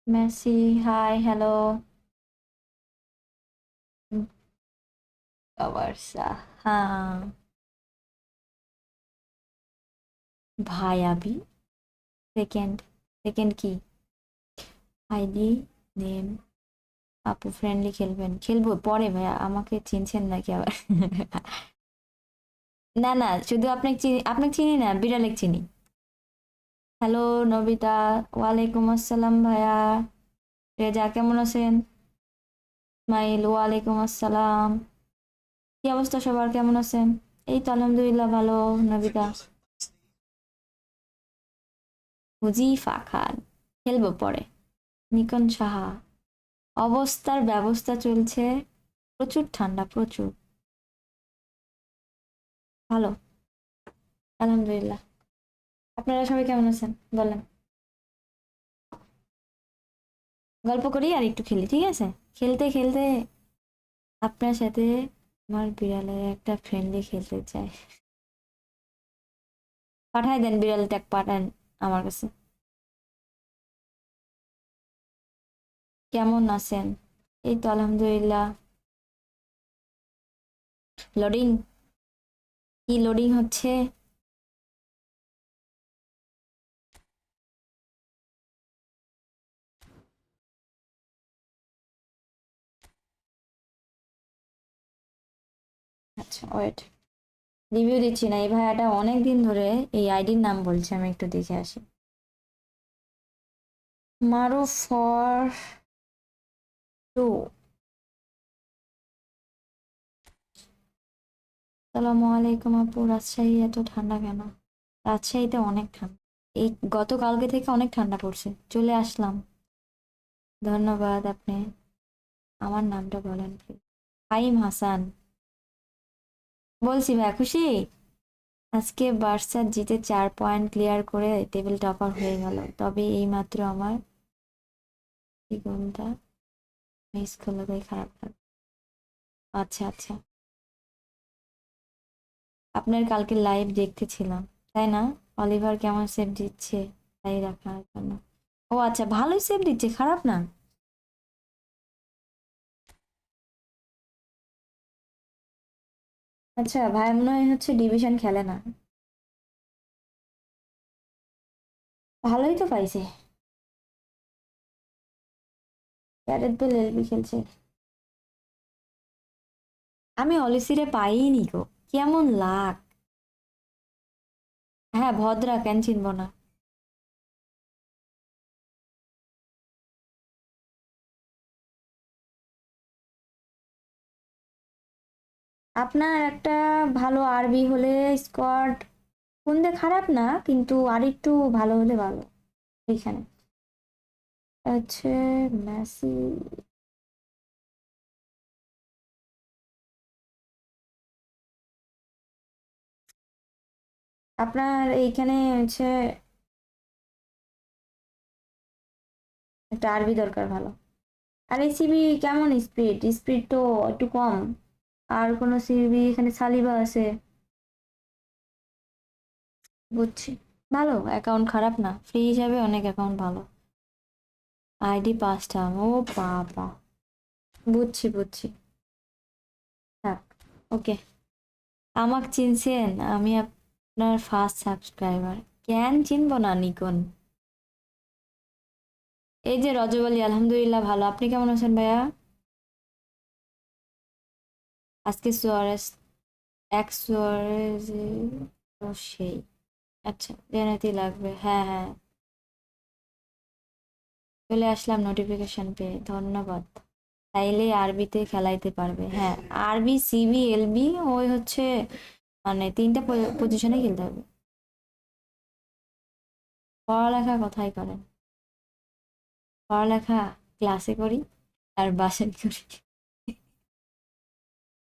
Messi, high, hello. Barca, হ্যাঁ। ভাই আবি, সেকেন্ড। সেকেন্ড কি? ID name. আপু ফ্রেন্ডলি খেলবেন? খেলবো পরে ভাইয়া, আমাকে চিনছেন নাকি আবার? না না, শুধু আপনাকে চিনি, আপনাকে চিনি না, বিড়ালেক চিনি। হ্যালো নবিতা, ওয়ালাইকুম আসসালাম ভাইয়া। রেজা কেমন আছেন? মাইল, ওয়ালাইকুম আসসালাম। কি অবস্থা সবার, কেমন আছেন? এই তো আলহামদুলিল্লাহ ভালো। নবিতা, হুজিফা খান, খেলবো পরে। নিকন সাহা, অবস্থার ব্যবস্থা চলছে। প্রচুর ঠান্ডা, প্রচুর। ভালো, আলহামদুলিল্লাহ। আপনারা সবাই কেমন আছেন বলেন? গল্প করি আর একটু খেলি, ঠিক আছে? খেলতে খেলতে আপনার সাথে আমার বিড়ালের একটা ফ্রেন্ডলি খেলতে চাই। পাঠাই দেন, বিড়াল ট্যাগ পাঠান আমার কাছে। কেমন আছেন? এই তো আলহামদুলিল্লাহ। লোডিং, কি লোডিং হচ্ছে? আচ্ছা ওয়েট, রিভিউ দিচ্ছি না, এই ভাইয়াটা অনেক দিন ধরে এই আইডির নাম বলছে, আমি একটু দেখে আসি। মারুফ ফর টু। আসসালামু আলাইকুম আপু, রাজশাহী এত ঠান্ডা কেন? রাজশাহীতে অনেক ঠান্ডা, এই গতকালকে থেকে অনেক ঠান্ডা পড়ছে, চলে আসলাম। ধন্যবাদ। আপনি আমার নামটা বলেন প্লিজ। ফাহিম হাসান। বলছি ভাই, খুশি? আজকে বার্সা জিতে 4 পয়েন্ট ক্লিয়ার করে টেবিল টপার হয়ে গেল, তবে এই মাত্র আমার এই গোলটা মিস করলো তাই খারাপ লাগে। আচ্ছা আচ্ছা, আপনার কালকে লাইভ দেখতেছিলাম, তাই না? অলিভার কেমন সেভ দিচ্ছে, তাই রাখার জন্য। ও আচ্ছা, ভালোই সেভ দিচ্ছে, খারাপ না। আচ্ছা, ভাই মনে হয় হচ্ছে ডিভিশন খেলে না। ভালোই তো পাইছে। ক্যারেট বেল এলবি খেলছে। আমি অলিসিরে পাইনি গো, কেমন লাগ। হ্যাঁ ভদ্রা, কেন চিনবো না। আপনার একটা ভালো আরবি হলে স্কোয়াড কোনটা খারাপ না, কিন্তু আরেকটু ভালো হলে ভালো এখানে। হচ্ছে মেসি। আপনার এইখানে হচ্ছে একটা আরবি দরকার ভালো। আর এই সিবি কেমন স্পিড? স্পিড তো একটু কম। আর কোনো সিবি এখানে সালিবা আছে। বুঝছি। ভালো অ্যাকাউন্ট, খারাপ না, ফ্রি হিসাবে অনেক অ্যাকাউন্ট ভালো। আইডি 5টা, ও বাবা। বুঝছি বুঝছি। থাক, ওকে। আমাকে চিনছেন? আমি আপনার ফার্স্ট সাবস্ক্রাইবার। কেন চিনবো না নিকন? এই যে রজব আলী, আলহামদুলিল্লাহ ভালো। আপনি কেমন আছেন ভাইয়া? আজকে সুয়ারেস, এক সুয়ারেজ, ও সেই। আচ্ছা, জানাতে লাগবে, হ্যাঁ হ্যাঁ। চলে আসলাম নোটিফিকেশন পেয়ে, ধন্যবাদ। তাইলে আরবিতে খেলাইতে পারবে, হ্যাঁ। আরবি, সিবি, এলবি, ওই হচ্ছে মানে 3টা পজিশনে খেলতে হবে। পড়ালেখা কোথায় করেন? পড়ালেখা ক্লাসে করি আর বাসায় করি।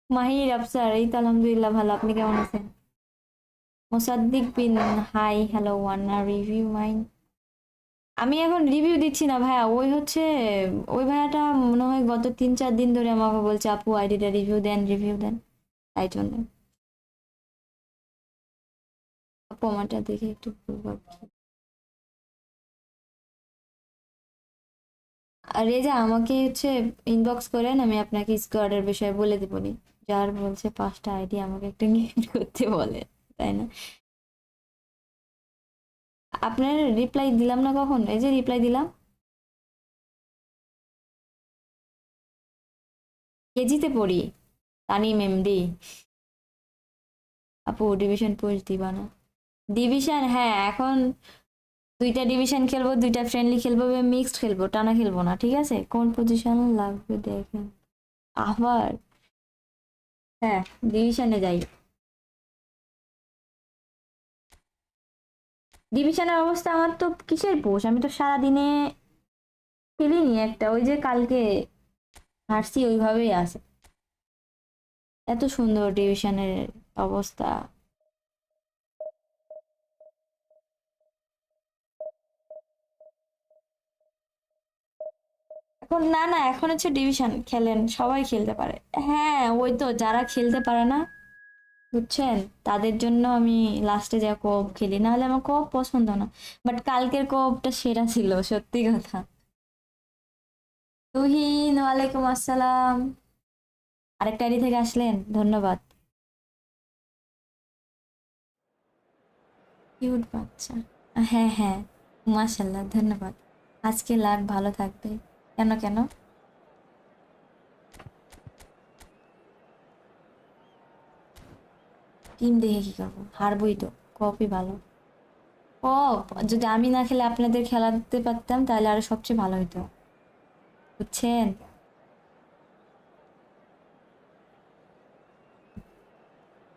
মাহির আফসার, এই তো আলহামদুলিল্লাহ ভালো। আপনি কেমন আছেন? Mosaddik Bin, hi hello, wanna review mine. আমি এখন রিভিউ দিচ্ছি না ভাইয়া, ওই হচ্ছে ওই ভাইয়াটা মনে হয় গত 3-4 দিন ধরে আমাকে বলছে আপু আইডিটা রিভিউ দেন, রিভিউ দেন, তাই জন্য। আপু আমারটা দেখে একটু বলবো কি? আর রেজা আমাকে হচ্ছে ইনবক্স করেন, আমি আপনাকে স্কোয়াডের বিষয়ে বলে দেবনি। যার বলছে 5টা আইডি আমাকে একটা গিফট করতে বলে, তাই না? আপনার রিপ্লাই দিলাম না কখন? এই যে রিপ্লাই দিলাম। কেজিতে পড়ি। তানিম এমডি। আপু ডিভিশন পোস্ট দিবা না? ডিভিশন, হ্যাঁ এখন 2টা ডিভিশন খেলবো, 2টা ফ্রেন্ডলি খেলবো, মিক্সড খেলবো, টানা খেলবো না, ঠিক আছে? কোন পজিশন লাগবে দেখেন আবার। হ্যাঁ, ডিভিশনে যাই। ডিভিশনের অবস্থা আমার তো কিসের পোষ, আমি তো সারাদিনে খেলিনি একটা, ওই যে কালকে হারছি ওইভাবেই আছে। এত সুন্দর ডিভিশনের অবস্থা। এখন না না, এখন হচ্ছে ডিভিশন খেলেন, সবাই খেলতে পারে। হ্যাঁ ওই তো যারা খেলতে পারে না, বুঝছেন, তাদের জন্য আমি লাস্টে যা কোপ খেলি, না হলে আমার কোপ পছন্দ না। বাট কালকের কোপটা সেরা ছিল, সত্যি কথা। তুহিন, ওয়ালাইকুম আসসালাম। আরেকটা আইডি থেকে আসলেন, ধন্যবাদ। কিউট বাচ্চা। হ্যাঁ হ্যাঁ, মাশাল্লাহ, ধন্যবাদ। আজকে লাক ভালো থাকবে। কেন কেন? টিম দেখে কি করবো, হারবই তো। কপই ভালো। কপ যদি আমি না খেলে আপনাদের খেলাতে পারতাম তাহলে আরো সবচেয়ে ভালো হতো, বুঝছেন?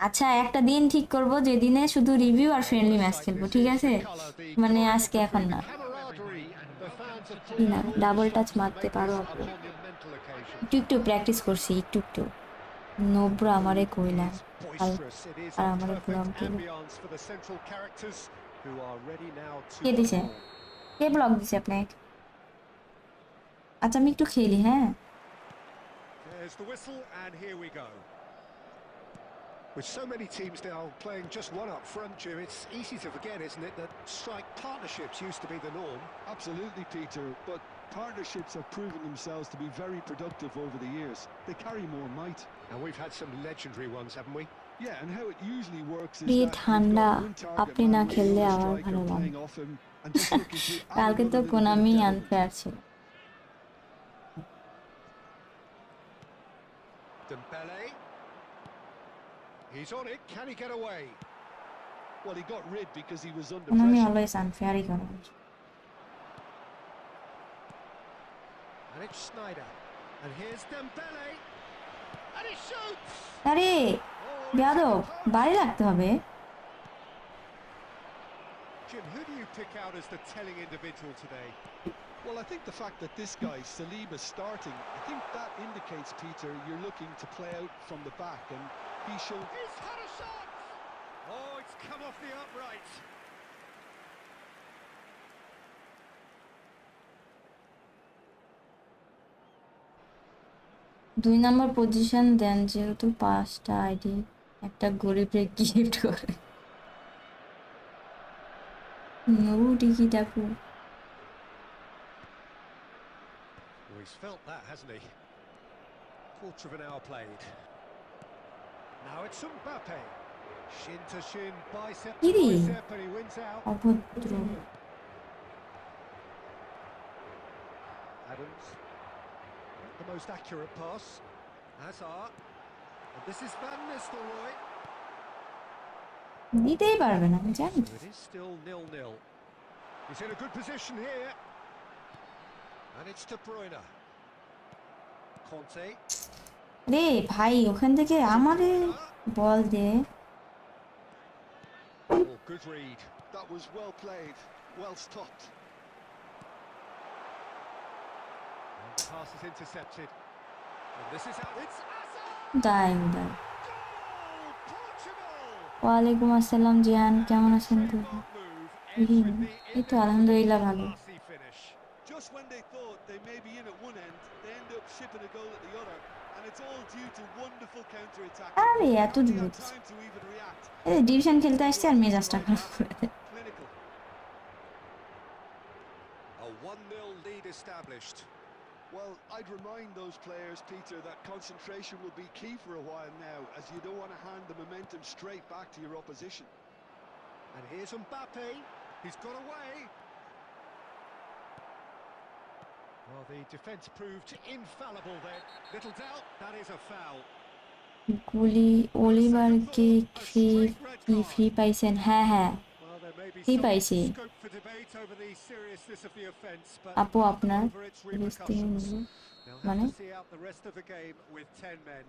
আচ্ছা একটা দিন ঠিক করব যেদিনে শুধু রিভিউ আর ফ্রেন্ডলি ম্যাচ খেলবো, ঠিক আছে? মানে আজকে এখন না। কি না ডাবল টাচ মারতে পারো আপু? একটু একটু প্র্যাকটিস করছি, একটু একটু। নোবরা আমারে কইলা আর আর আমারে ব্লক দিল। কে দিছে? কে ব্লক দিছে আপনাকে? আচ্ছা আমি একটু খেলি, হ্যাঁ। With so many teams now playing just one up front, Jim, it's easy to forget, isn't it, that strike partnerships used to be the norm? Absolutely, Peter, but partnerships have proven themselves to be very productive over the years. They carry more might. And we've had some legendary ones, haven't we? Yeah, and how it usually works is প্রিয় that you've ঠান্ডা, got one target আপনি man না with the খেললে other আমার striker ভালো লাগে। playing off him and just looking to add কালকে তো another little bit of Konami devil. Unfair ছিল। Dembele. He's on it. Can he get away? Well, he got rid because he was under Konami pressure. Always আনফেয়ারই করে। And it's Snyder. And here's Dembele. And he shoots! আরে Oh, it's বেয়াদব, in the post. বাড়ি লাগতে হবে। Jim, who do you pick out as the telling individual today? Well, I think the fact that this guy, Saliba, starting, I think that indicates, Peter, you're looking to play out from the back, and he showed... He's had a shot! Oh, it's come off the upright. দুই নম্বর position দেন, যেহেতু 5টা ID একটা গরিবরে gift করে। টিকি টাকু। Well, he's felt that, hasn't he? Quarter of an hour played. Now it's Mbappe. Shin to shin, bicep to কিরে bicep, and he wins out. অভদ্র। Adams. Not the most accurate pass. Hazard. And this is Van Nistelrooy. দিতেই পারবে না, আমি জানি। So it is still 0-0. He's in a good position here. And it's De Bruyne. Conte. রে ভাই ওখান থেকে আমারে বল দে। Oh, good read. That was well played, well stopped. And the pass is intercepted. And this is how it's Hazard! দাই দাই। Goal! Portugal! ওয়ালাইকুম আসসালাম জিয়ান, কেমন আছেন তুমি? Trademark move ends with the এই তো আলহামদুলিল্লাহ ভালো। classy finish. Just when they thought they may be in at one end, they end up shipping a goal at the other, and it's all due to wonderful counter-attacking. আরে এত Hardly দূর had time to even react. এই division খেলতে আসছে আর মেজাজটা খারাপ করে দেয়। Clinical. A 1-0 lead established. Well, I'd remind those players, Peter, that concentration will be key for a while now, as you don't want to hand the momentum straight back to your opposition. And here's Mbappe. He's got away. Well, the defence proved infallible then. Little doubt, that is a foul. গুলি অলিভারকে কি free পাইছেন? হ্যাঁ Well, there may be free some পাইছি scope for debate over the seriousness of the offence, but আপু not আপনার over its repercussions. They'll have মানে to see out the rest of the game with 10 men.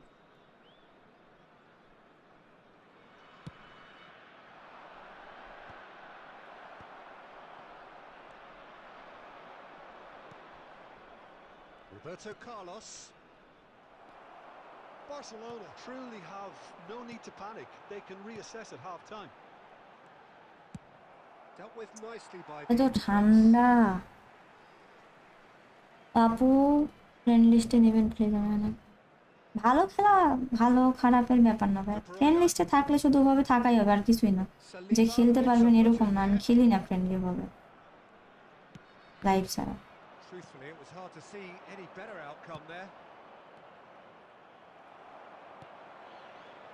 Roberto Carlos. Barcelona truly have no need to panic. They can reassess at half-time. Dealt with nicely by এত the ঠান্ডা আপু friend লিস্টে নেবেন please না ভালো খেলা ভালো খারাপের ব্যাপার না ভাই ফ্রেন্ড লিস্টে থাকলে শুধু ভাবে থাকাই হবে আর কিছুই না যে খেলতে পারবেন এরকম না আমি খেলি না ফ্রেন্ডলি ভাবে লাইভ ছাড়া Truthfully, it was hard to see any better outcome there.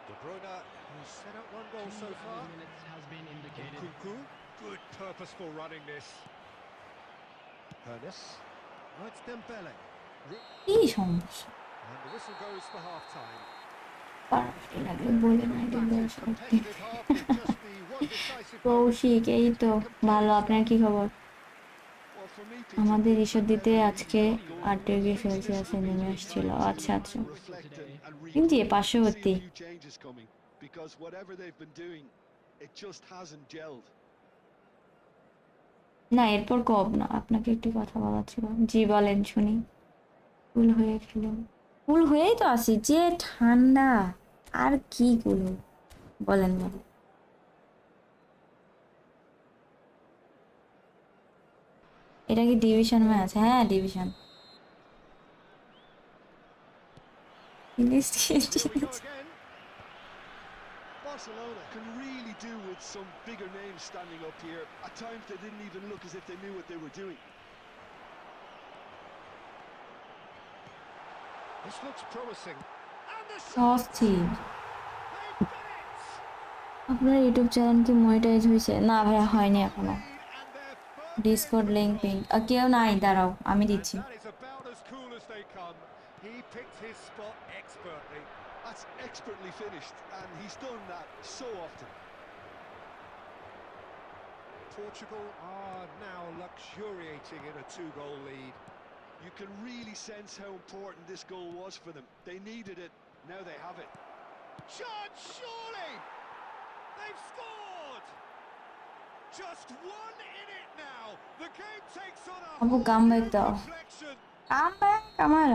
De Bruyne, who's set up one goal so far. Has been indicated. Nkunku, good purposeful running this. Ernest. Oh, it's Dembele. কি সমস্যা And the whistle goes for half-time. Perfect লাগলে বলে না এটা বয়স Competitive half with just the one decisive moment. Kaushik এই তো ভালো আপনার কি খবর Well, for me, Peter, আমাদের the ঈশ্বর দিতে Premier আজকে League goal 8 degree makes সেলসিয়াসে this নেমে really আসছিল time আচ্ছা to আচ্ছা reflect and কিন্তু এ regroup. পার্শ্ববর্তী See a few changes coming, because whatever they've been doing, it just hasn't gelled. না এরপর কব না আপনাকে একটি কথা বলার ছিল জি বলেন শুনি ফুল হয়ে খেলেন ফুল হয়েই তো আসি যে ঠান্ডা আর কি গুলো বলেন বলেন এটা কি ডিভিশন ম্যাচ হ্যাঁ division Here we go again. Barcelona can really do with some bigger names standing up here. At times they didn't even look as if they knew what they were doing. This looks promising. And the shot! অস্থির They've done it! আপনার YouTube channel কি monetize হয়েছে না ভাইয়া হয়নি এখনো And they're firmly Discord in link control. Ping কেউ নাই দাঁড়াও আমি And দিচ্ছি that is about as cool as they come. He picked his spot expertly. That's expertly finished, and he's done that so often. Portugal are now luxuriating in a two-goal lead. You can really sense how important this goal was for them. They needed it, now they have it. Chance, surely! They've scored! Just one in it now. The game takes on a আপু whole comeback new দাও complexion. Comeback আমার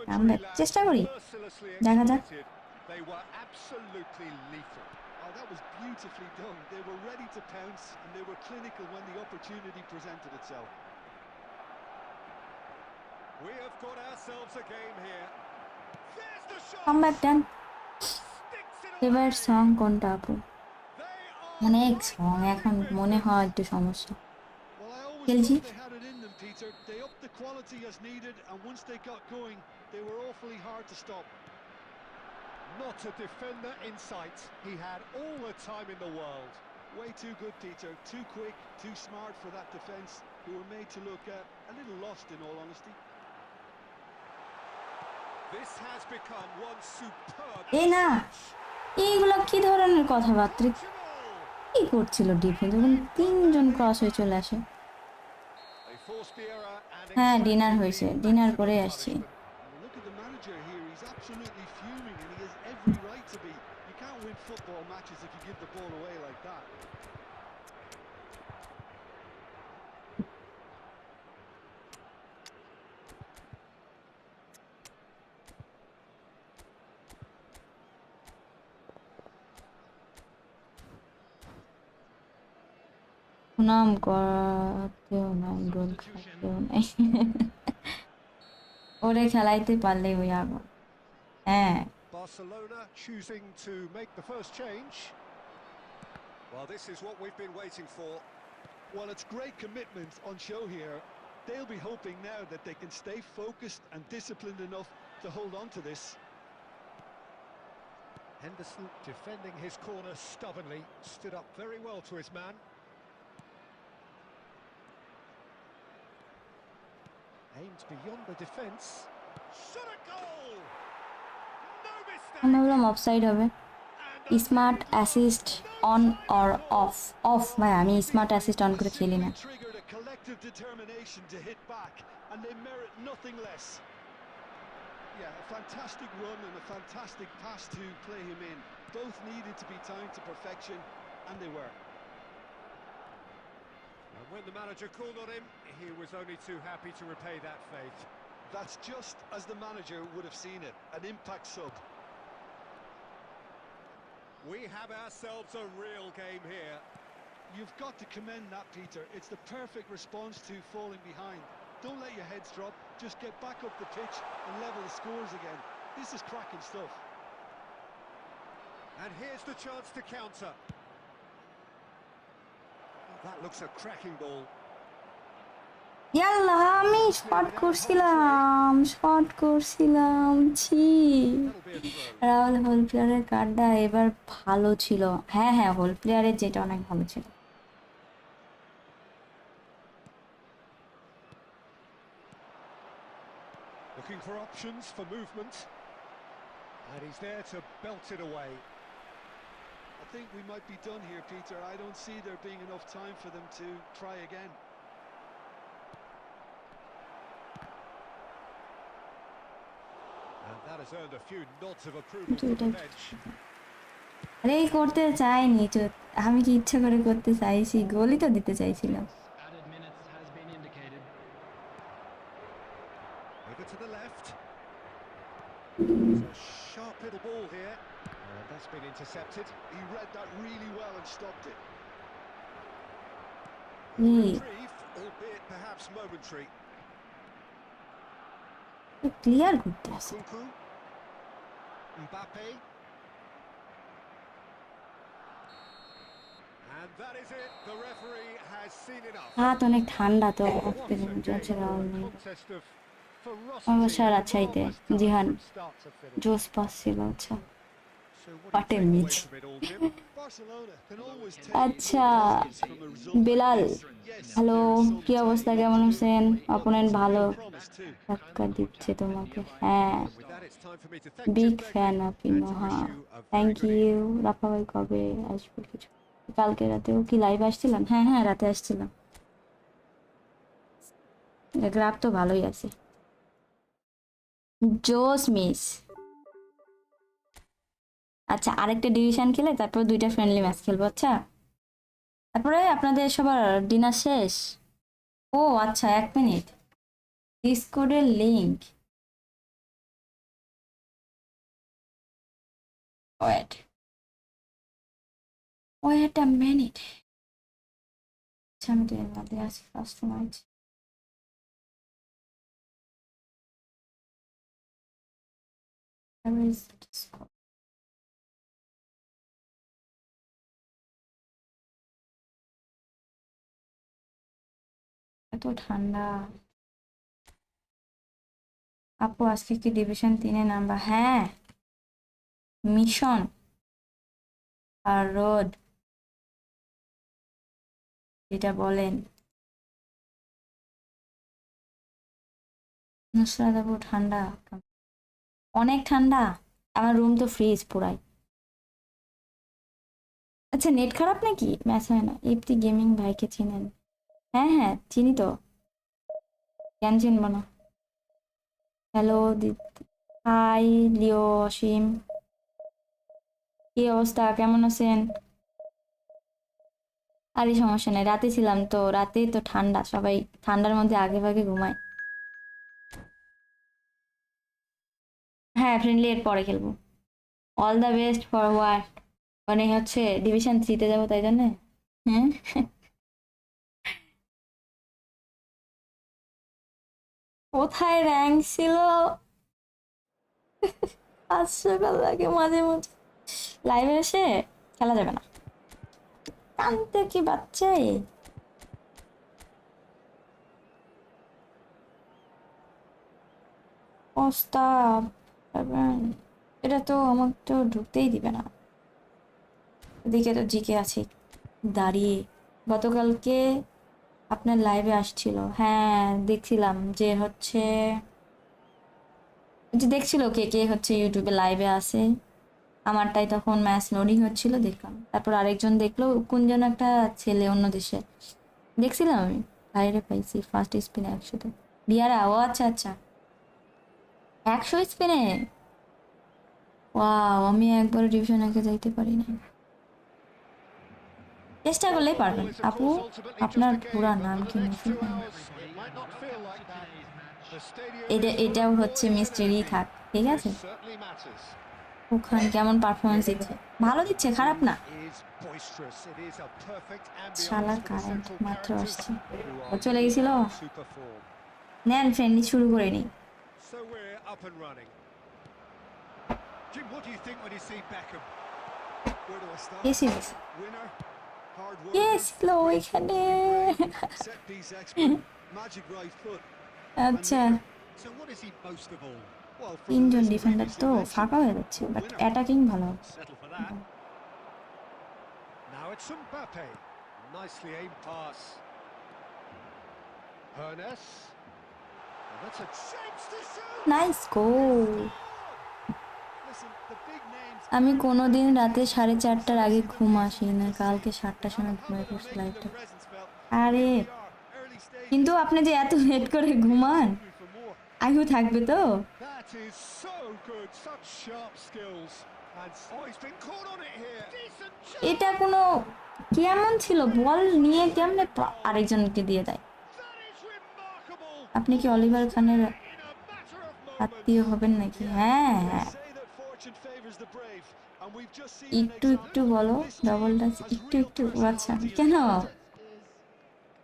comeback চেষ্টা করি Mercilessly দেখা যাক exploited. They were absolutely lethal. Oh, that was beautifully done. They were ready to pounce, and they were clinical when the opportunity presented itself. We have got ourselves a game here. There's the shot. Comeback দেন Sticks it favourite away. Song কোনটা আপু They are অনেক right song back in এখন মনে হয় business. একটু সমস্যা Well, I always খেলছি thought they had it in them, Peter. They upped the quality as needed, and once they got going, they were awfully hard to stop. Not a defender in sight. He had all the time in the world. Way too good, Peter. Too quick, too smart for that defence, who were made to look a little lost, in all honesty. This has become one superb এ না match. এইগুলো কি ধরনের কথাবার্তা Portugal. কি করছিল defence যখন তিনজন cross হয়ে চলে আসে They forced the error and হ্যাঁ ডিনার exacted হয়েছে the ডিনার maximum করে আসছি punishment. Well, look at the manager here. He's absolutely fuming, and he has every right to be. You can't win football matches if you give the ball away like that. সুনাম করাতেও নাই গোল খাইতেও নাই ওরে খেলাইতে পারলে ওই আগুন হ্যাঁ Barcelona choosing to make the first change. Well, this is what we've been waiting for. Well, it's great commitment on show here. They'll be hoping now that they can stay focused and disciplined enough to hold on to this. Henderson defending his corner stubbornly, stood up very well to his man. Aimed beyond the defence. Shot a goal! No আমি mistake! বললাম offside হবে। And a smart lead assist goal! On No or side of? Of ভাই, আমি smart assist on করে খেলি না। Simply triggered a collective determination to hit back, and they merit nothing less. Yeah, a fantastic run and a fantastic pass to play him in. Both needed to be timed to perfection, and they were. And when the manager called on him, he was only too happy to repay that faith. That's just as the manager would have seen it, an impact sub. We have ourselves a real game here. You've got to commend that, Peter. It's the perfect response to falling behind. Don't let your heads drop, just get back up the pitch and level the scores again. This is cracking stuff. And here's the chance to counter. That looks a cracking ball. ইয়াল্লা, আমি shot করছিলাম, shot করছিলাম, ছি। That'll be a throw. Rahul whole প্লেয়ারের কার্ডটা এবার ভালো ছিল। হ্যাঁ হ্যাঁ, হোল প্লেয়ারের যেটা অনেক ভালো ছিল। Looking for options for movement. And he's there to belt it away. I think we might be done here, Peter. I don't see there being enough time for them to try again. And that has earned a few nods of approval from the bench. আরে করতে চাইনি তো, আমি কি ইচ্ছা করে করতে চাইছি? গোলই তো দিতে চাইছিলাম। Added minutes has been indicated. Over to the left. It's a sharp little ball here. And that's been intercepted. He read that really well and stopped it. Reprieve, albeit perhaps momentary. Clear করতে আছে। Kunku. Mbappe. And that is it. The referee has seen enough. হাত অনেক ঠান্ডা তো, What of পেরে a যাচ্ছে game, Rahul a নেই। contest of আমার ferocity স্যার and রাজশাহীতে, marvellous talent Jihan from start to finish. জোস পাচ্ছিল। আচ্ছা, So what What do a you take away match. from it all, Jim? Barcelona can always take আচ্ছা, from a result like Belal, this. Yes, hello, there is some কি অবস্থা, time কেমন to আছেন? Opponent ভালো promise too. ধাক্কা দিচ্ছে তোমাকে। হ্যাঁ, With that, it's time for me to thank big Jim fan Begley আপনি। and to হ্যাঁ, wish you a very thank good you. evening. Rafa ভাই কবে আসবে কিছু? কালকে রাতেও কি লাইভ আসছিলাম? হ্যাঁ হ্যাঁ, রাতে আসছিলাম। গ্রাফ তো ভালোই আছে। জোস মিস। আচ্ছা, আরেকটা ডিভিশন খেলে তারপর 2টা ফ্রেন্ডলি ম্যাচ খেলবো। আচ্ছা, তারপরে আপনাদের সবার ডিনার শেষ? ও আচ্ছা, 1 মিনিট, ডিসকর্ডের লিংক। Wait a minute. আচ্ছা, আমি তো এর মধ্যে আছি ফার্স্ট ম্যাচ। এত ঠান্ডা। আপু আজকে কি ডিভিশন 3-এ নাম্বা? হ্যাঁ, মিশন আর রোড, যেটা বলেন। নুসরাত আপু, ঠান্ডা অনেক ঠান্ডা, আমার রুম তো ফ্রিজ পুরাই। আচ্ছা, নেট খারাপ নাকি? ম্যাচ হয় না। ইফতি গেমিং ভাইকে চিনেন? হ্যাঁ হ্যাঁ, চিনি তো, কেন চিনবো না। হ্যালো দিদি, হাই লিও, অসীম, কি অবস্থা, কেমন আছেন? আরে সমস্যা নেই, রাতে ছিলাম তো, রাতে তো ঠান্ডা, সবাই ঠান্ডার মধ্যে আগে ভাগে ঘুমায়। হ্যাঁ, ফ্রেন্ডলি এর পরে খেলবো। All the best for what? মানে হচ্ছে ডিভিশন 3-তে যাবো, তাই জন্য। হ্যাঁ, কোথায় র্যাঙ্ক ছিল? 500 কাল লাগে মাঝে মাঝে, লাইভে এসে খেলা যাবে না। কানতে কি বাচ্চাই? প্রস্তাব এটা তো আমাকে তো ঢুকতেই দিবে না। এদিকে তো জিকে আছে দাঁড়িয়ে। গতকালকে আপনার লাইভে আসছিল, হ্যাঁ দেখছিলাম যে হচ্ছে, যে দেখছিল কে কে হচ্ছে ইউটিউবে লাইভে আসে। আমারটাই তখন ম্যাচ লোডিং হচ্ছিল, দেখলাম। তারপর আরেকজন দেখলো, কোন যেন একটা ছেলে অন্য দেশে, দেখছিলাম আমি লাইভে পাইছি ফার্স্ট স্পিনে 100-তে বিয়ারা। ও আচ্ছা আচ্ছা, 100 স্পিনে। ওয়াও, আমি একবার ডিভিশন একে যাইতে পারি না। চেষ্টা Well, করলেই football পারবেন is, of আপু। course, ultimately just আপনার a পুরা game, but নাম for the কি next নুসু? 2 hours, it might not feel like that. The stadium is full এটাও of হচ্ছে noise and মিস্টেরি energy. থাক, ঠিক This আছে। certainly matters. ওখানে কেমন পারফরমেন্স দিচ্ছে? ভালো দিচ্ছে, খারাপ না। Is boisterous. It is a perfect শালা ambience for the current central মাত্র characters আসছে, who ও are চলে really গেছিল। in super form. নেন ফ্রেন্ডলি শুরু করে নি। So we're up and running. Jim, what do you think when you see Beckham? Where do I start? কে ছিল? Winner, hard কে worker, ছিল ওইখানে? set piece expert, magic right foot, and আচ্ছা, leader. So what is he most of all? Well, from the তিনজন list defender previously তো mentioned, ফাঁকা হয়ে যাচ্ছে, but winner. Attacking ভালো। Settle for that. Now it's Mbappe. Nicely aimed pass. Hernes. And that's a chance to shoot. Nice goal. Listen, the big names. আমি কোনোদিন রাতে 4:30টার আগে ঘুম আসি না, কালকে 7টার সময় ঘুমিয়ে পড়ছি লাইভটা। আরে কিন্তু আপনি যে এত লেট করে ঘুমান, আয়ু থাকবে তো? That is so good. Such sharp skills. And oh, he's been caught on it here. Decent shot. এটা কোনো কেমন ছিল? বল নিয়ে কেমনে আরেকজনকে দিয়ে দেয়? That is remarkable. আপনি কি অলিভার খানের In a matter of আত্মীয় moments. হবেন নাকি? হ্যাঁ They হ্যাঁ, say that fortune favors the brave, and we've just seen an একটু একটু example. বলো, This double team touch has একটু real একটু। আচ্ছা, personality and কেন? character.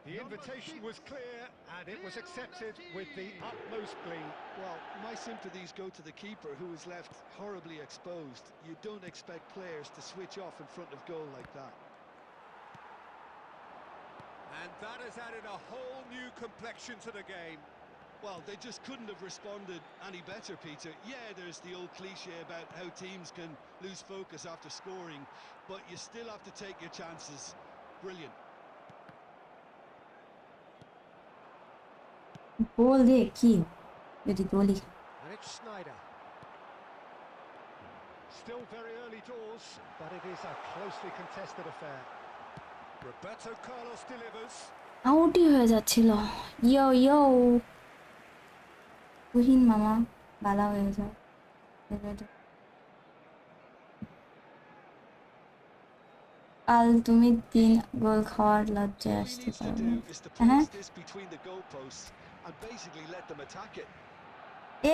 The invitation was clear and it was accepted with the utmost glee. Well, my sympathies go to the keeper, who is left horribly exposed. You don't expect players to switch off in front of goal like that. And that has added a whole new complexion to the game. Well, they just couldn't have responded any better, Peter. Yeah, there's the old cliche about how teams can lose focus after scoring, but you still have to take your chances. Brilliant. গোল দে কি যদি গোলই। And it's Snyder. Still very early doors, but it is a closely contested affair. Roberto Carlos delivers. আউটই হয়ে যাচ্ছিল। ইয়ো ইয়ো তুহিন মামা, বালা হয়ে যাও। কাল তুমি 3 গোল খাওয়ার লজ্জায় All he আসতে needs to পারো do না। is to হ্যাঁ, place this between the goalposts and basically let them attack it.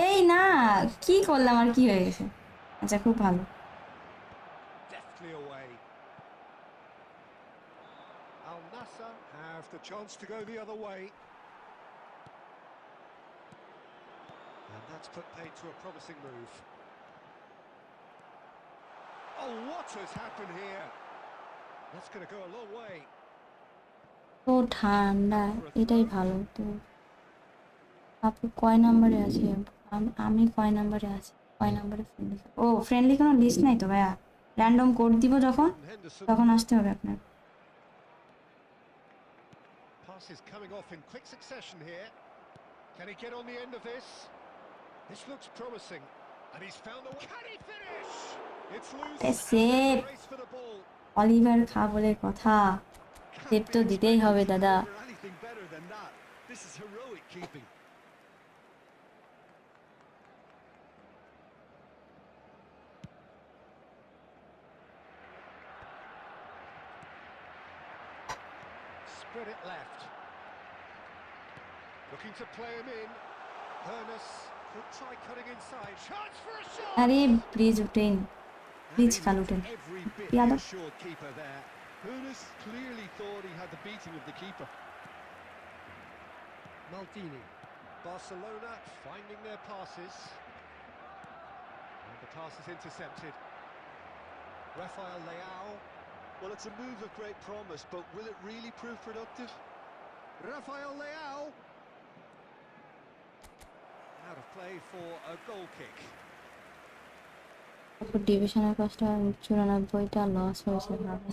এই না, কি করলাম আর কি হয়ে গেছে? আচ্ছা, খুব ভালো। Deftly away. Al Nassr have the chance to go the other way. And that's put paid to a promising move. Oh, what has happened here? That's going to go a long way. তো ঠান্ডা, এটাই ভালো। তো আপু কয় নাম্বারে আছে? আমি কয় নাম্বারে আছি? কয় নাম্বারে ফ্রেন্ডলি? ও, ফ্রেন্ডলি কোনো লিস্ট নাই তো ভাইয়া। র্যান্ডম কোড দিব যখন, Henderson. তখন আসতে হবে আপনার। Passes coming off in quick succession here. Can he get on the end of this? This looks promising. And he's found the way. Can he finish? It's loose. It's And there's safe. a race for the ball. Oliver খা বলে কথা, save Can't তো be দিতেই expected হবে to দাদা। deliver anything better than that. This is heroic keeping. Spread it left. Looking to play him in. Hernes could try cutting inside. Chance for a shot. আরে please উঠেন, And please he কাল looked উঠেন। every bit the Yada. assured keeper there. Hoeneß clearly thought he had the beating of the keeper. Maldini. Barcelona finding their passes. And the pass is intercepted. Rafael Leao. Well, it's a move of great promise, but will it really prove productive? Rafael Leao. Out of play for a goal kick. ডিভিশনের কাজটা 94টা loss হয়েছে ভাবে।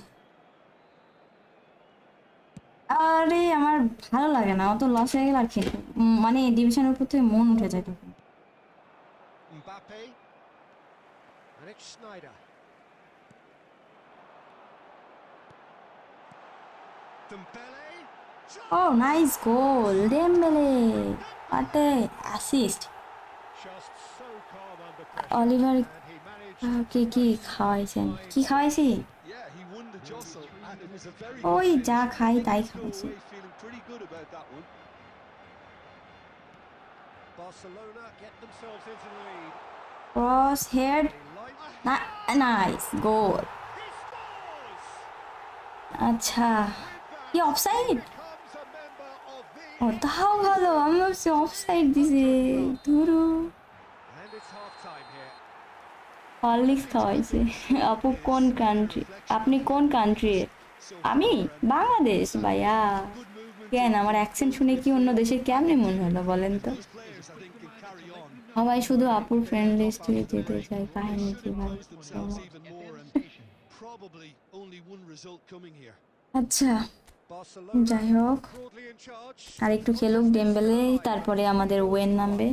আরে আমার ভালো লাগে না, অত লস হয়ে গেলে আর খেলতে মানে ডিভিশনের উপর থেকে মন উঠে যায় তখন। Mbappe. And it's Snyder. Dembele. ও nice goal Dembele, what a assist. Just so calm under pressure. Oliver And he managed কে to কি match খাওয়াইছেন? by কি খাওয়াইছি? Yeah, he won the jostle, and it was a very ওই good যা finish. খাই I think তাই he'll go খাওয়াইছি। away feeling pretty good about that one. Barcelona get themselves into the lead. Cross head, They like nice goal. he scores! আচ্ছা With কি that, he offside? becomes a member of ও the তাও ভালো, আমি ভাবছি offside দিছে ধরো। And it's half time here. Horlicks খাওয়াইছে। আপু কোন কান্ট্রি, আপনি কোন কান্ট্রির? আমি বাংলাদেশ ভাইয়া। Good movement কেন আমার in অ্যাকসেন্ট both শুনে কি অন্য midfield দেশের কেমনে মনে হলো বলেন তো? Those players, I think, can carry on. সবাই শুধু আপুর friend They list went off হয়ে after the যেতে break. চায়, They কাহিনী should কি ভাই? impose themselves even more, and probably only one result coming here. আচ্ছা Barcelona যাই হোক, broadly in charge. আর একটু খেলুক ডেম্বেলে, তারপরে আমাদের ওয়েন নামবে।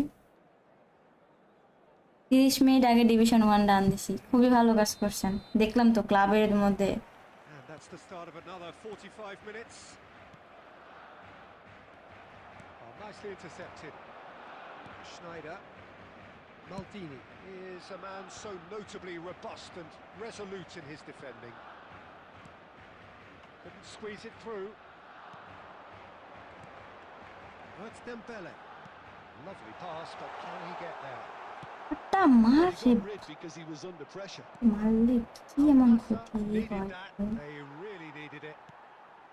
30 মিনিট আগে ডিভিশন 1 ডান দিছি, খুবই ভালো কাজ করছেন। দেখলাম তো ক্লাবের মধ্যে। And that's the start of another 45 minutes. Oh, nicely intercepted. Schneider. Maldini is a man so notably robust and resolute in his defending. Couldn't squeeze it through. That's Dembele. Lovely pass, but can he get there? একটা Well, মার he রে, got rid because he was under pressure. মারলে কি এমন Al-Nassr ক্ষতি needed হয়? that. They really needed it.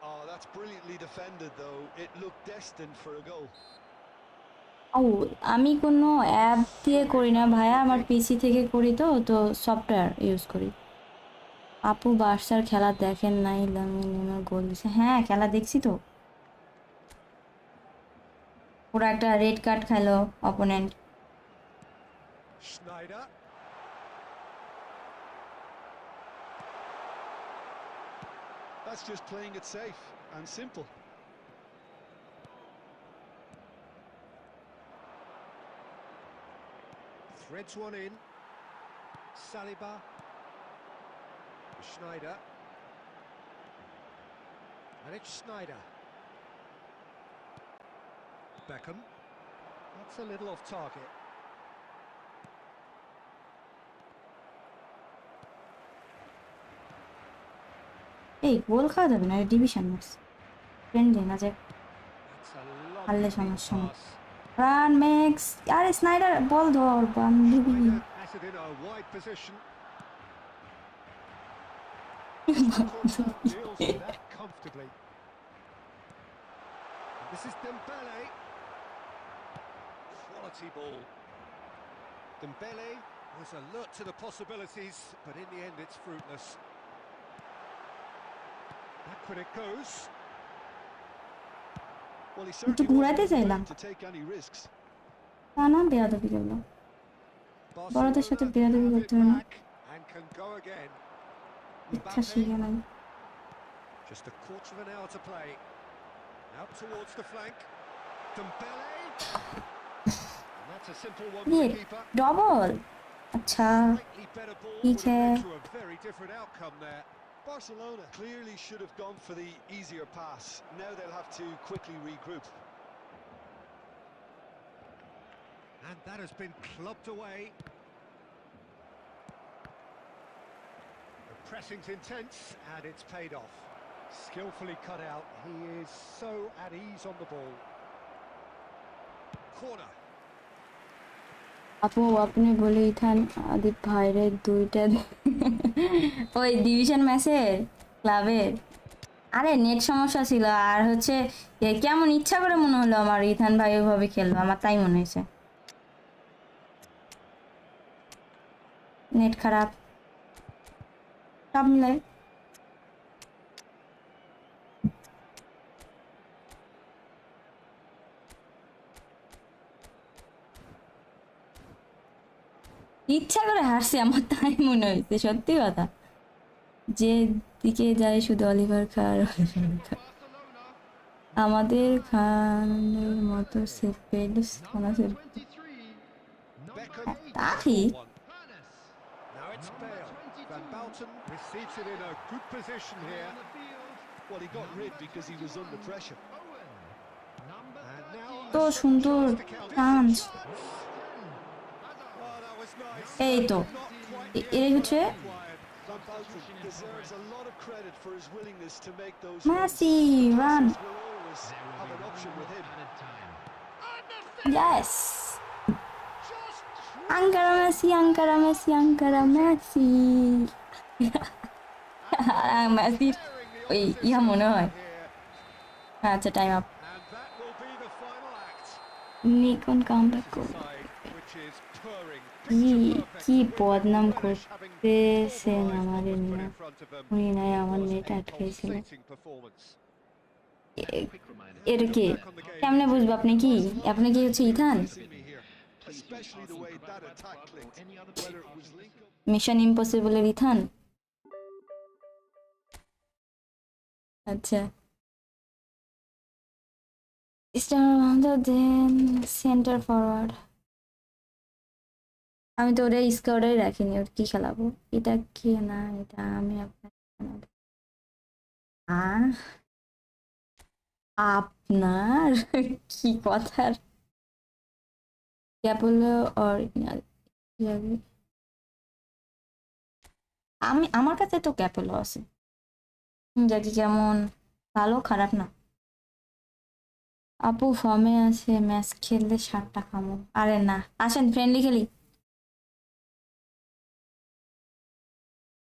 Oh, that's brilliantly defended, though. It looked destined for a goal. ও আমি কোনো অ্যাপ দিয়ে করি না ভাইয়া, আমার পিসি থেকে করি, তো তো সফটওয়্যার ইউজ করি। আপু বার্সার খেলা দেখেন নাই? লামিন ইয়ামাল গোল দিছে, হ্যাঁ খেলা দেখছি তো। পুরো একটা রেড কার্ড খাইলো opponent. Schneider. That's just playing it safe and simple. Threads one in. Saliba. Schneider. And it's Schneider. Beckham. That's a little off target. এই গোল খাওয়া যাবে না, ডিভিশন ম্যাচ ফ্রেন্ডলি না, যে That's a হারলে lovely সমস্যা নেই। pass. রান ম্যাক্স, আরে স্নাইডার বল ধর বান্ধবী। Schneider has it in a wide position. Costa deals with that comfortably. This is Dembele. Quality ball. Dembele was alert to the possibilities, but in the end it's fruitless. Back when it goes. Well, he একটু certainly ঘুরাইতে wasn't চাইলাম, willing to take any risks. তা না বেয়াদবি করলো। বড়দের সাথে Barcelona বেয়াদবি have it করতে হয় না, back and can go again. শিক্ষা Mbappe, শিখে নাই। just a quarter of an hour to play. Out towards the flank. Dembele. And that's a simple one for the keeper. Double, আচ্ছা Slightly better ball ঠিক would have है। led to a very different outcome there. Barcelona clearly should have gone for the easier pass. Now they'll have to quickly regroup. And that has been clubbed away. The pressing's intense and it's paid off. Skillfully cut out. He is so at ease on the ball. Corner. আপু আপনি বলে Ethan আদিপ ভাইরে দুইটা ওই division ম্যাচের ক্লাবের, আরে net সমস্যা ছিল, আর হচ্ছে কেমন ইচ্ছা করে মনে হলো আমার ইথান ভাই ওইভাবে খেললো, আমার তাই মনে হয়েছে। নেট খারাপ সব মিলাই। হারছে আমার তাই মনে হয়েছে, সত্যি কথা। যে দিকে যায় শুধু অলিভার খান আর অলিভার খান। আমাদের খানের মতো সেভ পেলে কোনাসের Beckham তা has ঠিক। scored one. Now it's Bale. Van Bouten receives it in a good position here. Well, he got rid because he was under pressure. And now তো a সুন্দর chance to count. Chance. Oh, that was nice. এই তো Not quite এর the হচ্ছে effort required. Van Bouten deserves a lot of credit for his willingness to make those Messi, runs. The run. crossers will always have an option with him. Yes, Just Ankara Messi, Ankara Messi, Ankara Messi. মেসির tearing the ওই opposition ইহা মনে হয়। apart here. আচ্ছা, time up. And that will be the final act. Nikon comeback This is a করবে। side which is purring, কি picture perfect, কি with বদনাম relish having করতেছেন pulverized what আমাদের was put নিয়ে। in front of them. উনি নাই It আমার was net a আটকেছিল। pulsating performance. এর কি কেমনে বুঝবো আপনি কি? আপনি কি হচ্ছে Ethan? Especially the way that attack clicked. Whether it was link up. Mission ইম্পসিবলের ইথান? আচ্ছা, দেন সেন্টার ফরওয়ার্ড। আমি তো ওরা স্কোয়াডাই রাখিনি, ওর কি খেলাবো? এটা কি না, এটা আমি আপনার আপনার কি কথার ক্যাপোলো অরিজিনাল। আমি আমার কাছে তো ক্যাপোলো আছে, দেখি কেমন, ভালো খারাপ না। আপু ফর্মে আছে, ম্যাচ খেললে 60টা খামো। আরে না, আসেন ফ্রেন্ডলি খেলি।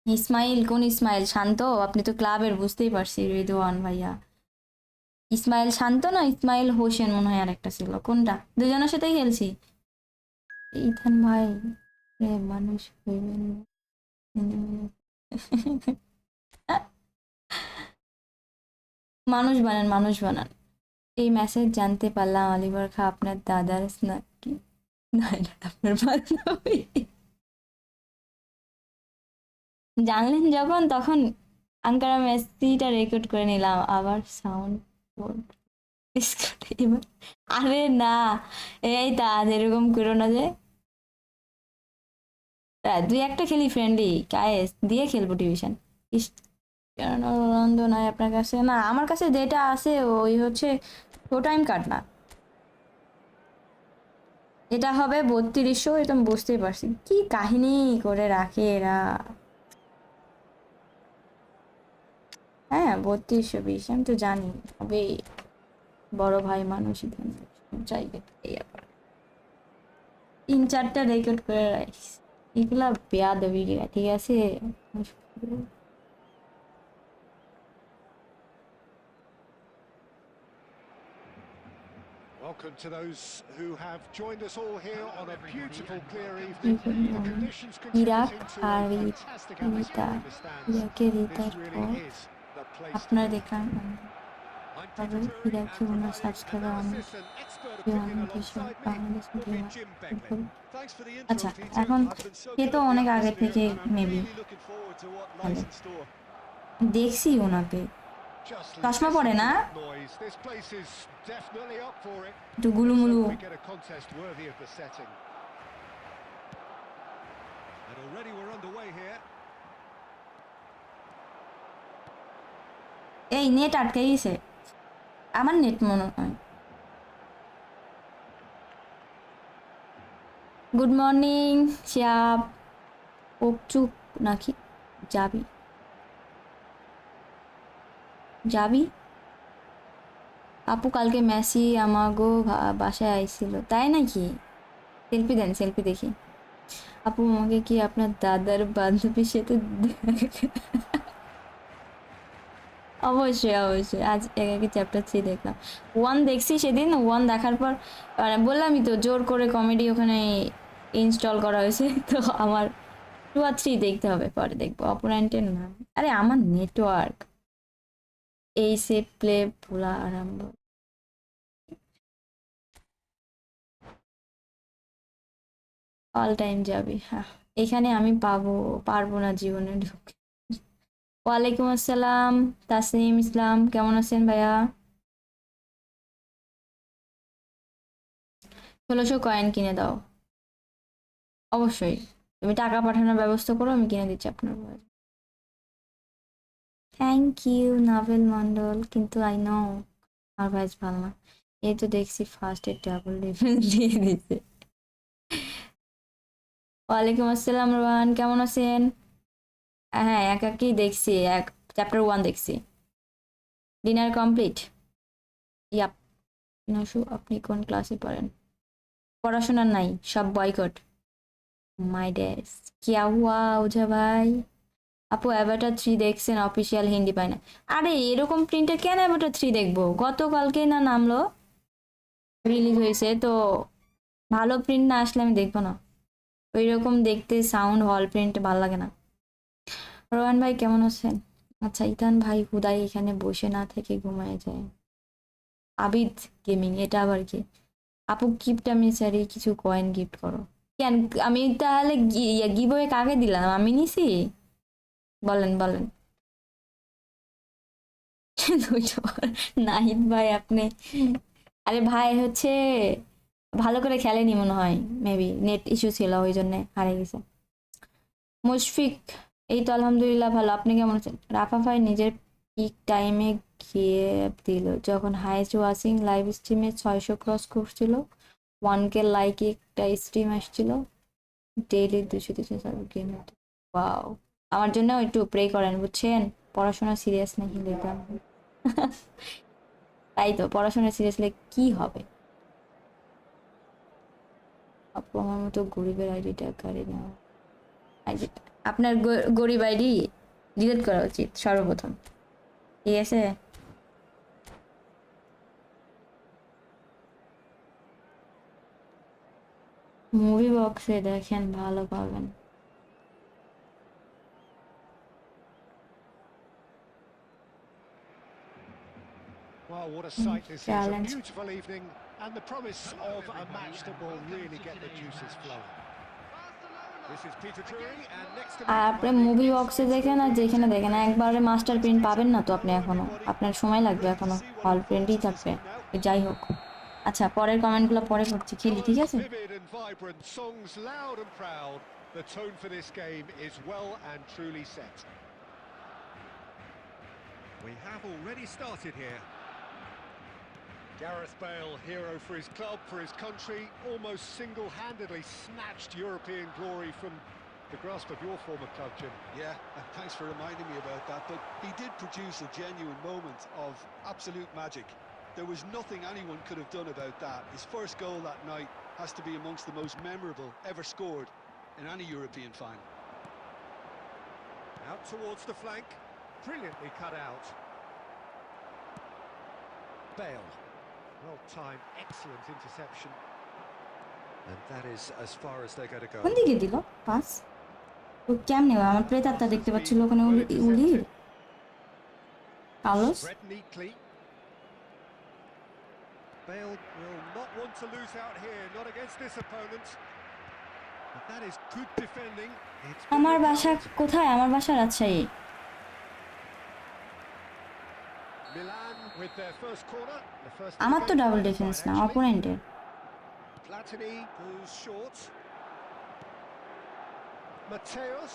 ইসমাইল? কোন ইসমাইল? শান্ত? আপনি তো ক্লাবের, বুঝতেই পারছি রিদওয়ান ভাইয়া। ইসমাইল শান্ত না, ইসমাইল হোসেন মনে হয় আর একটা ছিল। কোনটা? দুজনের সাথেই খেলছি। ইথান ভাই মানুষ হইবেন না। মানুষ বানান, মানুষ বানান। এই মেসেজ জানতে পারলাম অলিভার খা আপনার দাদার নাকি? না, এটা আপনার বান্ধবী। জানলেন যখন, তখন আঙ্কারা মেসিটা রেকর্ড করে নিলাম। আবার সাউন্ড বোর্ড এবার। আরে না, এই তাজ এরকম করো না যে। দুই একটা খেলি ফ্রেন্ডলি, কায়েস দিয়ে খেলবো ডিভিশন। রোনালদো নাই আপনার কাছে? না, আমার কাছে যেটা আছে ওই হচ্ছে ও টাইম কাট না। এটা হবে 3200, এটা আমি বুঝতেই পারছি। কি কাহিনী করে রাখে এরা। হ্যাঁ 3220, আমি তো জানি হবে। বড় ভাই মানুষ চাইবে, এই ব্যাপার। 3-4টা রেকর্ড করে রাখিস, এগুলা বেয়াদবি, ঠিক আছে? Welcome to those who have joined us all here on a beautiful clear evening. The conditions Iraq contributing to আর a fantastic atmosphere in the stands. ইরাকের This ইতার really পর is the place to আপনারা be. দেখলাম I'm তবে Tiki Iraqi and owner providing subscriber অনেক analysis and expert opinion alongside me Bangladesh will be Jim Begley. Thanks for the intro, আচ্ছা, Peter. এখন I've been so say good তো at the অনেক আগে atmosphere, থেকে and I'm maybe really looking forward to what lies in store. দেখছি ওনাকে। Just চশমা listen পরে to না, that noise. This place is definitely up for it. একটু Let's গুলুমুলু। hope we get a contest worthy of the setting. And already we're underway here. এই net আটকে গেছে, আমার নেট মনে হয়। Good morning Shiyab. চুপ নাকি? যাবি যাবি? আপু কালকে মেসি আমাগো বাসায় আইছিল, তাই নাকি? সেলফি দেন, সেলফি দেখি। আপু আমাকে কি আপনার দাদার বান্ধবীর সাথে অবশ্যই অবশ্যই, আজ একে চ্যাপ্টার 3 দেখলাম। 1 দেখছি সেদিন, 1 দেখার পর বললামই তো জোর করে কমেডি ওখানে ইনস্টল করা হয়েছে, তো আমার 2 আর 3 দেখতে হবে, পরে দেখবো। অপোনেন্টের নাম, আরে আমার নেটওয়ার্ক এই সে প্লে ভোলা আরম্ভ। অল টাইম যাবে, হ্যাঁ এখানে আমি পারবো না জীবনে ঢুকে। ওয়ালাইকুম আসসালাম তাসনিম ইসলাম, কেমন আছেন ভাইয়া? 1600 কয়েন কিনে দাও। অবশ্যই, তুমি টাকা পাঠানোর ব্যবস্থা করো, আমি কিনে দিচ্ছি আপনার। থ্যাংক ইউ নাভেল মন্ডল, কিন্তু আই নো আর ভাইস ভালো না। এই তো দেখছি ফার্স্ট এর ডাবল ডিফেন্স দিয়ে দিতে। ওয়ালাইকুম আসসালাম রোহান, কেমন আছেন? হ্যাঁ, একাকি দেখছি, চ্যাপ্টার 1 দেখছি। Dinner complete? ইয়াপ। নসু, আপনি কোন ক্লাসে পড়েন? পড়াশোনা নাই, সব বয়কট। মাই ডেস। কিয়া হুয়া ওঝা ভাই? আপু অ্যাভাটার 3 দেখছেন? অফিসিয়াল হিন্দি পায় না। আরে এরকম প্রিন্টে কেন অ্যাভাটার 3 দেখবো? গতকালকে না নামলো, রিলিজ হয়েছে তো। ভালো প্রিন্ট না আসলে আমি দেখবো না। ওই রকম দেখতে সাউন্ড হল প্রিন্ট ভালো লাগে না। রোহান ভাই কেমন আছেন? আচ্ছা, ইথান ভাই হুদাই এখানে বসে না থেকে ঘুমায় যায়। আবিদ গেমিং, এটা আবার কি? আপু গিফট আমি স্যারি কিছু কয়েন গিফট করো। কেন আমি তাহলে গিভওয়ে কাকে দিলাম? আমি নিছি? বলেন বলেন। নাহিদ ভাই আপনি, আরে ভাই হচ্ছে ভালো করে খেলেনি মনে হয়, মেবি নেট ইস্যু ছিল ওই জন্য হারে গেছে। মুশফিক, এই তো আলহামদুলিল্লাহ ভালো, আপনি কেমন আছেন? রাফা ভাই নিজের পিক টাইমে গিয়ে দিল যখন হাইস্ট ওয়াচিং লাইভ স্ট্রিমে 600 ক্রস করছিল, 1K লাইকে একটা স্ট্রিম আসছিল, ডেইলি 200 গেম হতো। ওয়াও, আমার জন্য একটু প্রে করেন বুঝছেন, পড়াশোনা সিরিয়াস নাকি দেখলাম। তাই তো, পড়াশোনা সিরিয়াসলি কি হবে? আপু আমার মতো গরিবের আইডিটা কারে নেওয়া? আইডি আপনার গরিব আইডি ডিলিট করা উচিত সর্বপ্রথম, ঠিক আছে? মুভি বক্সে দেখেন, ভালো পাবেন। Wow, what a sight this is. A challenge. beautiful evening and the promise of a match that will really get the juices flowing. This is Peter Drury and next to me আর আপনি providing movie বক্সে insights দেখেন will R be যেখানে Taka. দেখেন একবারে master print পাবেন না তো আপনি, এখনো আপনার সময় লাগবে, এখনো হল প্রিন্টই থাকবে। যাই হোক, আচ্ছা পরের কমেন্টগুলো পরে করছি, খেলি, ঠিক Colours আছে? vivid and vibrant, songs loud and proud. The tone for this game is well and truly set. We have already started here. Gareth Bale, hero for his club, for his country, almost single-handedly snatched European glory from the grasp of your former club, Jim. Yeah, and thanks for reminding me about that, but he did produce a genuine moment of absolute magic. There was nothing anyone could have done about that. His first goal that night has to be amongst the most memorable ever scored in any European final. Out towards the flank, brilliantly cut out. Bale, well-timed, excellent interception. And that is as far as they're going to go. কোন দিকে দিল pass? ও কেমনে? আমার প্রেতাত্মা দেখতে পাচ্ছিল ওখানে, উলির কালোস। Spread neatly. Bale will not want to lose out here, not against this opponent. But that is good defending. It's been আমার বাসা recovered. কোথায়? আমার বাসা Rajshahi. Milan with their first corner. The first আমার তো of the double game defence side, না, actually. অপোনেন্টের। Platini goes short. Mateus.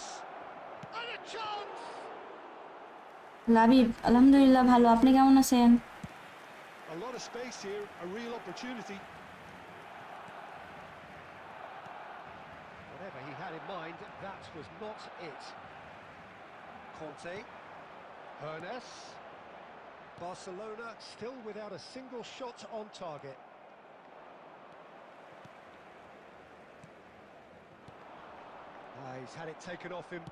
And a chance! Labib, আলহামদুলিল্লাহ ভালো, আপনি কেমন আছেন? A lot of space here, a real opportunity. Whatever he had in mind, that was not it. Conte. Hernes. Barcelona still without a single shot on target. He's had it taken off him.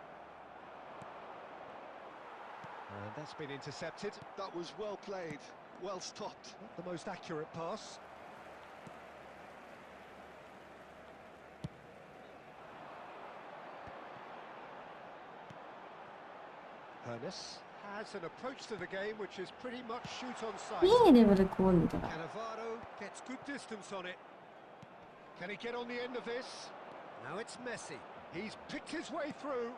And that's been intercepted. That was well played, well stopped. Not the most accurate pass. Hernes has an approach to the game which is pretty much shoot on sight. রে বলে গোল দিতে পারে। Cannavaro gets good distance on it. Can he get on the end of this? Now it's Messi. He's picked his way through.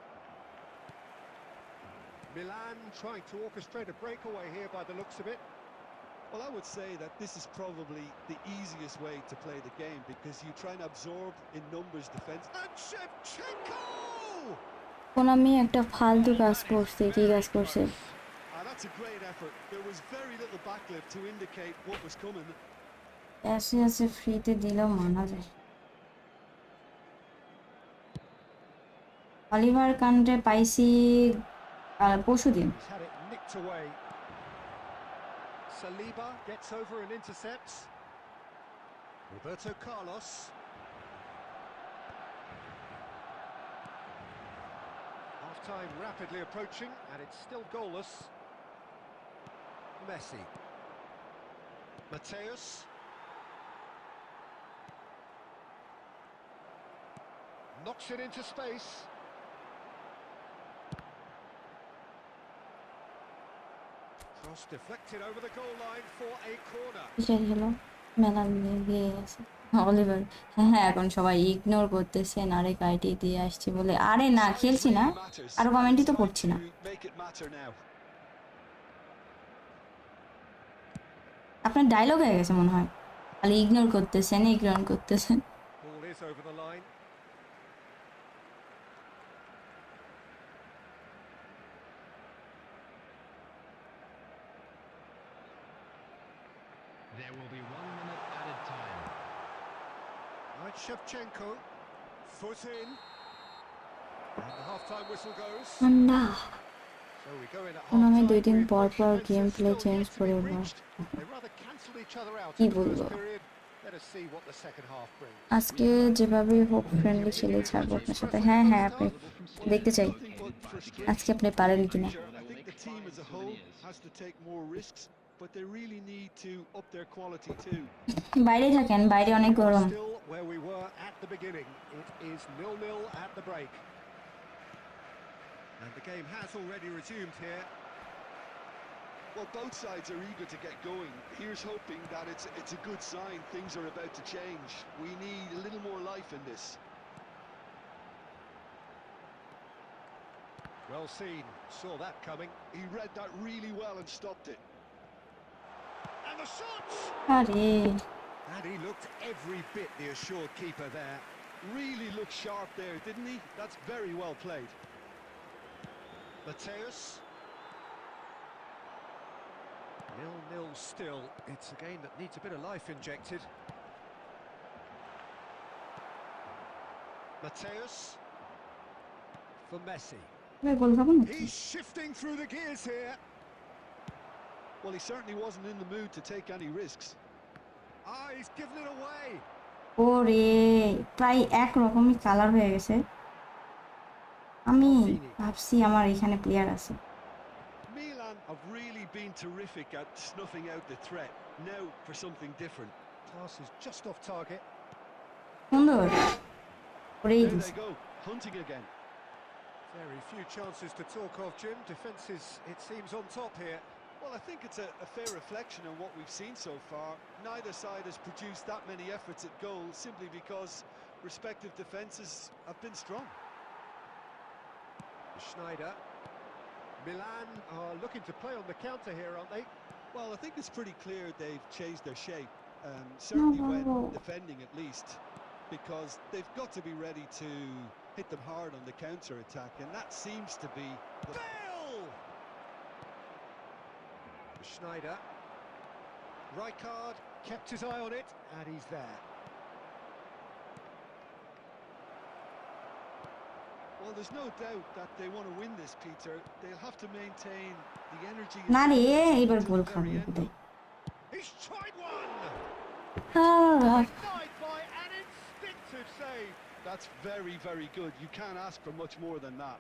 Milan trying to orchestrate a breakaway here by the looks of it. Well, I would say that this is probably the easiest way to play the game because you try and absorb in numbers defense. And Shevchenko! Konami একটা ফালতু কাজ করছে, কি কাজ করছে? That's a great effort. There was very little backlift to indicate what was coming. এসে আছে ফ্রিতে দিলেও মানা যায়। অলিভার কান্ডে পাইছি পরশুদিন। He's had it nicked away. Saliba gets over and intercepts. Roberto Carlos. Half-time rapidly approaching, and it's still goalless. Messi. Mateus. Knocks it into space. Cross deflected over the goal line for a corner. কিসের হলো? মেলা দিয়ে গেছে Oliver. হ্যাঁ, এখন সবাই ignore করতেছেন আরেক আইডি দিয়ে আসছি বলে। আরে না, খেলছি না, আরো কমেন্টই তো করছি না। আপনার ডায়লগ হয়ে গেছে মনে হয়, খালি ইগনোর করতেছেন। Ball is over the line. There will be 1 minute added time. Right, Shevchenko. Foot in. And the half-time whistle goes. ঠান্ডা। So we go in at আমি half-time 2 দিন with পর much পর defensive game play skill change yet to be করে reached. They rather cancelled each other out কি in the বলবো? first period. Let us see what the second half brings. আজকে যেভাবে হোক ফ্রেন্ডলি খেলে ছাড়বো আপনার সাথে। হ্যাঁ, আপনি দেখতে চাই আজকে আপনি পারেন কিনা। I think the team as a whole has to take more risks, but they really need to up their quality too. বাইরে থাকেন, বাইরে অনেক গরম। Still where we were at the beginning. It is 0-0 at the break. And the game has already resumed here. Well, both sides are eager to get going. Here's hoping that it's a good sign. Things are about to change. We need a little more life in this. Well seen. Saw that coming. He read that really well and stopped it. And the shots! আরে And he looked every bit the assured keeper there. Really looked sharp there, didn't he? That's very well played. Mateus. 0-0 still. It's a game that needs a bit of life injected. Mateus. For Messi. গোল খাবো নাকি? He's shifting through the gears here. Well, he certainly wasn't in the mood to take any risks. Ah, he's given it away. ওরে প্রায় একরকমই colour হয়ে গেছে। আমি ভাবছি আমার এখানে প্লেয়ার আছে। Milan have really been terrific at snuffing out the threat. Now for something different. Pass is just off target. সুন্দর করেই There দিছে। they go, hunting again. Very few chances to talk of, Jim. Defence is, it seems, on top here. Well, I think it's a fair reflection on what we've seen so far. Neither side has produced that many efforts at goal simply because respective defences have been strong. Schneider. Milan are looking to play on the counter here, aren't they? Well, I think it's pretty clear they've changed their shape, certainly when defending at least, because they've got to be ready to hit them hard on the counter-attack, and that seems to be the... Bale! Schneider. Rijkaard kept his eye on it, and he's there. Well, there's no doubt that they want to win this, Peter. They'll have to maintain the energy... না রে, এবার গোল খাবো বোধহয়। He's tried one! Ah, Denied by an instinctive save. That's very, very good. You can't ask for much more than that.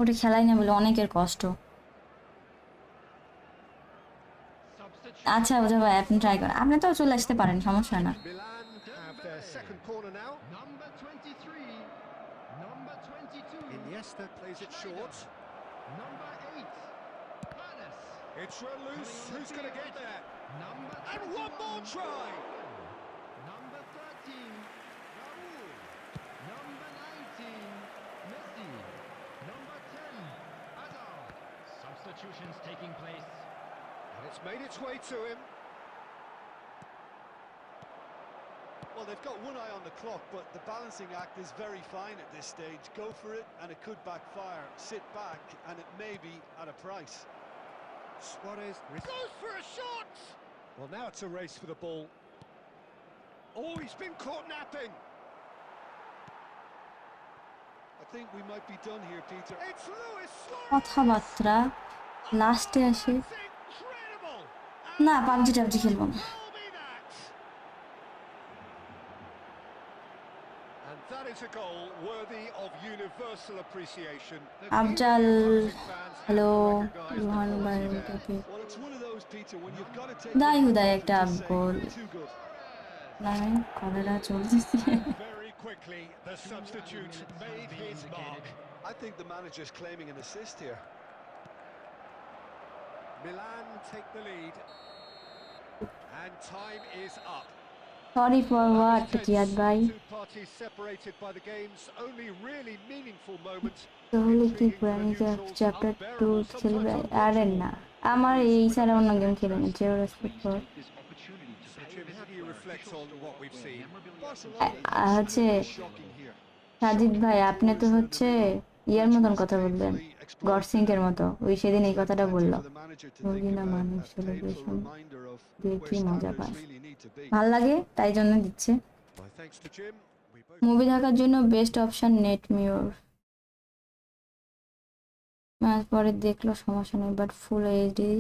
ওটা খেলাই না বলে অনেকের কষ্ট। আচ্ছা বুঝা ভাই, আপনি ট্রাই করেন, আপনি তো চলে আসতে পারেন, সমস্যা না। Milan have their second corner now. Number 23. Number 22. Iniesta plays it short. Number 8. Paris. It's run loose. Who's going to get there? Number And 21. one more try. Number 13. Raul. Number 19. Messi. Number 10. Hazard. Substitutions taking place. And it's made its way to him. Well, they've got one eye on the clock, but the balancing act is very fine at this stage. Go for it, and it could backfire. Sit back, and it may be at a price. Suarez goes for a shot. Well, now it's a race for the ball. Oh, he's been caught napping. I think we might be done here, Peter. It's Luis Suarez. কথাবার্তা লাস্টে আসে, It's incredible. না PUBG টাবজি খেলবো না। Will be that. And that is a goal worthy of universal appreciation. Afzal, hello Recognised Rohan the ভাই, quality there. Okay Well, it's one of those, Peter, when you've got to take দাই it হুদাই off একটা and just say, goal, too good. না cholera চলতেছে। Very quickly, the substitute made his mark. I think the manager's claiming an assist here. Milan take the lead. And time is up. Sorry for what Ziyad ভাই। Two parties separated by the game's only really meaningful moment. তাহলে কি Intriguing for the প্রাণীকে neutrals, chapter 2 unbearable, খেলবে? sometimes আরে unwatchable. না, আমার এই ছাড়া অন্য গেম খেলে না, zero respect for. So Jim, how do you reflect on what we've seen? Barcelona হচ্ছে shocking here. সাজিদ ভাই, আপনি তো হচ্ছে ইয়ার মতন কথা বলবেন, গডসিংকের মতো, ওই সেদিন এই কথাটা বললো, মুরগি না মানুষ সেলিব্রেশন দিয়ে কি মজা পায়, ভাল লাগে তাই জন্য দিচ্ছে। Well, thanks to Jim, we both movie দেখার জন্য best option net mirror, match পরে দেখলো সমস্যা নেই, বাট ফুল এইচডি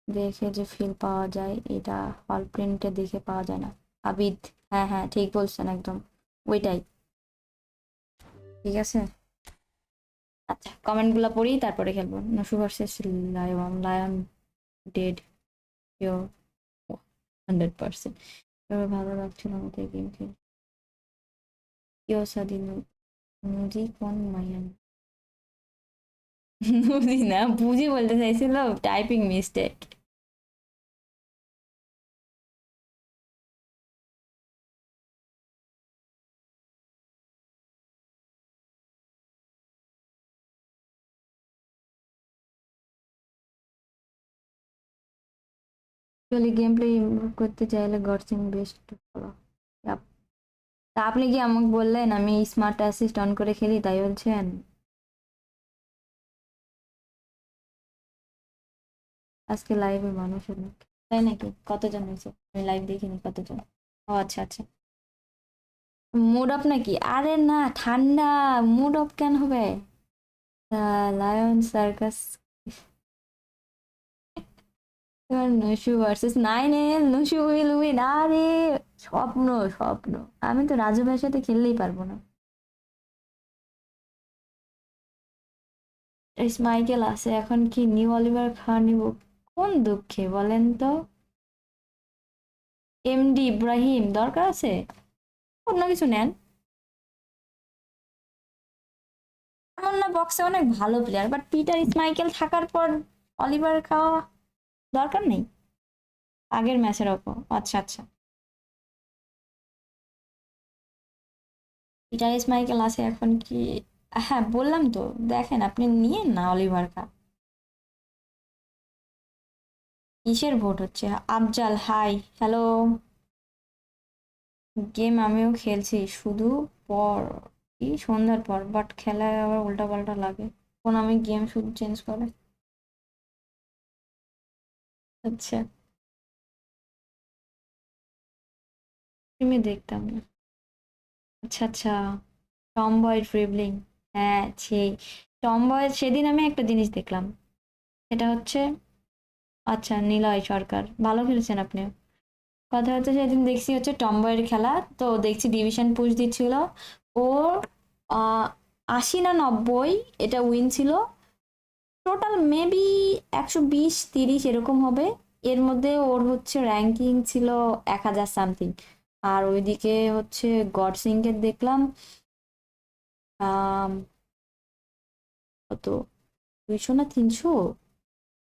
দেখে যে ফিল পাওয়া যায় এটা হল প্রিন্টে দেখে পাওয়া যায় না। আবিদ, হ্যাঁ হ্যাঁ ঠিক বলছেন, একদম ওইটাই। ঠিক আছে, আচ্ছা কমেন্টগুলো পড়ি তারপরে খেলবো। Nasu versus lion, lion dead pure 100%। তবে ভালো লাগছিল আমাদের গেম খেলে। কেউ স্বাধীন মুজি কোন মাইয়ান, বুঝি না, বুঝি বলতে চাইছিল, typing mistake. Actually game play improve করতে চাইলে গডসিং বেস্ট ভালো। তা আপনি কি আমাকে বললেন আমি স্মার্ট অ্যাসিস্ট অন করে খেলি, তাই বলছেন? আজকে লাইভে মানুষ অনেক, তাই নাকি? কতজন হয়েছে? আমি লাইভ দেখিনি, কতজন? ও আচ্ছা আচ্ছা, মুড অফ নাকি? আরে না, ঠান্ডা, মুড অফ কেন হবে? লায়ন সার্কাস নুসু ভার্সেস 9 নুসু উইল উইন। আরে স্বপ্ন স্বপ্ন, আমি তো রাজু ভাইয়ের সাথে খেললেই পারবো না। মাইকেল আছে এখন, কি নিউ অলিভার খান নিব? কোন দুঃখে বলেন তো? এমডি ইব্রাহিম দরকার আছে, অন্য কিছু নেন। এমন না বক্সে অনেক ভালো প্লেয়ার, বাট পিটার মাইকেল থাকার পর অলিভার খাওয়া দরকার নেই আগের ম্যাচের ওপর। আচ্ছা আচ্ছা, পিটার মাইকেল আছে এখন কি? হ্যাঁ বললাম তো, দেখেন আপনি নিয়েন না অলিভার কা। কিসের ভোট হচ্ছে? Afzal high, hello. গেম আমিও খেলছি, শুধু পর কি সন্ধ্যার পর, বাট খেলায় আবার উল্টা পাল্টা লাগে, কোন আমি গেম শুধু চেঞ্জ করে। আচ্ছা তুমি দেখতাম না। আচ্ছা আচ্ছা, টমবয় ট্রিবলিং, হ্যাঁ সেই টমবয়। সেদিন আমি একটা জিনিস দেখলাম, সেটা হচ্ছে, আচ্ছা নিলয় সরকার ভালো খেলেছেন আপনি। কথা হচ্ছে সেদিন দেখছি হচ্ছে টমবয়ের খেলা, তো দেখছি ডিভিশন পুশ দিচ্ছিল, ওর 80 না 90 এটা উইন ছিল, টোটাল মেবি 120-30 এরকম হবে, এর মধ্যে ওর হচ্ছে র্যাঙ্কিং ছিল 1000 সামথিং, আর ওইদিকে হচ্ছে গড সিংকে দেখলাম কত 200 না 300,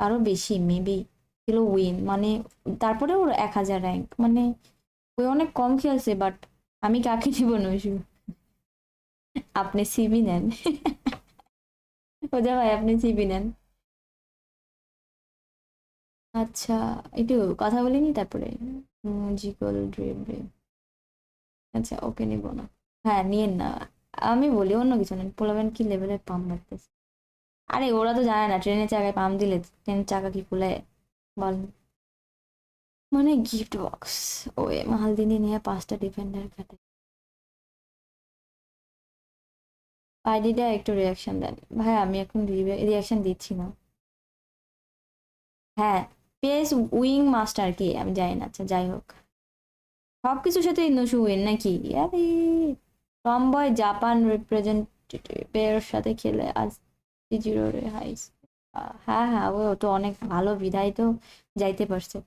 আরো বেশি মেবি ছিল উইন, মানে তারপরে ওর 1000 র্যাঙ্ক, মানে ওই অনেক কম খেলছে। বাট আমি কাকে দিব নইসু? আপনি সিবি নেন। ওজা ভাই আপনি সিবি নেন। আচ্ছা, একটু কথা বলিনি তারপরে। জিকল ড্রিম। আচ্ছা ওকে নিব না, হ্যাঁ নিয়েন না। আমি বলি অন্য কিছু নেন, পোলাবেন কি লেভেলের পাম মারতেছে। আরে ওরা তো জানে না ট্রেনের চাকায় পাম দিলে ট্রেনের চাকা কি খুলে, বল। মানে গিফট বক্স, ওই মালদিনী নিয়ে 5টা ডিফেন্ডার খাতে। আইডিটা একটু রিয়াকশন দেন ভাই, আমি এখন রিয়াকশন দিচ্ছি না। হ্যাঁ, পেস উইং মাস্টার কি আমি জানি না, আচ্ছা যাই হোক। সবকিছুর সাথে নসু উইন নাকি? আরে টমবয় জাপান রিপ্রেজেন্টেটিভের সাথে খেলে আজ 3-0 রে হাইস। হ্যাঁ হ্যাঁ, ও তো অনেক ভালো বিদায় তো যাইতে পারছে।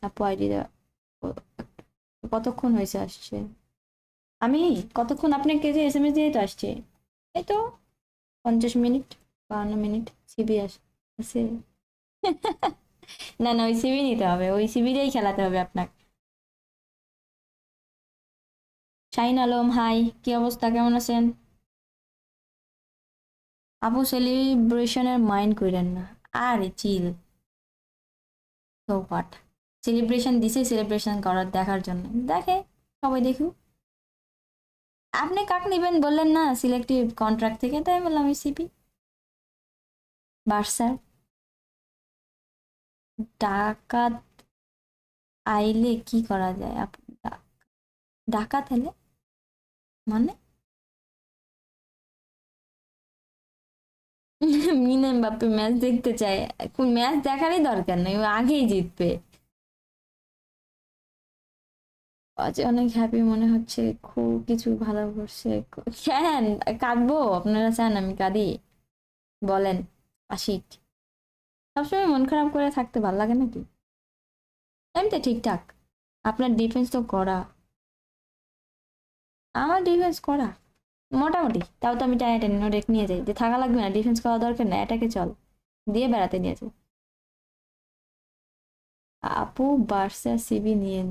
আপু আইডিটা কতক্ষণ হয়েছে আসছে? আমি কতক্ষণ আপনাকে যে এসএমএস দিয়ে তো আসছে, এই তো 50 মিনিট 52 মিনিট। সিবি আছে। না না, ওই সিবি নিতে হবে, ওই সিবিটাই খেলাতে হবে আপনাকে। শাহিন আলম হাই, কি অবস্থা, কেমন আছেন? আপু সেলিব্রেশনের মাইন্ড করেন না, আরে চিল। সো হোয়াট, সেলিব্রেশন দিছে সেলিব্রেশন করার দেখার জন্য, দেখে সবাই দেখুক। আপনি কাক নিবেন বললেন না সিলেক্টিভ কন্ট্রাক্ট থেকে, তাই বললাম আমি সিপি বার্সার। ডাকাত আইলে কি করা যায় আপু? ডাকাত এলে মানে? মিনে বাপে ম্যাচ দেখতে চায়, কোন ম্যাচ দেখারই দরকার নেই, ও আগেই জিতবে। আজ অনেক হ্যাপি মনে হচ্ছে, খুব কিছু ভালো করছে। হ্যাঁ, কাঁদবো আপনারা চান আমি কাঁদি? বলেন। আশিক, সবসময় মন খারাপ করে থাকতে ভালো লাগে নাকি? এমনি ঠিকঠাক। আপনার ডিফেন্স তো করা, আমার ডিফেন্স করা মোটামুটি, তাও তো আমি টানা টেনে রেখ নিয়ে যাই যে থাকা লাগবে না, ডিফেন্স করা দরকার না, এটাকে চল দিয়ে বেড়াতে নিয়ে যাই। আপু বার্সা সিবি নিয়ে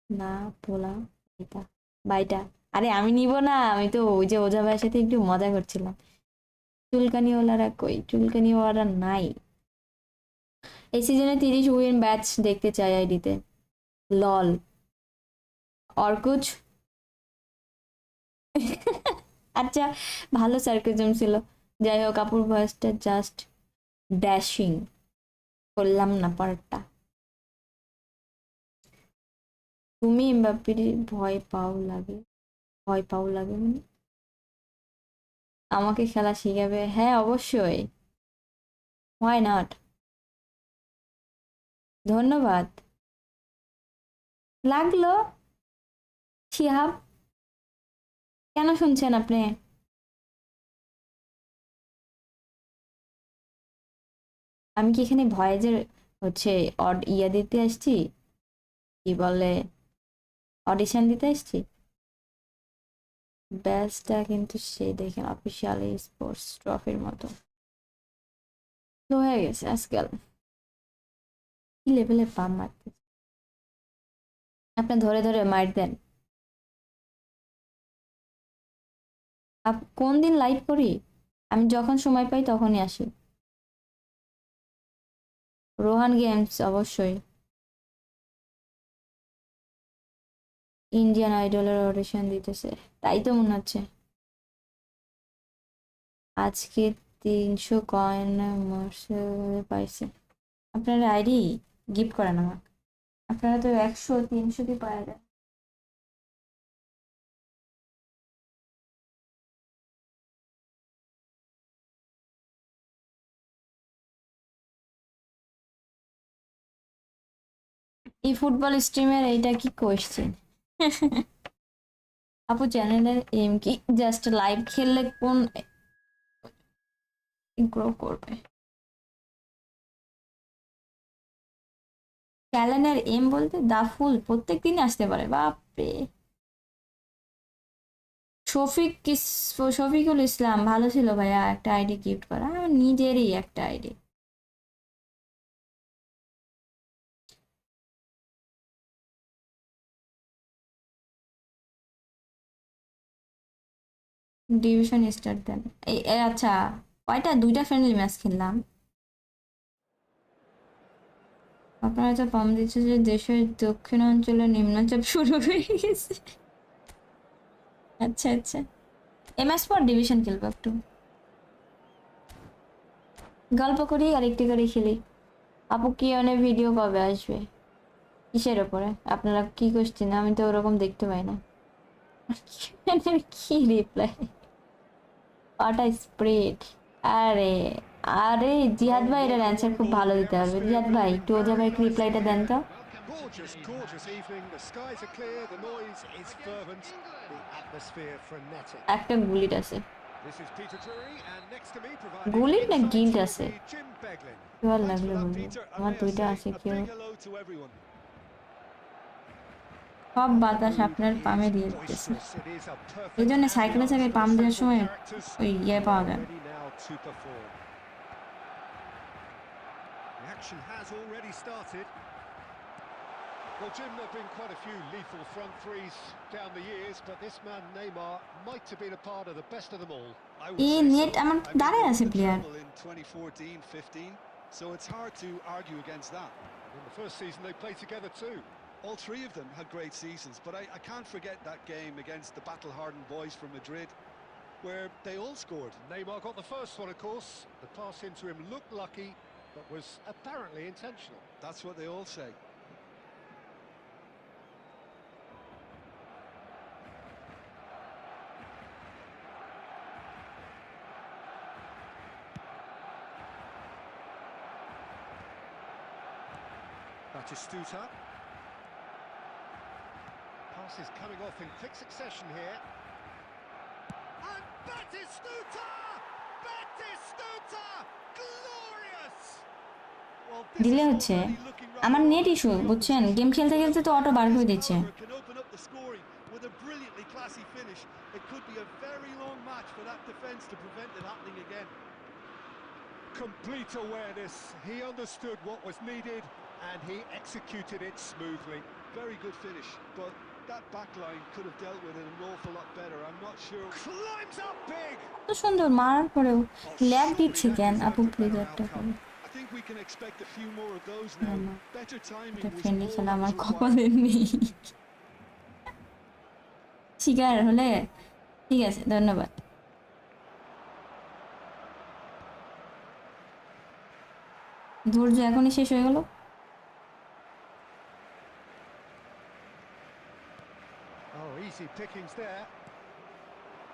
না পোলা এটা বাইটা। আরে আমি নিব না, আমি তো ওই যে ওঝা ভাইয়ের সাথে একটু মজা করছিলাম। চুলকানিওয়ালারা কই? চুলকানিওয়ালা নাই। এই সিজনে 30 উইন ব্যাচ দেখতে চাই আইডিতে। লল অর্কুচ। আচ্ছা, ভালো সার্কেজম ছিল। যাই হোক, আপুর ভয়েসটা জাস্ট ড্যাশিং, করলাম না পার্টটা। তুমি এমবাপ্পের ভয় পাও লাগে মানে? আমাকে খেলা শিখাবে? হ্যাঁ অবশ্যই, হোয়াই নট। ধন্যবাদ। লাগলো শিহাব, কেন শুনছেন আপনি? আমি কি এখানে ভয়েজের হচ্ছে ইয়া দিতে আসছি, কি বলে, অডিশন দিতে আসছি? ব্যাচটা কিন্তু সে দেখেন অফিসিয়াল স্পোর্টস ট্রফির মতো তো হয়ে গেছে আজকাল। কি লেভেলে পাম মারতে আপনি ধরে ধরে মার দেন। কোন দিন লাইভ করি? আমি যখন সময় পাই তখনই আসি। রোহান গেমস অবশ্যই। ইন্ডিয়ান আইডলের অডিশন দিতেছে, তাই তো মনে হচ্ছে। আজকে 300 কয়েন মার্সে পাইছে। আপনারা আইডি গিফট করেন আমাকে, আপনারা তো 100-300 দিয়ে পাওয়া যায়। এই ফুটবল স্ট্রিমের এইটা কি কোয়েশ্চেন? আপু চ্যানেলের এম কি জাস্ট লাইভ খেললে কোন গ্রো করবে? ক্যালেন্ডার এম বলতে দা ফুল প্রত্যেক দিন আসতে পারে, বাপরে। শফিকুল ইসলাম ভালো ছিল ভাইয়া, একটা আইডি গিফট করা, আমার নিজেরই একটা আইডি। ডিভিশন স্টার্ট দেন। আচ্ছা, কয়টা? 2টা ফ্রেন্ডলি ম্যাচ খেললাম। আপনারা তো পাম দিচ্ছে যে দেশের দক্ষিণাঞ্চলে নিম্নচাপ শুরু হয়ে গেছে। আচ্ছা আচ্ছা, এমএস পর ডিভিশন খেলবো, একটু গল্প করি আর একটু করে খেলি। আপু কি অনেক ভিডিও কবে আসবে? কিসের ওপরে? আপনারা কি কোশ্চেন? আমি তো ওরকম দেখতে পাই না। কি রিপ্লাই? What a spread. আরে আরে জিহাদ ভাই, এটার অ্যান্সার খুব ভালো দিতে পারবে। জিহাদ ভাই একটু ওজা ভাই রিপ্লাইটা দেন তো। Gorgeous, gorgeous evening. The skies are clear, the noise is fervent, the atmosphere frenetic. একটা গুলিট আছে। This is Peter Drury, and next to me providing গুলিট না insights গিল্ড will আছে? be Jim Beglin. কি ভালো Thanks for লাগলো that, বলবো। Peter. And আমার may I 2টা say আছে, a কেউ big hello to everyone. সব বাতাস The আপনার mood পামে is দিয়ে দিতেছে। boisterous. It is a perfect এই জন্য সাইকেলে ambiance চাকায় for পাম the দেওয়ার central সময় characters. ওই They পাওয়া are যায়। ready now to perform. The action has already started. Well, Jim, there have been quite a few lethal front threes down the years, but this man, Neymar, might have been a part of the best of them all. I would এই say net so. আমার I mean, দাঁড়ায় they আছে won the player. treble in 2014-15, so it's hard to argue against that. In the first season, they played together too. All three of them had great seasons, but I can't forget that game against the battle-hardened boys from Madrid, where they all scored. Neymar got the first one, of course. The pass into him looked lucky, but was apparently intentional. That's what they all say. Batistuta. Pass is coming off in quick succession here. And Batistuta! Batistuta! Glorious! Well, this delay is হচ্ছে already looking rather আমার net ominous issue, for the বুঝছেন? opposition. Game খেলতে খেলতে তো auto বার করে This, দিচ্ছে। however, can open up the scoring with a brilliantly classy finish. It could be a very long match for that defence to prevent it happening again. Complete awareness. He understood what was needed and he executed it smoothly. Very good finish, but that back line could have dealt with it an awful lot better. I'm not sure. Climbs up big. তো সুন্দর মারার পরেও Oh, lag surely দিচ্ছে that কেন? আপু deserved a please better একটা outcome. করে। I think we can expect a few more of those now. না, Better timing এটা was ফ্রেন্ডলি all খেলা that আমার was required. কপালে নেই। শিকার হলে ঠিক আছে, ধন্যবাদ। ধৈর্য এখনই শেষ হয়ে গেল। Oh, easy pickings there.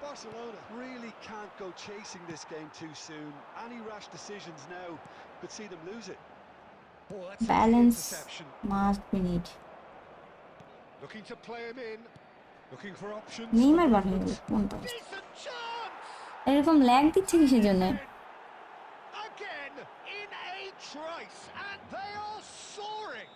Barcelona really can't go chasing this game too soon. Any rash decisions now could see them lose it. Oh, that's a key balance interception. Must be need. Looking to play him in. Looking for options. Neymar for বার হয়ে গেল movement. কোনটা? Decent chance! এরকম lag দিচ্ছে কিসের জন্য? Again in a trice, and they are soaring.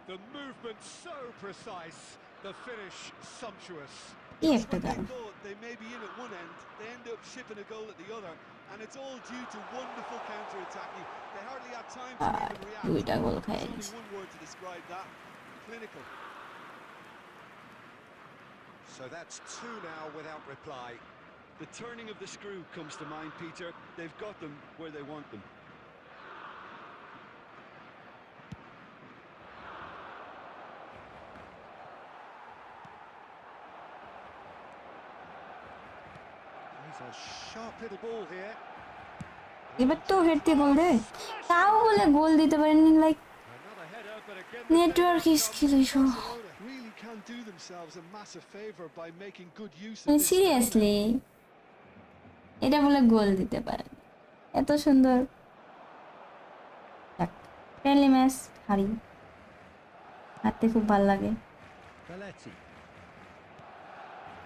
The movement so precise, the finish sumptuous. কি Just একটা when they দাম। thought they may be in at one end, they end up shipping a goal at the other, and it's all due to wonderful counter-attacking. They hardly had time to even react. দুইটা গোল There's খাই only দিয়েছে। one word to describe that: clinical. So that's two now without reply. The turning of the screw comes to mind, Peter. They've got them where they want them. He's a sharp little ball here. এবার তো head দিয়ে গোল দেবে, তাও বলে গোল দিতে পারেনি। Like Another header, but again the network save skill comes issue. from Barcelona. Really can do themselves a massive favour by making good use of this. Seriously এটা বলে গোল দিতে পারে? এত সুন্দর ফ্রেন্ডলি ম্যাচ হারি, হারতে খুব ভালো লাগে। Belletti.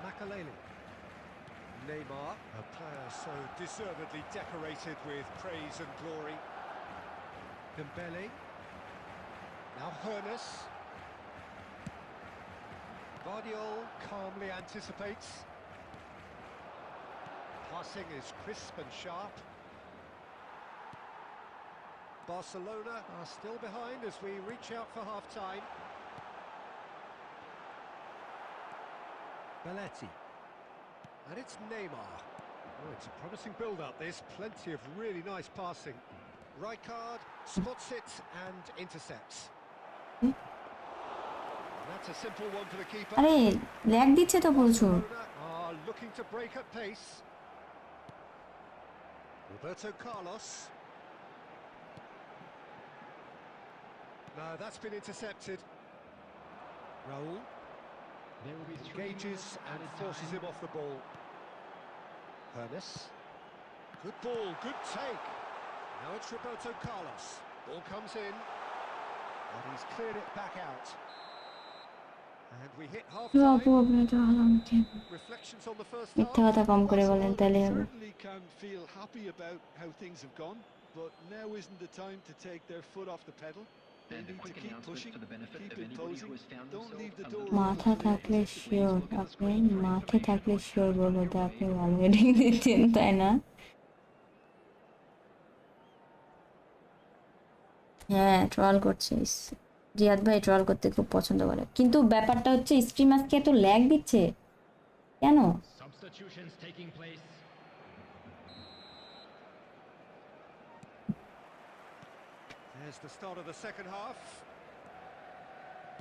Makalele. Neymar, a player so deservedly decorated with praise and glory. Dembele. Furness. Guardiol calmly anticipates. Passing is crisp and sharp. Barcelona are still behind as we reach out for half-time. Belletti. And it's Neymar. Oh, it's a promising build-up, this. Plenty of really nice passing. Rijkaard spots it and intercepts. That's a simple one for the keeper. আরে lag দিচ্ছে তো প্রচুর। Barcelona are looking to break at pace. Roberto Carlos. No, that's been intercepted. Raul There will be 3 engages minutes and added forces time. him off the ball. Furness. Good ball, good take. Now it's Roberto Carlos. Ball comes in. And he's cleared it back out. And we hit Babu half-time. আপনি তো আমাকে Reflections on the first মিথ্যা half. কথা কম করে বলেন Barcelona তাহলে হবে। certainly can feel happy about how things have gone, but now isn't the time to take their foot off the pedal. They And a need to quick keep announcement pushing, for the benefit keep of anybody imposing. who has found Don't leave the themselves door a open মাথা for the থাকলে opposition. Sure, look at the আপনি screen for মাঠে information থাকলে on what's sure coming বলবো your তো way. আপনি ভালো heading দিচ্ছেন তাই না? হ্যাঁ ট্রল করছে। জিয়াদ ভাই ট্রল করতে খুব পছন্দ করে, কিন্তু ব্যাপারটা হচ্ছে স্ট্রিম আজকে এত ল্যাগ দিচ্ছে কেন? Substitutions taking place. There's the start of the second half.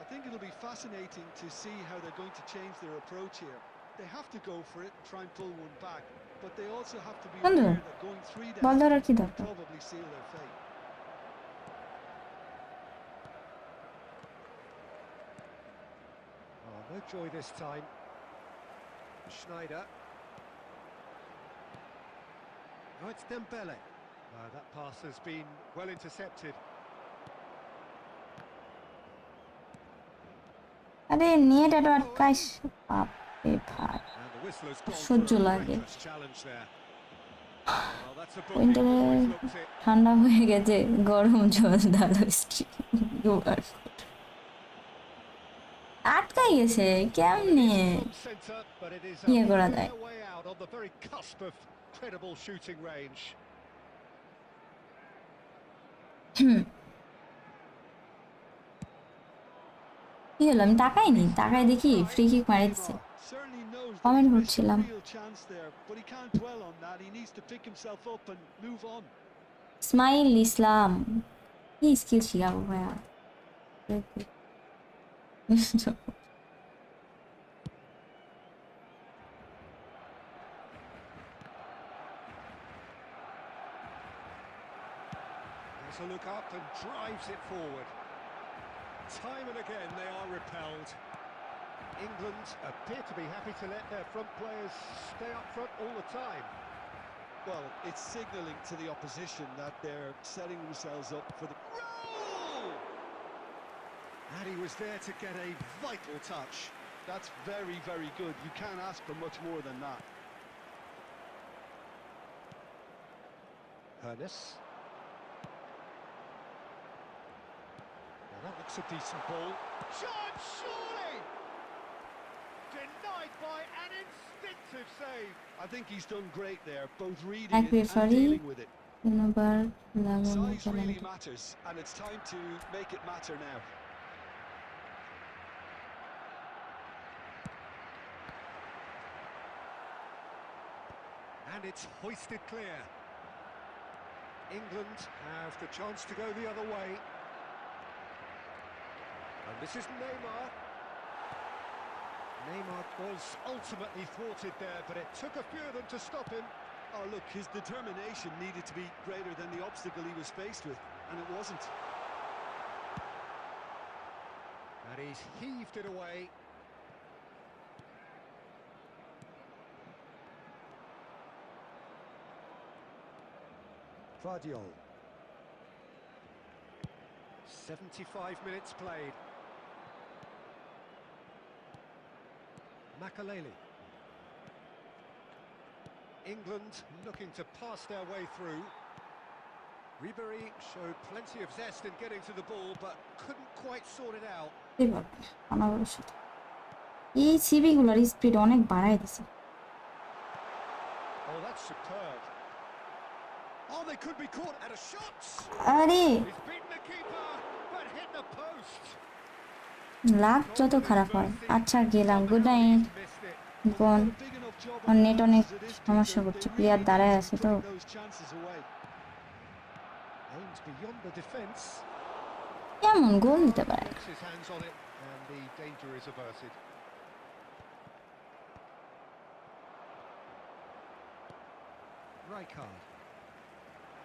I think it'll be fascinating to see how they're going to change their approach here. They have to go for it and try and pull one back, but they also have to be বন্ধু aware that going 3 ball down ধরার কি will দরকার? probably seal their fate. Oh, no joy this time. Schneider. Now it's Dembele. That pass has been well intercepted. আরে net এত আটকাইস বাপরে ভাই, And the whistle has gone সহ্য for a লাগে। reckless challenge there. Well, that's a booking উইন্টারে before he's looked it. ঠান্ডা হয়ে গেছে, গরম জল ঢালো স্ট্রিম আটকাই গেছে Well, it কেমনে? is from centre, but it is a ইয়ে করা যায়। fair way out on the very cusp of credible shooting range. কি হলো? আমি তাকাইনি, তাকাই দেখি ফ্রি কিক মারি দিচ্ছে। Certainly knows that comment he's missed a করছিলাম। real chance there, but he can't dwell on that. He needs to pick himself up and move on. Ismail Islam, কি skill শিখাবো ভাইয়া? Has a look up and drives it forward. Time and again they are repelled. England appear to be happy to let their front players stay up front all the time. Well, it's signalling to the opposition that they're setting themselves up for the goal! And he was there to get a vital touch. That's very, very good. You can't ask for much more than that. Furness. Well, that looks a decent ball. Shot, surely! Denied by an instinctive save. I think he's done great there, both reading এক it and referee dealing with it. তিনবার লাগানো Size really penalty. matters, and it's time to make it matter now. And it's hoisted clear. England have the chance to go the other way. And this is Neymar. Neymar was ultimately thwarted there, but it took a few of them to stop him. Oh, look, his determination needed to be greater than the obstacle he was faced with, and it wasn't. And he's heaved it away. Guardiol. 75 minutes played. Makaleli. England looking to pass their way through. Ribery showed plenty of zest in getting to the ball, but couldn't quite sort it out. এই বাবা অনবরত এই সিবিগুলোর speed অনেক বাড়ায় দিছে Oh, that's superb. Oh, they could be caught at a shot. আরে He's beaten the keeper, but hit the post. Lakh যত খারাপ হয় আচ্ছা গেলাম গুড নাইট Missed it. কোন Got a big enough job আর on নেট their অনেক hands as it is, সমস্যা Peter. করছে They প্লেয়ার really দাঁড়ায় need আছে to তো bring those chances away. Aimed beyond the defence. কেমন গোল দিতে পারে Gets his hands on it, and the danger is averted. Rijkaard.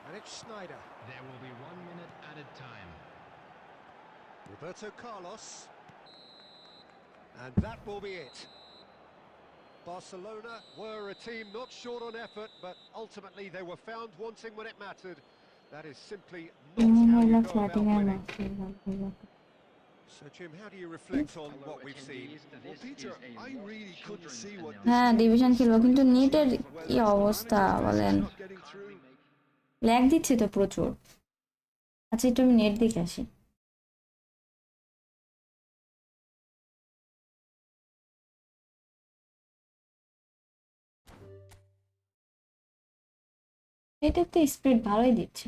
And it's Snyder. There will be 1 minute added time. Roberto Carlos. And that will be it. Barcelona were a team not short on effort, but ultimately they were found wanting when it mattered. That is simply not how you go about winning. So Jim, how do you reflect on what we've seen? Well, Peter, I really couldn't see what হ্যাঁ division খেলবো কিন্তু নেটের কি অবস্থা বলেন not getting through. Lag দিচ্ছে তো প্রচুর আচ্ছা একটু আমি নেট দেখে আসি এটার তো স্পিড ভালোই দিচ্ছে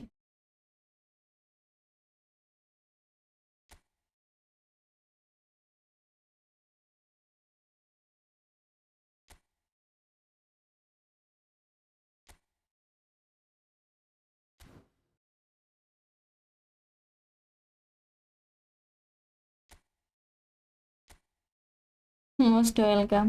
মোস্ট ওয়েলকাম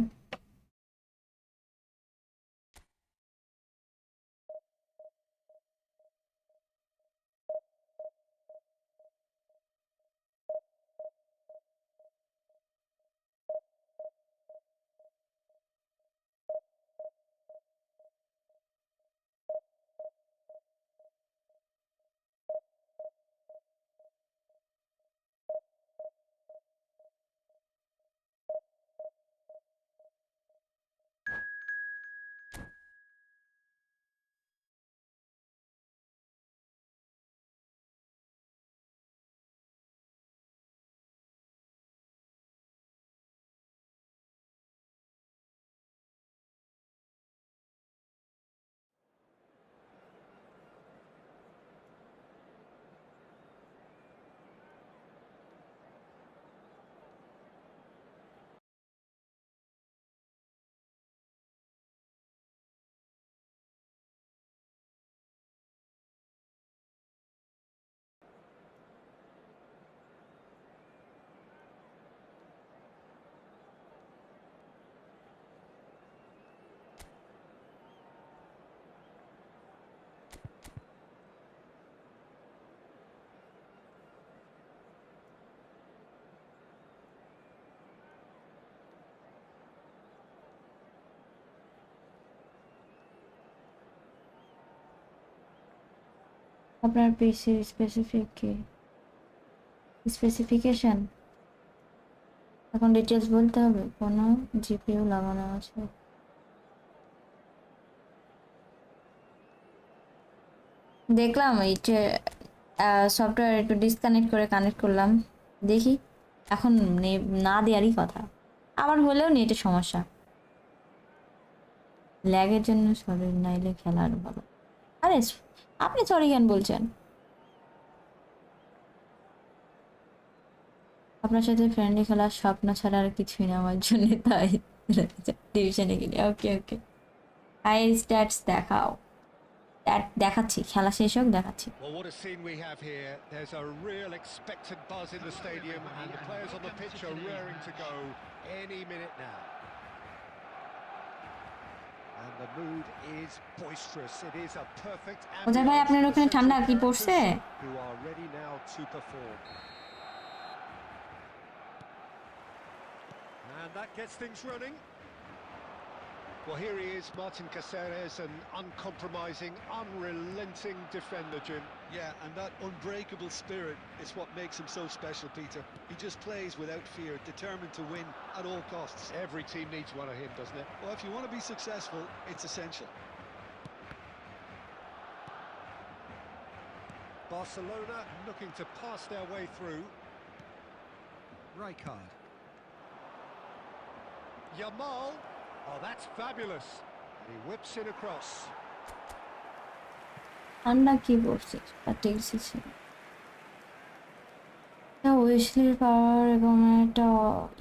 আপনার পিসির স্পেসিফিকেশন এখন ডিটেলস বলতে হবে কোনো জিপিইউ লাগানো আছে দেখলাম এইটা সফটওয়্যার একটু ডিসকানেক্ট করে কানেক্ট করলাম দেখি এখন না দেওয়ারই কথা আবার হলেও নেটের সমস্যা ল্যাগের জন্য সরি নাইলে খেলা আরো ভালো আরে আপনি সরি কেন বলছেন আপনার সাথে ফ্রেন্ডলি খেলার স্বপ্ন ছাড়া আর কিছুই না আমার জন্য তাই ডিভিশনে গেলে ওকে ওকে হাই স্ট্যাটস দেখাও দেখাচ্ছি খেলা শেষ হোক দেখাচ্ছি Well, what a scene we have here. There's a real expectant buzz in the stadium, and the players on the pitch are raring to go any minute now. And the mood is boisterous. It is a perfect ওদের ভাই আপনার ওখানে ঠান্ডা কি পড়ছে who are ready now to perform. And that gets things running. Well, here he is, Martin Caceres, an uncompromising, unrelenting defender, Jim. Yeah, and that unbreakable spirit is what makes him so special, Peter. He just plays without fear, determined to win at all costs. Every team needs one of him, doesn't it? Well, if you want to be successful, it's essential. Barcelona looking to pass their way through. Rijkaard. Yamal. Oh, that's fabulous. And he whips it across. ঠান্ডা কি পড়ছে টেলসি ছিল উইশলির পাওয়ার এবং এটা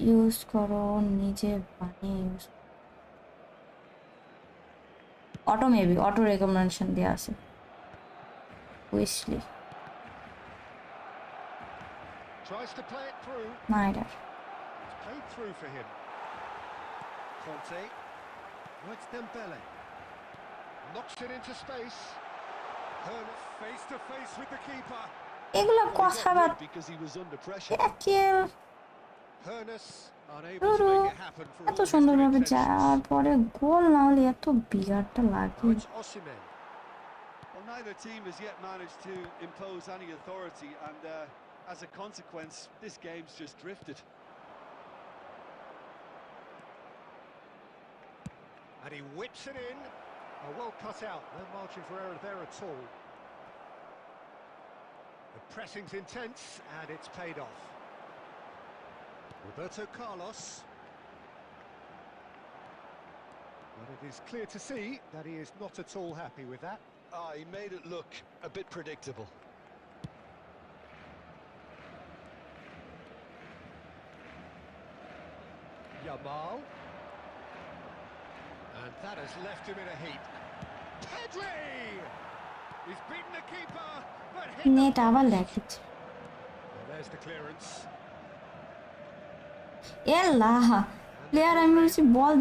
use করো নিজে বানিয়ে use auto maybe auto recommendation দেওয়া আছে উইশলি Tries to play it through. না এটা It's played through for him. Conte. Oh, it's Dembele. Knocks it into space. Hurner face to face with the keeper. এগুলো Well, he কথা got বাদ rid because he was under pressure. Hurner unable to make it happen for all এত his good সুন্দরভাবে intentions. যাওয়ার পরে গোল না হলে এত বিগারটা লাগে Now it's Osimhen. Well, neither team has yet managed to impose any authority, and as a consequence, this game's just drifted. And he whips it in. Oh, well cut out. No margin for error there at all. The pressing's intense, and it's paid off. Roberto Carlos. But it is clear to see that he is not at all happy with that. He made it look a bit predictable. Yamal. And that has left him in a heap. Pedri! He's beaten the keeper, but hit the net আবার post. লেগেছে Well, there's the clearance. এল্লা player আমি বলছি বল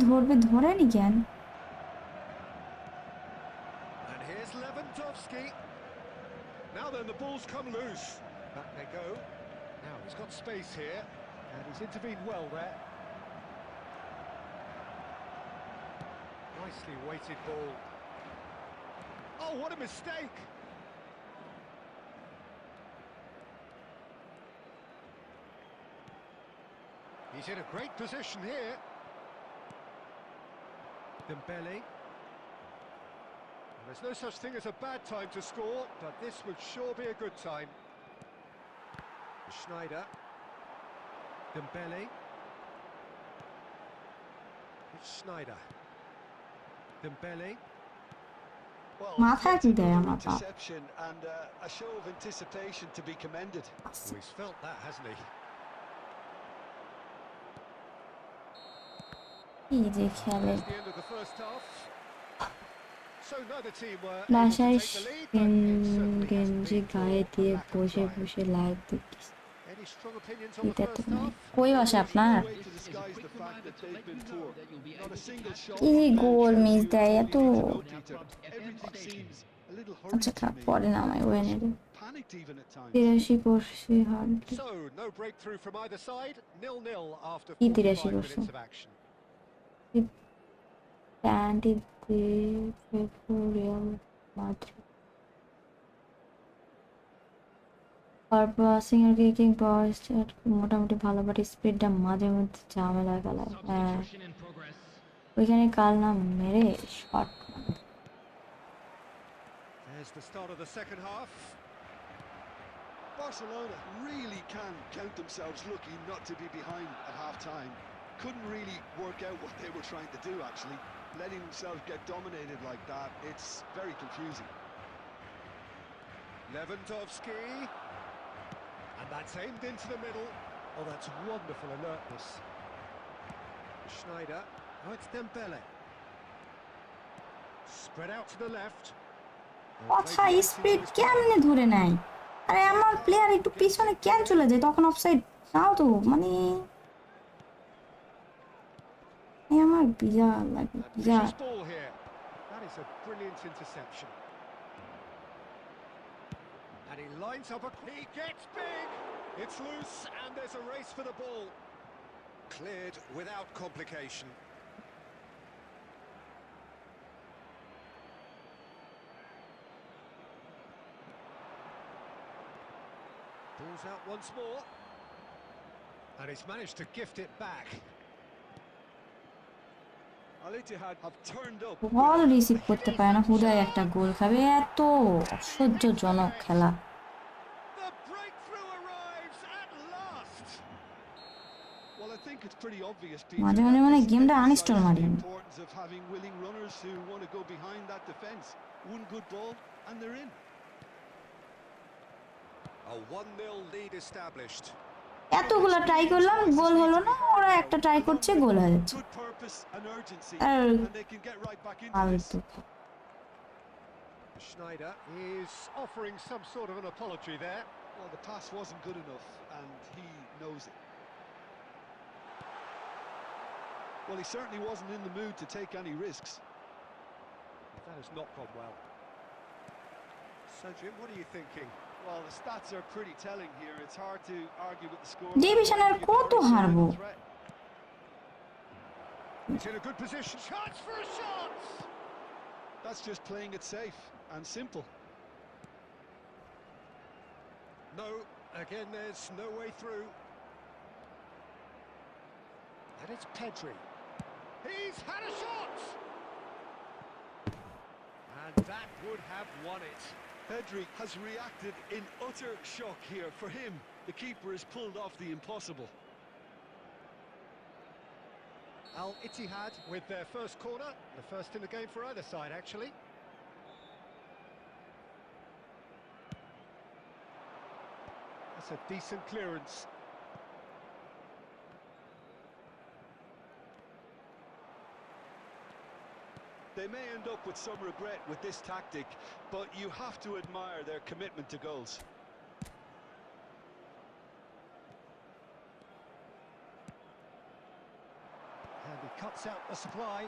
ধরেনি কেন And here's Lewandowski. Now then, the ball's come loose. Back they go. Now he's got space here, and he's intervened well there. Nicely weighted ball. Oh, what a mistake! He's in a great position here. Dembele. And there's no such thing as a bad time to score, but this would sure be a good time. Schneider. Dembele. It's Schneider. Dembele. Well, মাথায় yet কি দেয় another আমার বাপ interception and a show of anticipation to be commended. Oh, he's felt that, hasn't he? কি যে খেলে That's the end of the first half. So neither team were able to বাসায় take the lead, but it certainly hasn't গেঞ্জি been for গায়ে দিয়ে lack of বসে trying. বসে live দেখি Any strong opinions on the এটা তো first নাই half? কই বাসা আপনার No way to disguise the fact that they've been poor. Not a single shot. কি from them goal tells miss you দেয় all এত you need to know, Peter. Everything seems a little আচ্ছা hurried to থাক me. পরে নামাই ওয়েনে Panicked even at times. 83 করছি hardly So no breakthrough from either side. 0-0 after কি 45 83 minutes of action. প্যান্টি Real Madrid আর পাসিং আর কিকিং পাওয়ার স্টার্ট মোটামুটি ভালো বাট স্পিডটা মাঝে মধ্যে ঝামেলা গেলায় হ্যাঁ Substitution in progress. ওইখানে কাল না মেরে shot There's the start of the second half. Barcelona really can count themselves lucky not to be behind at half-time. Couldn't really work out what they were trying to do, actually. Letting themselves get dominated like that, it's very confusing. Lewandowski. And that's aimed into the middle. Oh, that's wonderful alertness. Schneider. Oh, it's Dembele. Spread out to the left. কথা speed কেমনে ধরে নাই আরে আমার player একটু পিছনে কেন চলে যায় তখন অফসাইড নাও তো মানে আমার বিজার লাগে bizarre Vicious ball here. That is a brilliant interception. And he lines up he gets big. It's loose and there's a race for the ball. Cleared without complication. Ball's out once more. And he's managed to gift it back. Al Ittihad have turned up. Ball receive করতে পারে না হুদায় একটা গোল খাবে এত অসহ্যজনক খেলা Well, I think it's pretty obvious, Peter. মাঝে মাঝে মানে This গেমটা আনইনস্টল emphasizes মারি the আমি। importance of having willing runners who want to go behind that defence. One good ball and they're in. A 1-0 lead established. এতগুলা try করলাম, গোল হলো না। ওরা একটা ট্রাই করছে, গোল হয়ে যাচ্ছে। Good purpose and urgency, R and they can get right back into this. ফালতু। Schneider is offering some sort of an apology there. Well, the pass wasn't good enough, and he knows it. Well, he certainly wasn't in the mood to take any risks. That has not gone well. So, Jim, what are you thinking? Well, the stats are pretty telling here. It's hard to argue with the score. ডিভিশনের কত হারবো? He's in a good position. Chance for a shot! That's just playing it safe and simple. No, again, there's no way through. And it's Pedri. He's had a shot! And that would have won it. Pedri has reacted in utter shock here. For him, the keeper has pulled off the impossible. Al Ittihad with their first corner, the first in the game for either side, actually. That's a decent clearance. They may end up with some regret with this tactic, but you have to admire their commitment to goals. And he cuts out the supply.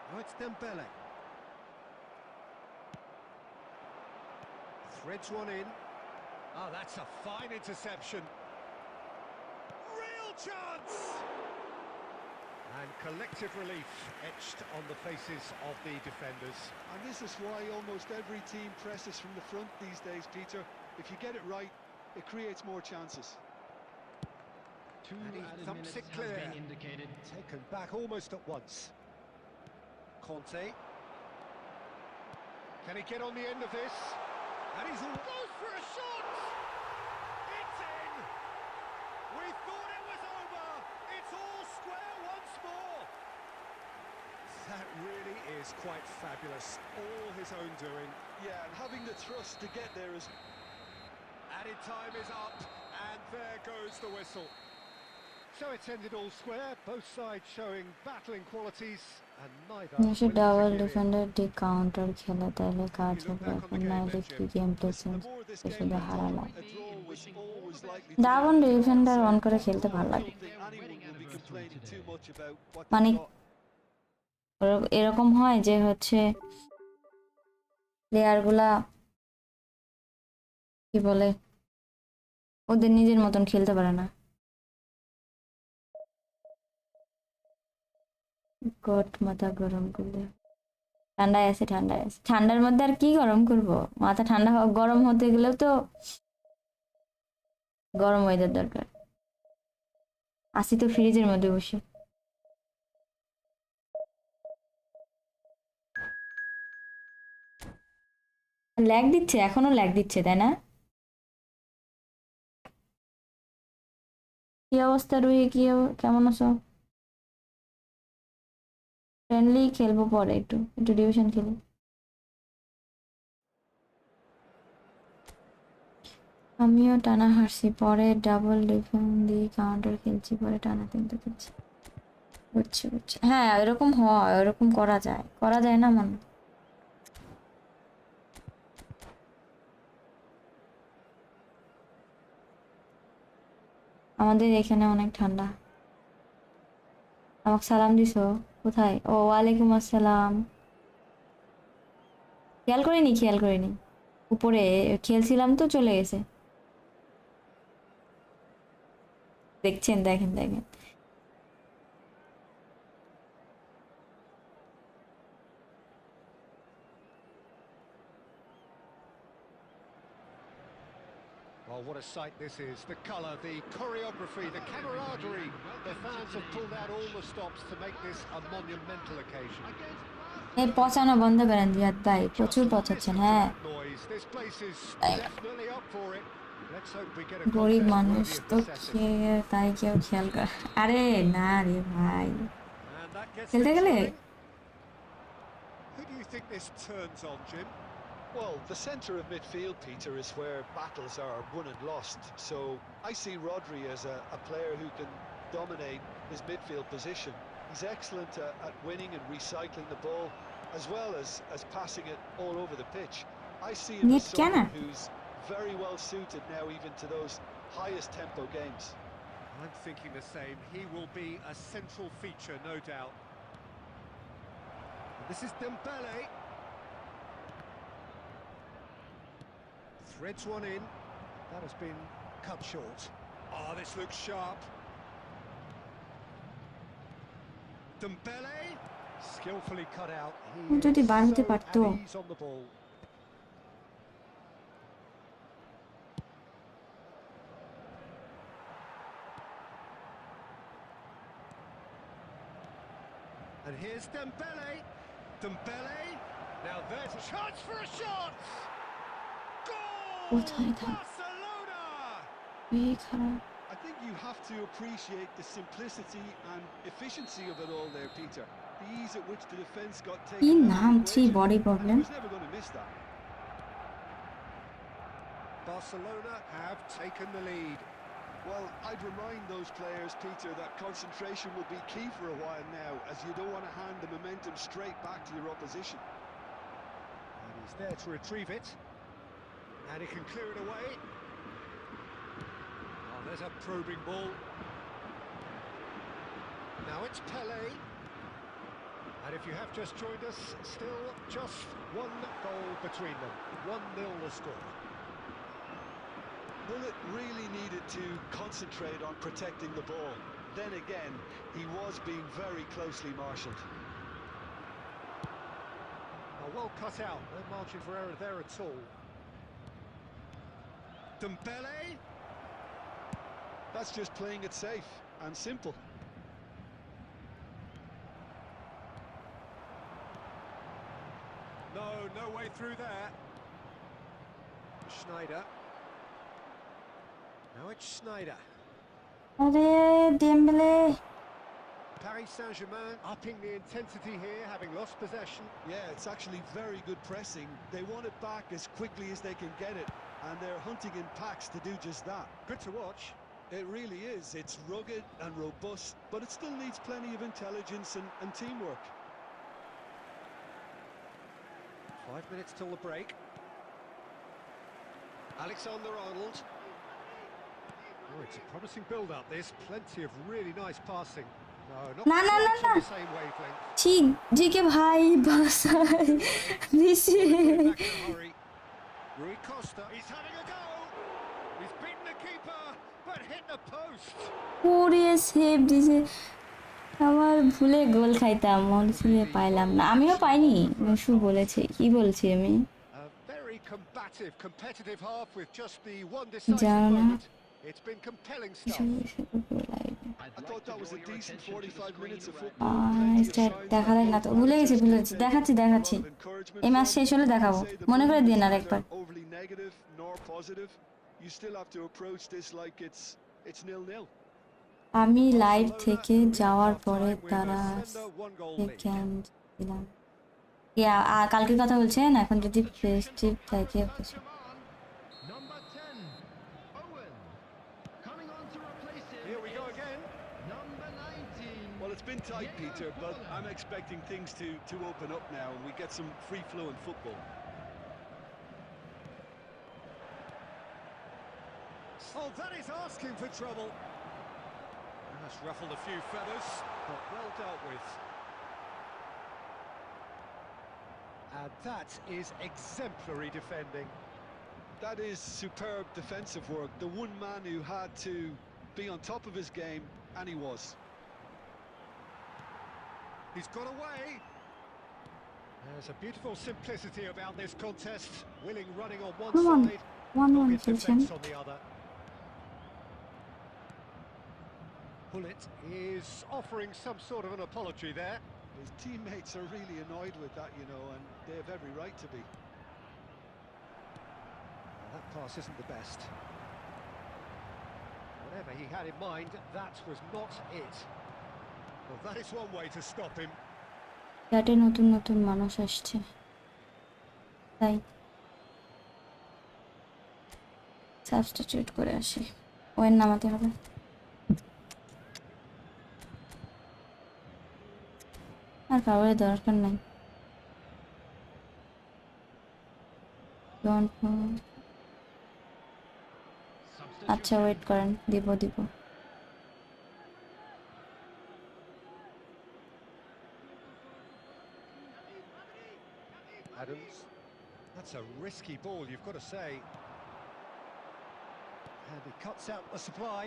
Oh, it's Dembele. Threads one in. Oh, that's a fine interception. Real chance! And collective relief etched on the faces of the defenders. And this is why almost every team presses from the front these days, Peter. If you get it right, it creates more chances. Two And he added thumps minutes it has clear. been indicated. Taken back almost at once. Conte. Can he get on the end of this? And he's all goes for a shot! It's in! We thought it was over! It's all square once more! That really is quite fabulous. All his own doing. Yeah, and having the thrust to get there is... Added time is up, and there goes the whistle. So it's ended all square, both sides showing battling qualities, and neither নিশে willing to double give in. Defender D counter খেলে তাহলে কাজ হবে, এখন নাইলে কি game play change The more this শুধু game হারালাম। a draw was always likely to double be. Defender on করে খেলতে ভালো I লাগে। don't think anyone will be complaining too much about what মানে they've got. এরকম হয় যে হচ্ছে প্লেয়ারগুলা কি বলে ওদের নিজের মতন খেলতে পারে না। কোট মাথা গরম করলে ঠান্ডায় আছে, ঠান্ডায় আছে। ঠান্ডার মধ্যে আর কি গরম করব? মাথা ঠান্ডা গরম হতে গেলেও তো গরম ওয়েদার দরকার। আসি তো ফ্রিজের মধ্যে বসে। ল্যাগ দিচ্ছে, এখনো ল্যাগ দিচ্ছে, তাই না? কি অবস্থা রুহি, কেমন আছো? ফ্রেন্ডলি খেলবো পরে, একটু একটু ডিভিশন খেলি। আমিও টানা হারছি, পরে ডাবল ডিফেন্স দিয়ে কাউন্টার খেলছি, পরে টানা তিনটা খেলছি। বুঝছি বুঝছি, হ্যাঁ এরকম হয়, ওরকম করা যায় না মনে। আমাদের এখানে অনেক ঠান্ডা। আমাকে সালাম দিছো? কোথায়? ও ওয়ালাইকুম আসসালাম। খেয়াল করিনি, উপরে খেলছিলাম তো চলে গেছে। দেখছেন, দেখেন। Oh, what a sight this is. The colour, the choreography, the camaraderie. The fans have pulled out all the stops to make this a monumental occasion. এই পচানো বন্ধ করেন জিয়াদ ভাই, প্রচুর পচাচ্ছেন। হ্যাঁ Noise. This place is definitely up for it. Let's hope we get a গরিব contest মানুষ worthy of তো the setting. তাই কেউ খেয়াল করে আরে না রে ভাই And that gets খেলতে things গেলে running. Who do you think this turns on, Jim? Well, the centre of midfield, Peter, is where battles are won and lost. So I see Rodri as a player who can dominate his midfield position. He's excellent at winning and recycling the ball, as well as passing it all over the pitch. I see him as net কেন someone who's very well suited now even to those highest tempo games. I'm thinking the same. He will be a central feature, no doubt. And this is Dembele. Threads one in. That has been cut short. Oh, this looks sharp. Dembele, skillfully cut out. He যদি বার is হতে so পারতো at ease on the ball. And here's Dembele. Dembele. Now there's a chance for a shot. Goal! কোথায় থাক Barcelona! এই খারাপ I think you have to appreciate the simplicity and efficiency of it all there, Peter. The ease at which the defence got কি taken out of নাম the ছি equation, body and he problem was never going to miss that. Barcelona have taken the lead. Well, I'd remind those players, Peter, that concentration will be key for a while now, as you don't want to hand the momentum straight back to your opposition. And he's there to retrieve it. And he can clear it away. Oh, there's a probing ball. Now it's Pele. And if you have just joined us, still just one goal between them. 1-0 the score. Bullet really needed to concentrate on protecting the ball. Then again, he was being very closely marshalled. Oh, well cut out. No margin for error there at all. Dembele. That's just playing it safe and simple. No way through there. Schneider. Now it's Schneider. আরে Dembélé Paris Saint-Germain upping the intensity here, having lost possession. Yeah, it's actually very good pressing. They want it back as quickly as they can get it, and they're hunting in packs to do just that. Good to watch. It really is. It's rugged and robust, but it still needs plenty of intelligence and teamwork. 5 minutes till the break. Alexander-Arnold. Oh, it's a promising build-up, this. Plenty of really nice passing. No, not না না না quite না on the same wavelength. ঠিক GK ভাই বাসাই দিছি Back in a hurry. Rui Costa. He's having a go. He's beaten the keeper, but hit the post. ওরে save দিছে আমার ভুলে গোল খাইতাম মনে ছিল পাইলাম না আমিও পাইনি নুসু বলেছে কি বলছি আমি A very combative, competitive half with just the one decisive জানো না moment. It's been compelling stuff. I thought that was a decent 45 minutes of football. Plenty of start signs দেখা that না তো both ভুলে গেছি managers can দেখাচ্ছি take a দেখাচ্ছি lot of encouragement এই মাস from. শেষ হলে I দেখাবো wouldn't say the মনে করে mood দিন is আর neither একবার overly negative nor positive. You still have to approach this like it's 0-0. আমি লাইভ Barcelona থেকে moving at যাওয়ার half-time পরে with a তারা slender one-goal lead. সেকেন্ড দিলাম ইয়া কালকের কথা বলছেন এখন যদি ফেস্টিভ থাকে Number 10, Owen. Coming on to replace him. Here we go again. Number 19. Well, it's been tight, Peter, but I'm expecting things to open up now and we get some free-flowing football. Oh, that is asking for trouble. That's ruffled a few feathers, but well dealt with. And that is exemplary defending. That is superb defensive work. The one man who had to be on top of his game, and he was. He's got away. There's a beautiful simplicity about this contest. Willing running on one Come on, side, 1-1 dogged খেলছেন defence on the other. Bullet is offering some sort of an apology there. His teammates are really annoyed with that, you know, and they have every right to be. Well, that pass isn't the best. Whatever he had in mind, that was not it. Well, that is one way to stop him. ফ্ল্যাটে নতুন নতুন মানুষ আসছে, তাই substitute করে আসি। When নামাতে হবে। আর কারোর দরকার নাই। Don't know. আচ্ছা ওয়েট করেন, দিব। Adams. That's a risky ball, you've got to say. And he cuts out the supply.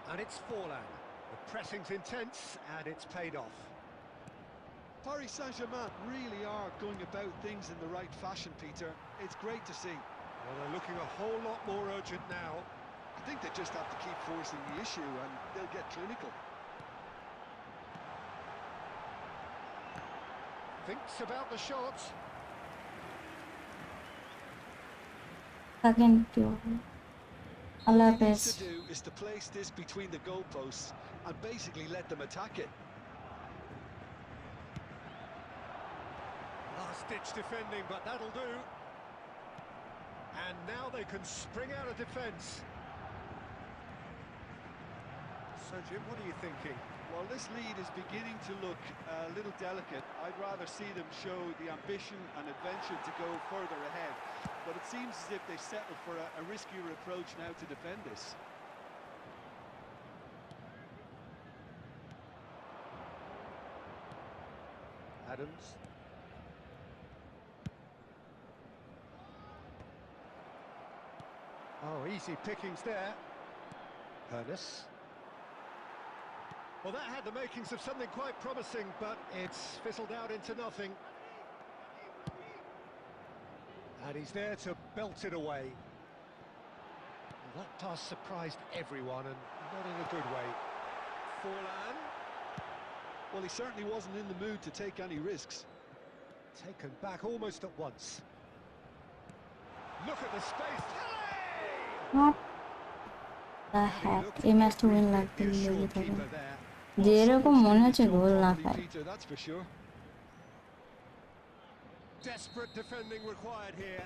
And it's Forlan. The pressing's intense and it's paid off. Paris Saint-Germain really are going about things in the right fashion, Peter. It's great to see. Well, they're looking a whole lot more urgent now. I think they just have to keep forcing the issue and they'll get clinical. Thinks about the shot. থাকেন একটু। আল্লাহ All he হাফেজ। needs to do is to place this between the goalposts and basically let them attack it. Last-ditch defending, but that'll do. And now they can spring out of defence. So, Jim, what are you thinking? Well, this lead is beginning to look a little delicate. I'd rather see them show the ambition and adventure to go further ahead. But it seems as if they've settled for a riskier approach now to defend this. Adams. Oh, easy pickings there. Ernest. Well, that had the makings of something quite promising, but it's fizzled out into nothing. And he's there to belt it away. Well, that pass surprised everyone, and not in a good way. Forlan. Well, he certainly wasn't in the mood to take any risks. Taken back almost at once. Look at the space. What the heck? এই ম্যাচটা win লাগবে লেগে থাকে। যেরকম মনে হচ্ছে গোল না খায়। Peter, that's for sure. Desperate defending required here.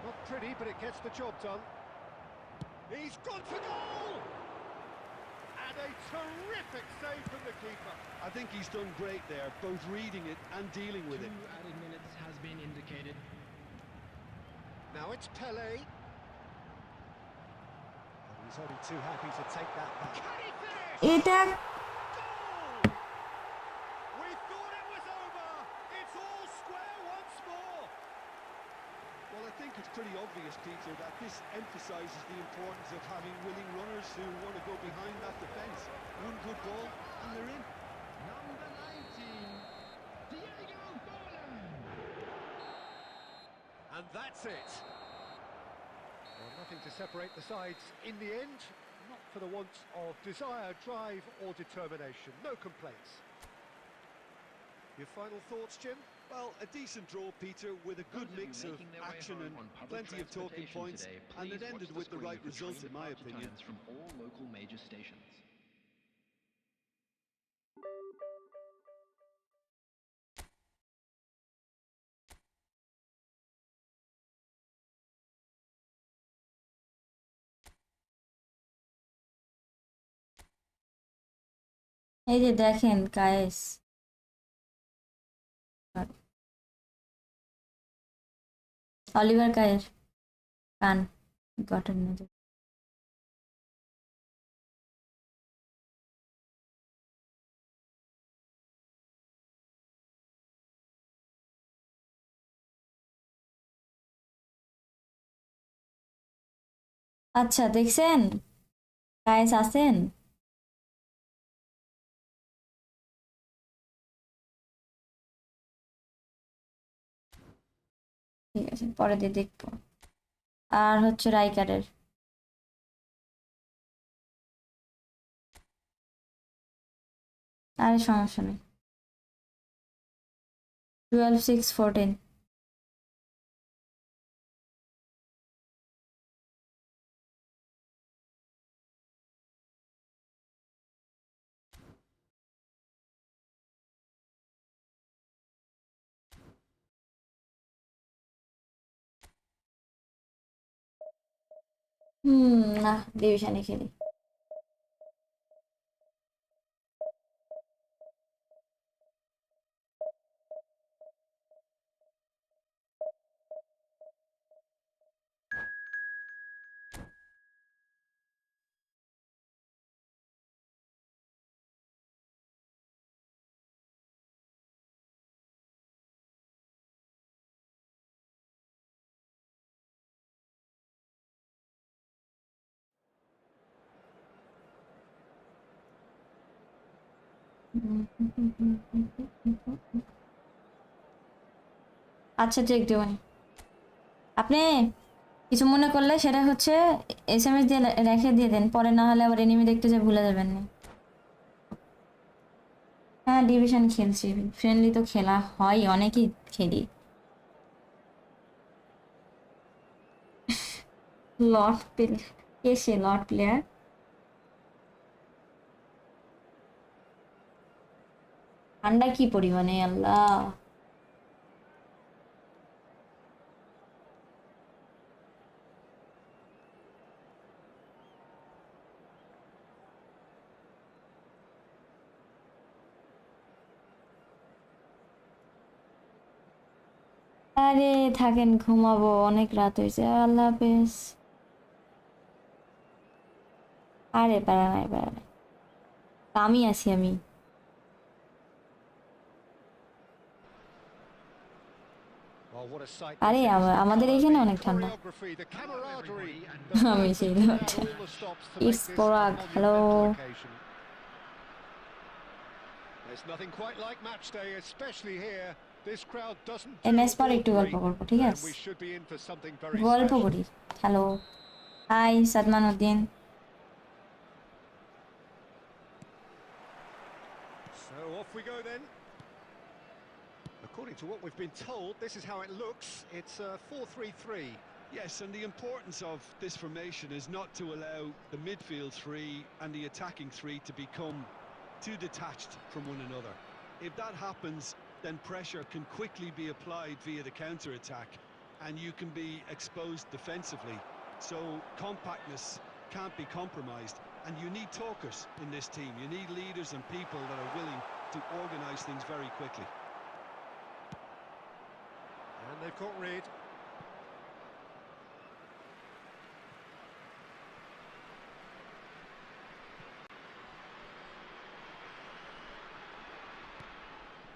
Not pretty, but it gets the job done. He's gone for goal! And a terrific save from the keeper. I think he's done great there, both reading it and dealing with it. 2 added minutes has been indicated. Now it's Pele. And he's only too happy to take that back. Can he finish? এটা Goal! We thought it was over. It's all square once more. Well, I think it's pretty obvious, Peter, that this emphasises the importance of having willing runners who want to go behind that defence. One good ball and they're in. Number 19, Diego Forlan. And that's it. Well, nothing to separate the sides in the end. Not for the want of desire, drive or determination. No complaints. Your final thoughts, Jim? Well, a decent draw, Peter, with a good Those of mix you of making their way action home and on public plenty of talking transportation points, today, and please it ended watch the with the screen right of the result, train in my departure opinion. times from all local major stations. এই যে দেখেন Kayes, Oliver কায়ের কান গঠন নজর। আচ্ছা দেখছেন কায়েস আছেন? ঠিক আছে, পরে দিয়ে দেখবো। আর হচ্ছে রাইকারের আরে সমস্যা নেই। 12-6-14। না ডিভিশনে খেলি। আচ্ছা চেক দেবেন আপনি। কিছু মনে করলে সেটা হচ্ছে এসএমএস দিয়ে রেখে দিয়ে দেন, পরে না হলে আবার এনিমি দেখতে যে ভুলে যাবেন না। হ্যাঁ ডিভিশন খেলছি, ফ্রেন্ডলি তো খেলা হয়, অনেকই খেলি। লট প্লেয়ার? কে সে লট প্লেয়ার? ঠান্ডা কি পরিমাণে আল্লাহ! আরে থাকেন, ঘুমাবো, অনেক রাত হয়েছে। আল্লাহ হাফেজ। আরে প্যারা নাই, প্যারা নাই, কামই আছি আমি। Oh, what a sight আরে this is. The আমাদের colour, এখানে the অনেক ঠান্ডা। choreography, the camaraderie, the Hello, আমি fans সেই have pulled out লোকটা। all the stops to it's make this a পরাগ, hello. monumental occasion. There's nothing quite like match day, especially here. This crowd doesn't do MS পর একটু গল্প ordinary, করবো, ঠিক and আছে? we should be in for something very গল্প special. করি। Hello, hi Sadman Uddin. So off we go then. According to what we've been told, this is how it looks. It's a 4-3-3. Yes, and the importance of this formation is not to allow the midfield three and the attacking three to become too detached from one another. If that happens, then pressure can quickly be applied via the counter-attack, and you can be exposed defensively. So compactness can't be compromised, and you need talkers in this team. You need leaders and people that are willing to organise things very quickly. And they've caught Reid.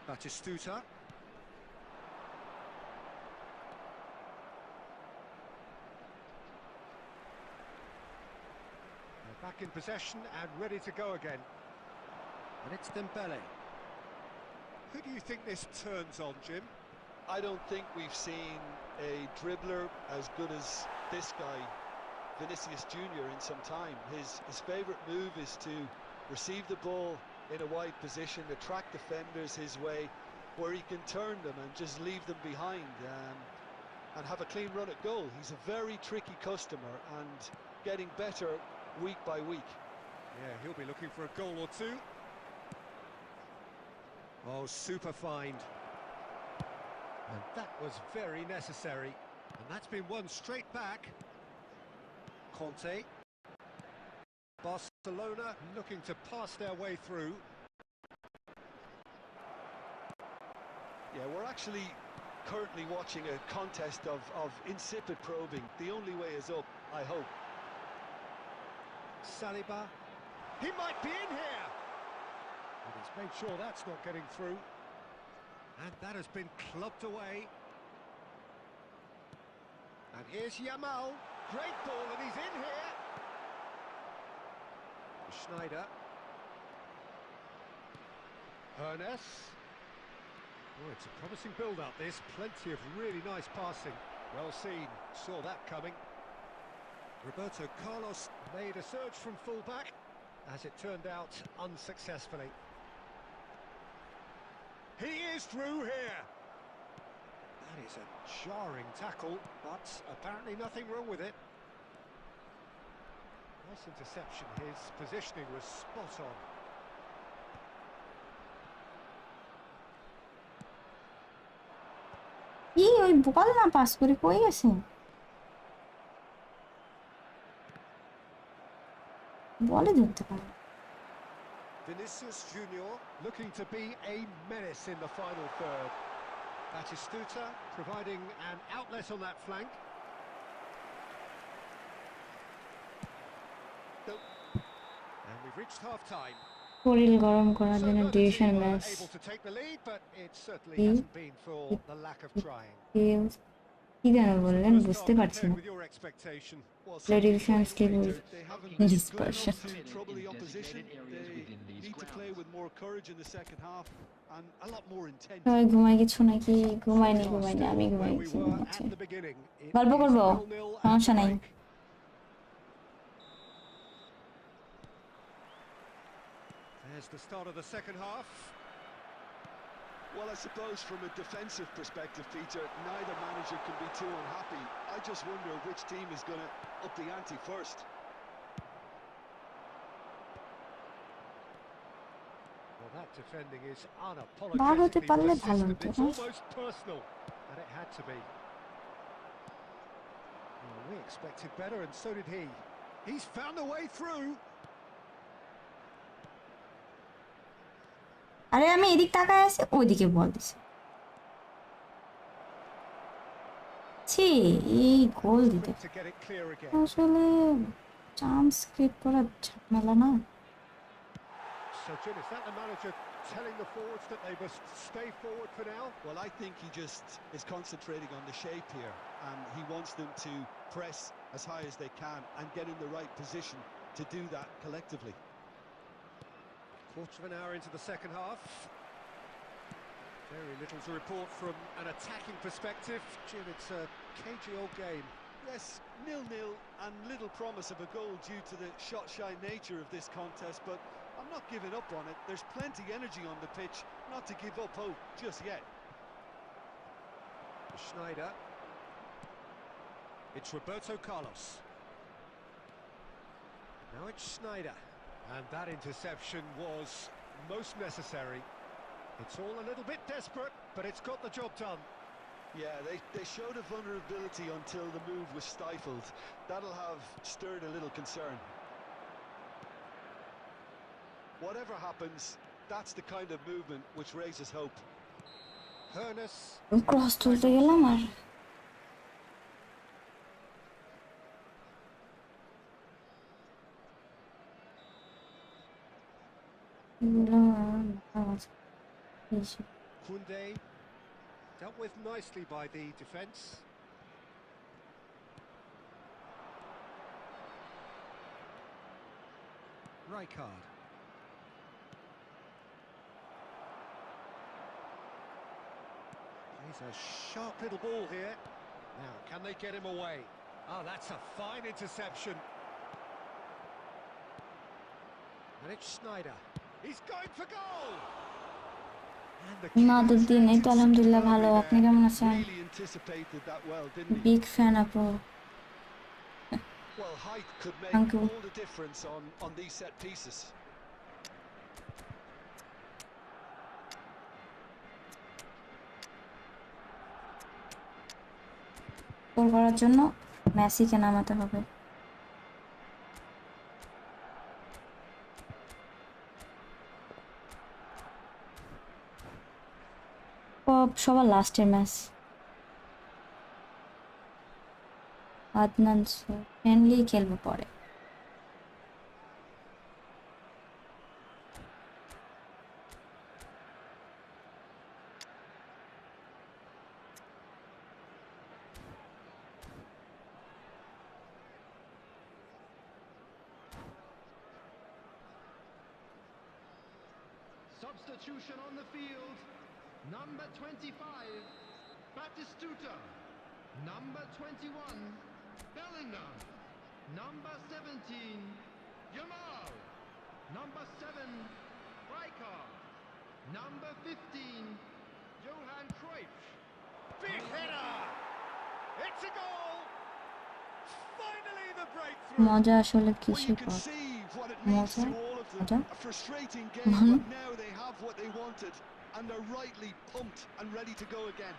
Batistuta. They're back in possession and ready to go again. And it's Dembele. Who do you think this turns on, Jim? I don't think we've seen a dribbler as good as this guy, Vinicius Junior, in some time. His favourite move is to receive the ball in a wide position, attract defenders his way, where he can turn them and just leave them behind and have a clean run at goal. He's a very tricky customer and getting better week by week. Yeah, he'll be looking for a goal or two. Oh, super find. And that was very necessary. And that's been won straight back. Conte. Barcelona looking to pass their way through. Yeah, we're actually currently watching a contest of insipid probing. The only way is up, I hope. Saliba. He might be in here. And he's made sure that's not getting through. And that has been clubbed away. And here's Yamal. Great ball, and he's in here. Schneider. Ernest. Oh, it's a promising build-up, this. Plenty of really nice passing. Well seen. Saw that coming. Roberto Carlos made a surge from full-back. As it turned out, unsuccessfully. He is through here. That is a jarring tackle, but apparently nothing wrong with it. Nice interception. His positioning was spot on. কি ওই বল না pass করে কই গেছে বলে ধরতে পারে Vinicius Junior looking to be a menace in the final third. Batistuta providing an outlet on that flank. And we've reached half-time. শরীর গরম করার So জন্য neither ডিউশন team were match able to take the lead, but it certainly কি hasn't been for the lack of trying. কি যেন So বললেন first বুঝতে half পারছি compared না with your expectation. Well, Redemption simply put, skill Peter, with they haven't been good dispersion. enough to trouble the opposition. They need to play with more courage in the second half and a lot more intent. সবাই ঘুমাই গেছো নাকি So ঘুমাইনি we are ঘুমাইনি still আমি ঘুমাই where we গেছি were ঘুমাচ্ছি at the beginning. It গল্প is করবো 0-0 at সমস্যা the নাই break. There's the start of the second half. Well, I suppose from a defensive perspective, Peter, neither manager can be too unhappy. I just wonder which team is going to up the ante first. Well, that defending is বার হতে unapologetically পারলে ভালো persistent. হতো It's হ্যাঁ? almost personal, and it had to be. Well, we expected better, and so did he. He's found a way through. আরে আমি এদিক তাকায় আছি ওইদিকে বল দিছে ছি এই গোল দিতে Quick to get it clear again. আসলে চান্স ক্রিয়েট করা ঝামেলা না So, Jim, is that the manager telling the forwards that they must stay forward for now? Well, I think he just is concentrating on the shape here, and he wants them to press as high as they can and get in the right position to do that collectively. Quarter of an hour into the second half. Very little to report from an attacking perspective. Jim, it's a cagey old game. Yes, 0-0 and little promise of a goal due to the shot-shy nature of this contest, but I'm not giving up on it. There's plenty energy on the pitch, not to give up hope just yet. Schneider. It's Roberto Carlos. Now it's Schneider. And that interception was most necessary. It's all a little bit desperate, but it's got the job done. Yeah, they showed a vulnerability until the move was stifled. That'll have stirred a little concern. Whatever happens, that's the kind of movement which raises hope. Hernus. Cross তুলতে গেলাম আর Kunde. Dealt with nicely by the defence. Rijkaard. He's a sharp little ball here. Now, can they get him away? Oh, that's a fine interception. And it's Schneider. He's going for goal! And the না keeper দুদিন এই তো reacted আলহামদুলিল্লাহ superbly ভালো there. আপনি কেমন আছেন Really anticipated that well, didn't he? Big fan আপু Well, height could make Thank you. all the difference on these set pieces. গোল করার জন্য মেসিকে নামাতে হবে সবার লাস্টের ম্যাচ আদনান ফ্রেন্ডলি খেলবো পরে Substitution on the field. Number 25, Batistuta. Number 21, Bellingham. Number 17, Jamal. Number 7, Rijkaard. Number 15, through. মজা আসলে Well, কিসে you can পাওয়া see what it means মজা to all of them. মজা A frustrating game, মানে but now they have what they wanted, and they're rightly pumped and ready to go again.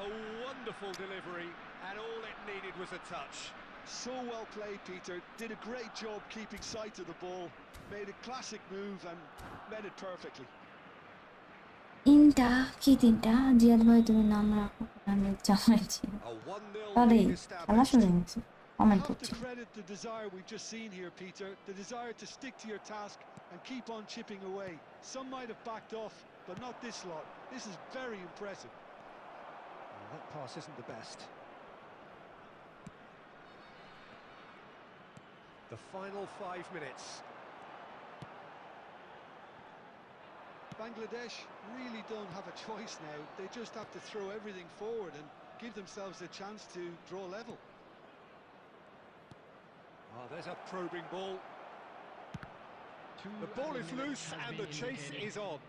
A wonderful delivery, and all it needed was a touch. So well played, Peter. Did a great job keeping sight of the ball. Made a classic move and made it perfectly. তিনটা কি তিনটা জিয়াদ ভাই তুমি নাম রাখো আমি জানাইছি A 1-0 আরে lead খেলা established. শুরু হয়ে গেছে I কমেন্ট have to করছি credit the desire we've just seen here, Peter. The desire to stick to your task and keep on chipping away. Some might have backed off, but not this lot. This is very impressive. Well, that pass isn't the best. The final 5 minutes. Bangladesh really don't have a choice now. They just have to throw everything forward and give themselves a chance to draw level. Oh, there's a probing ball. The ball is loose and the chase is on.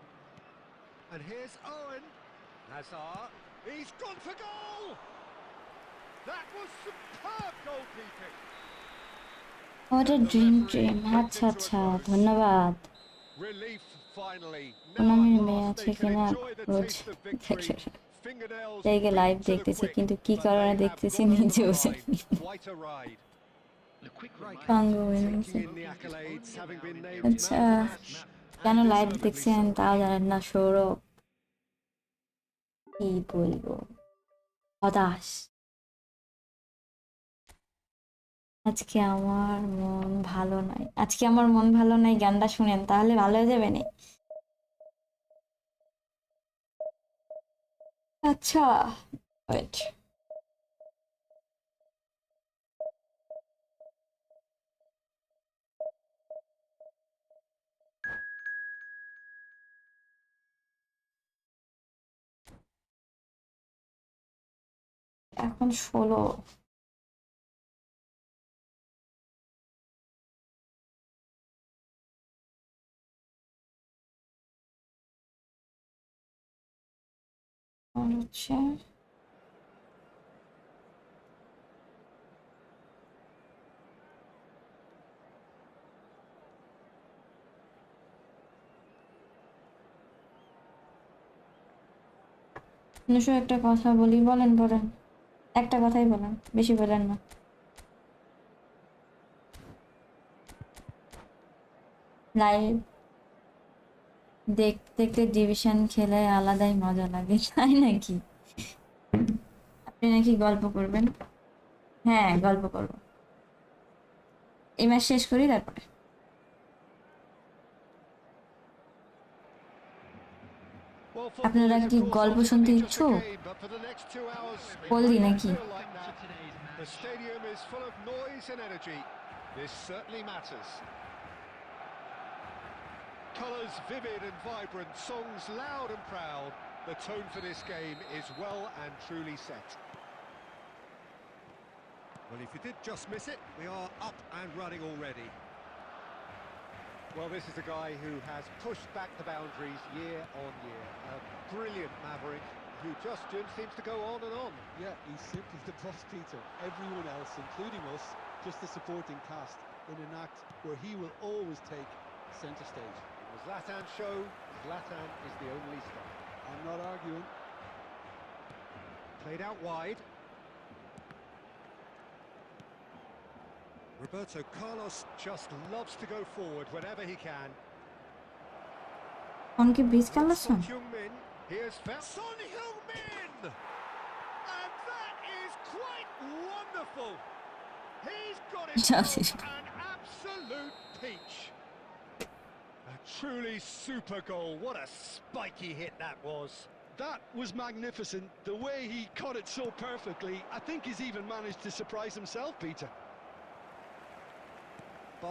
And here's Owen. Hazard. He's gone for goal! That was superb goalkeeping. What a dream আচ্ছা আচ্ছা ধন্যবাদ Relief finally. Now প্রণামীর at মেয়ে last আছে they can কিনা enjoy the rose taste of victory. Fingernails দেখে live beaten to the দেখতেছি quick, কিন্তু কি but কারণে they have দেখতেছি got over the নিজেও line. জানি Quite a ride. সঙ্গ Taking in the accolades, having been named আচ্ছা man of the match, কেন and লাইভ deservedly দেখছেন so. তাও জানেন না সৌরভ কি বলবো হতাশ আজকে আমার মন ভালো নাই আজকে আমার মন ভালো নাই গানটা শুনেন তাহলে ভালো হয়ে যাবে না আচ্ছা ওয়েট এখন 16 হচ্ছে নুসু একটা কথা বলি বলেন বলেন একটা কথাই বলেন বেশি বলেন না লাইভ দেখতে দেখতে ডিভিশন খেলে আলাদাই মজা লাগে তাই নাকি আপনি নাকি গল্প করবেন হ্যাঁ গল্প করব এই ম্যাচ শেষ করি তারপরে Well, আপনারা football is, কি of course, গল্প শুনতে ultimately just a ইচ্ছুক game, but for the next 2 hours, it বললি might not নাকি feel like that. The stadium is full of noise and energy. This certainly matters. Colours vivid and vibrant, songs loud and proud. The tone for this game is well and truly set. Well, if you did just miss it, we are up and running already. Well, this is a guy who has pushed back the boundaries year on year. A brilliant maverick who just seems to go on and on. Yeah, he's simply the boss, Peter. Everyone else, including us, just a supporting cast in an act where he will always take centre stage. The Zlatan show, Zlatan is the only star. I'm not arguing. Played out wide. Roberto Carlos just loves to go forward whenever he can. অনকে bridge colour Son Heung-min, here's Son Heung-min! And that is quite wonderful! He's got it an absolute peach! A truly super goal, what a spiky hit that was! That was magnificent. The way he caught it so perfectly, I think he's even managed to surprise himself, Peter.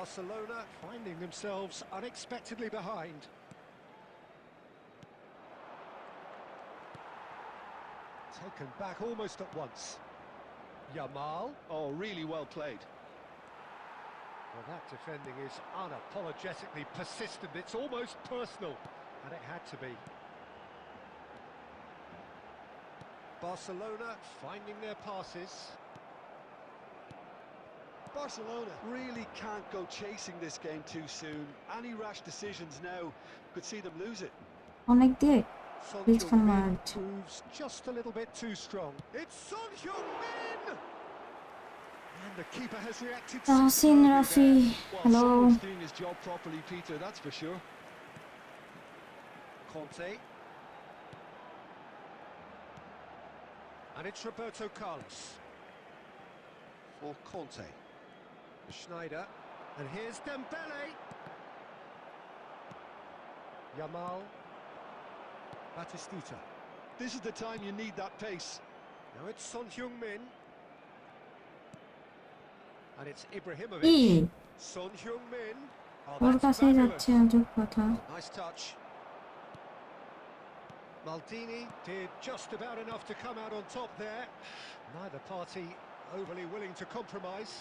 Barcelona finding themselves unexpectedly behind. Taken back almost at once. Yamal. Oh, really well played. Well, that defending is unapologetically persistent. It's almost personal, and it had to be. Barcelona finding their passes. Barcelona really can't go chasing this game too soon. Any rash decisions now could see them lose it. অনেক দিয়ে Son Please come Heung-min out. proves just a little bit too strong. It's Son Heung-min! And the keeper has reacted Tahsin superbly Rafi, there. Well, hello. someone's doing his job properly, Peter, that's for sure. Conte. And it's Roberto Carlos. For Conte. Schneider. And here's Dembele. Yamal. Batistuta. This is the time you need that pace. Now it's Son Heung-min. And it's E Ibrahimovic. Son Heung-min. Oh, or that's কাছেই fabulous. যাচ্ছে আজব কথা Nice touch. Maldini did just about enough to come out on top there. Neither party overly willing to compromise.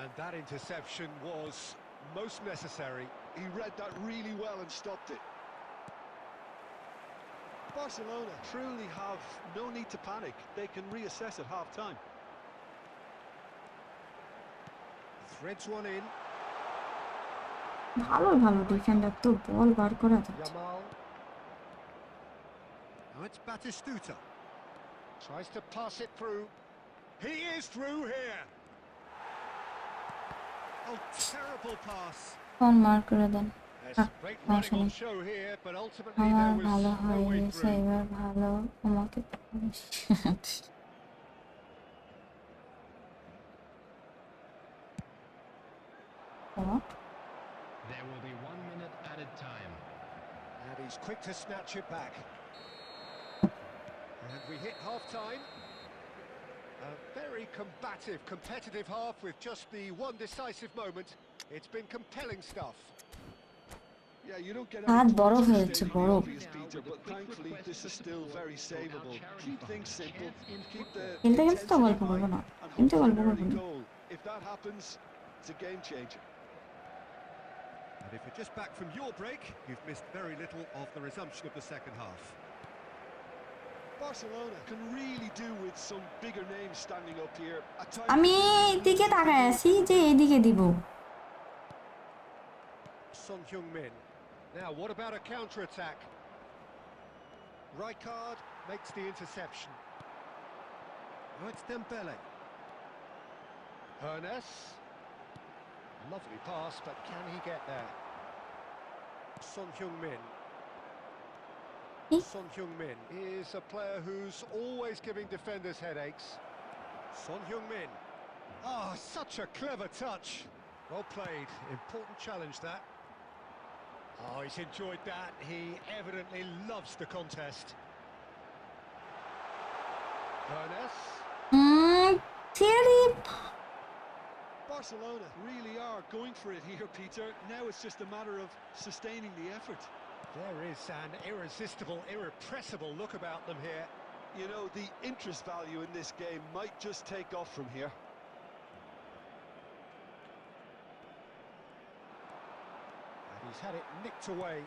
And that interception was most necessary. He read that really well and stopped it. Barcelona truly have no need to panic. They can reassess at half-time. Threads one in. ভালো ভালো defender তো বল বার করা যাচ্ছে Yamal. Now it's Batistuta. Tries to pass it through. He is through here. Oh, terrible pass. কোন মার করে দেন There's great running on show here, but ultimately আমার there was ভালো no হয়ে way গেছে through. এবার ভালো আমাকে There will be 1 minute added time. And he's quick to snatch it back. And we hit half-time. A very combative, competitive half with just the one decisive moment. It's been compelling stuff. Yeah, you don't get হাত any বড় points for হয়েছে stating the বড় obvious, Peter, but thankfully this is still very savable. Keep things simple, keep the খেলতে খেলতে তো intensity গল্প করবো high, না and কিন্তু hope for গল্প an করবো early না goal. If that happens, it's a game changer. And if you're just back from your break, you've missed very little of the resumption of the second half. Barcelona can really do with some bigger names standing up here. At times, আমি এদিকে তাকায় আছি যে এদিকে দিব Son Heung-min. Now, what about a counter-attack? Rijkaard makes the interception. Now it's Dembele. Hernes. Lovely pass, but can he get there? Son Heung-min. Son Heung-min is a player who's always giving defenders headaches. Son Heung-min. Ah, such a clever touch. Well played. Important challenge, that. Oh, he's enjoyed that. He evidently loves the contest. Hernes. Theory Barcelona really are going for it here, Peter. Now it's just a matter of sustaining the effort. There is an irresistible, irrepressible look about them here. You know, the interest value in this game might just take off from here. And he's had it nicked away.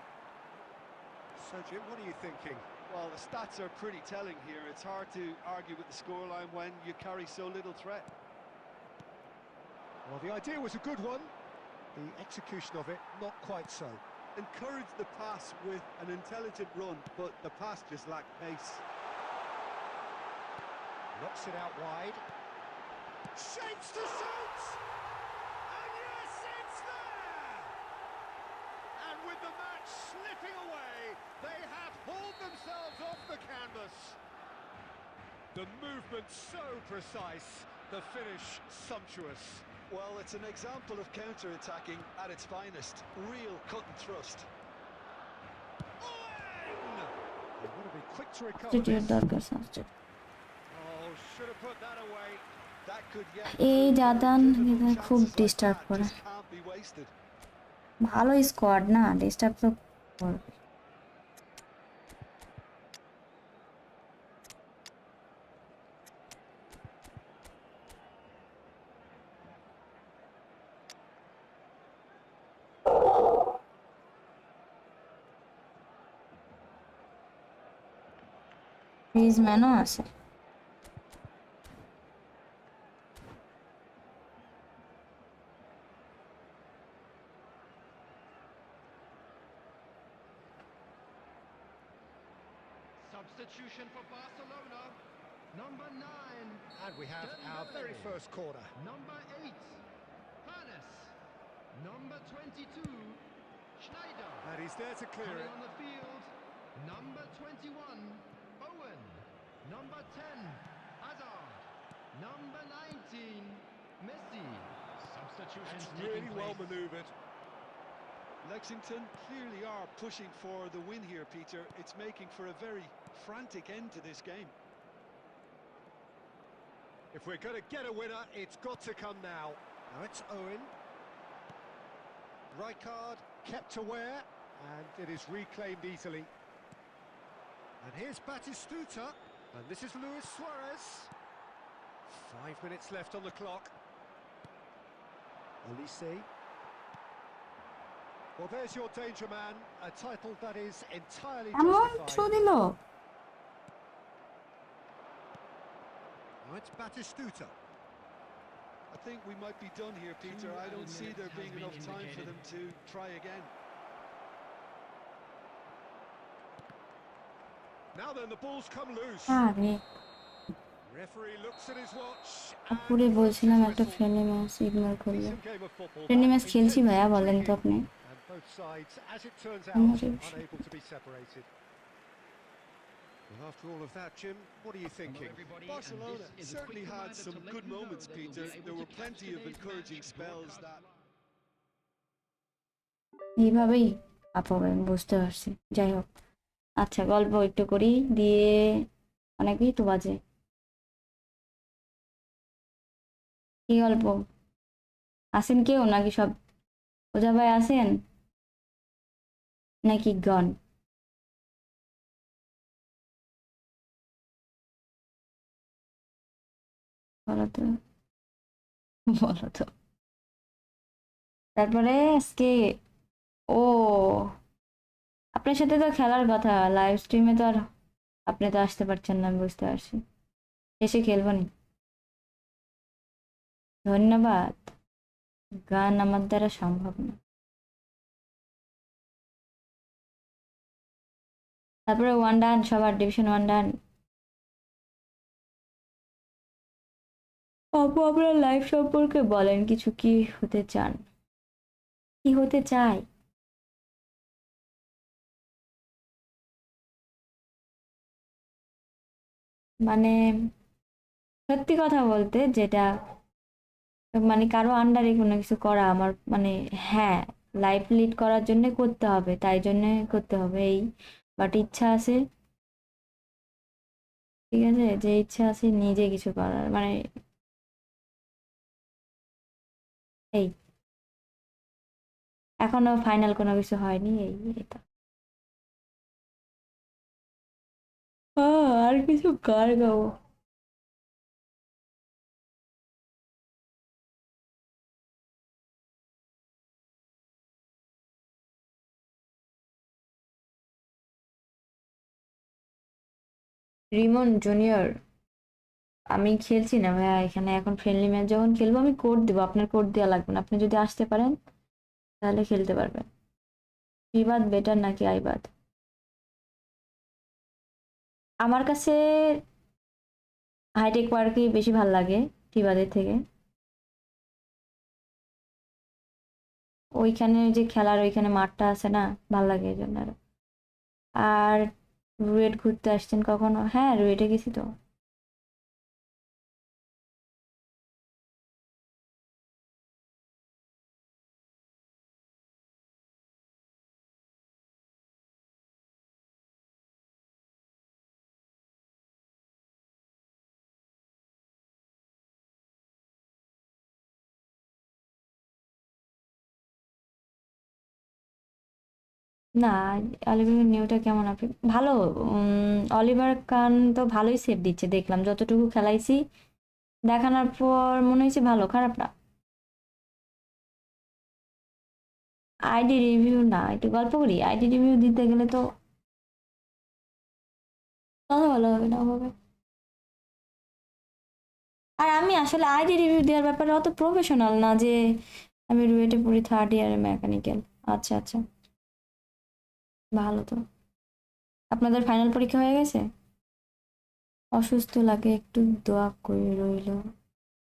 So, Jim, what are you thinking? Well, the stats are pretty telling here. It's hard to argue with the scoreline when you carry so little threat. Well, the idea was a good one. The execution of it, not quite so. Encouraged the pass with an intelligent run, but the pass just lacked pace. Knocks it out wide. Shapes to shoot! And yes, it's there! And with the match slipping away, they have hauled themselves off the canvas. The movement so precise, the finish sumptuous. Well, it's an example of counter-attacking at its finest. Real cut and thrust. They want to be quick to recover স্টেডিয়ার this. দরকার subject Oh, should have put that away. That could yet এই prove Dadan very difficult. এখানে খুব Chances like disturb that করে just can't be wasted. ভালো squad না disturb তো করবে গ্রিজম্যানও আছে Substitution for Barcelona. Number 9. And we have our very first corner. Number 8. Hannes. Number 22. Schneider. And he's there to clear Coming it. on the field. Number 21. Bowen. Number 10. Hazard. Number 19. Messi. Substitution That's taking really well place. manoeuvred. Lexington clearly are pushing for the win here, Peter. It's making for a very frantic end to this game. If we're going to get a winner, it's got to come now. Now it's Owen. Rijkaard kept aware, and it is reclaimed easily. And here's Batistuta, and this is Luis Suarez. 5 minutes left on the clock. Olise. Well, there's your danger man, a title that is entirely এমন justified. ছু দিল। Now it's Batistuta. I think we might be done here, Peter. I don't see there being enough time for them to try again. Now then, the ball's come loose. আরে Referee looks at his watch. আপুরে বলছিলাম একটা friendly match ignore করলে। Decent game of football. Friendly match খেলছি ভাইয়া, বলেন তো আপনি। And both sides, as it turns out, Not unable to be separated. Well, after all of that, Jim, what are you thinking? Barcelona certainly had some good moments, Peter. There were plenty of encouraging spells that... এইভাবেই up হবে, আমি বুঝতে পারছি। যাই হোক, আচ্ছা গল্প একটু করি, দিয়ে অনেকই তো বাজে। কি গল্প? আসেন কেউ নাকি সব ওজা ভাই আসেন নাকি গন? বলো তো, বলো তো। তারপরে আজকে ও আপনার সাথে তো খেলার কথা, লাইভ স্ট্রিমে তো আর আপনি তো আসতে পারছেন না, আমি বুঝতে পারছি। এসে খেলবো নি। ধন্যবাদ। গান আমার দ্বারা সম্ভব না। তারপরে ওয়ান ডান, সবার ডিভিশন ওয়ান ডান। আপু আপনার লাইফ সম্পর্কে বলেন কিছু, কি হতে চান, কি হতে চাই? মানে সত্যি কথা বলতে যেটা, মানে কারো আন্ডারে কোনো কিছু করা আমার মানে, হ্যাঁ লাইফ লিড করার জন্য করতে হবে, তাই জন্য করতে হবে এই, বাট ইচ্ছা আছে, ঠিক আছে, যে ইচ্ছা আছে নিজে কিছু করার, মানে এই এখনো ফাইনাল কোনো কিছু হয়নি, এই এটা। আর কিছু গান গাবো। রিমন জুনিয়র, আমি খেলছি না ভাইয়া এখানে এখন, ফ্রেন্ডলি ম্যাচ যখন খেলবো আমি কোড দিব, আপনার কোড দেওয়া লাগবে না, আপনি যদি আসতে পারেন তাহলে খেলতে পারবেন। বিবাদ বেটার নাকি আইবাদ? আমার কাছে হাইটেক পার্কই বেশি ভাল লাগে টিবাদের থেকে। ওইখানে যে খেলার ওইখানে মাঠটা আছে না, ভাল লাগে এই জন্য আরো। আর রুয়েট ঘুরতে আসছেন কখনো? হ্যাঁ রুয়েটে গেছি তো। না, অলিভার নিউটা কেমন আপনি? ভালো। অলিভার কান তো ভালোই সেভ দিচ্ছে দেখলাম, যতটুকু খেলাইছি দেখানোর পর মনে হয়েছে ভালো, খারাপ না। আইডি রিভিউ না, একটু গল্প করি। আইডি রিভিউ দিতে গেলে তো কথা ভালো হবে না হবে। আর আমি আসলে আইডি রিভিউ দেওয়ার ব্যাপারে অত প্রফেশনাল না যে আমি রুয়েটে পড়ি, থার্ড ইয়ারে মেকানিক্যাল। আচ্ছা আচ্ছা, ভালো তো। আপনাদের ফাইনাল পরীক্ষা হয়ে গেছে? অসুস্থ লাগে একটু দোয়া করে রইল,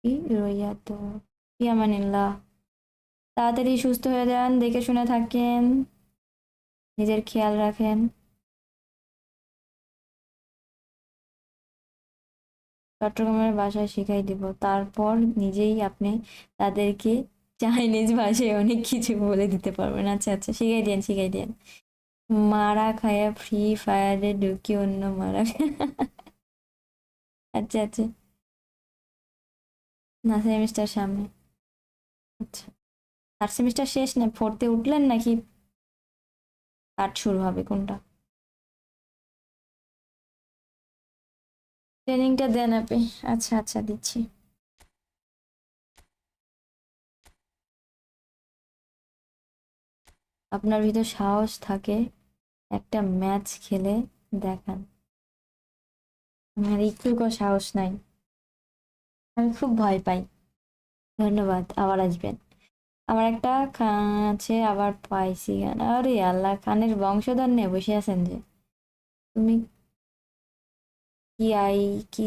কি রইয়া তো ইয়ামানিল্লাহ। তাড়াতাড়ি সুস্থ হয়ে যান, দেখে শুনে থাকেন, নিজের খেয়াল রাখেন। চট্টগ্রামের ভাষায় শিখাই দিব, তারপর নিজেই আপনি তাদেরকে চাইনিজ ভাষায় অনেক কিছু বলে দিতে পারবেন। আচ্ছা আচ্ছা, শিখাই দেন শিখাই দেন। মারা খায়া ফ্রি ফায়ারে ঢুকি অন্য মারা আচ্ছা আচ্ছা, না সেমিস্টার সামনে। আচ্ছা, থার্ড সেমিস্টার শেষ না ফোর্থে উঠলেন নাকি পাঠ শুরু হবে কোনটা? ট্রেনিংটা দেন আপনি। আচ্ছা আচ্ছা, দিচ্ছি। আপনার ভিতর সাহস থাকে একটা ম্যাচ খেলে দেখান। আমার একটুকু সাহস নাই, আমি খুব ভয় পাই। ধন্যবাদ, আবার আসবেন। আমার একটা খান আছে, আবার পাইছি গান। আরে আল্লাহ, খানের বংশধর নিয়ে বসে আছেন যে। তুমি কি আই কি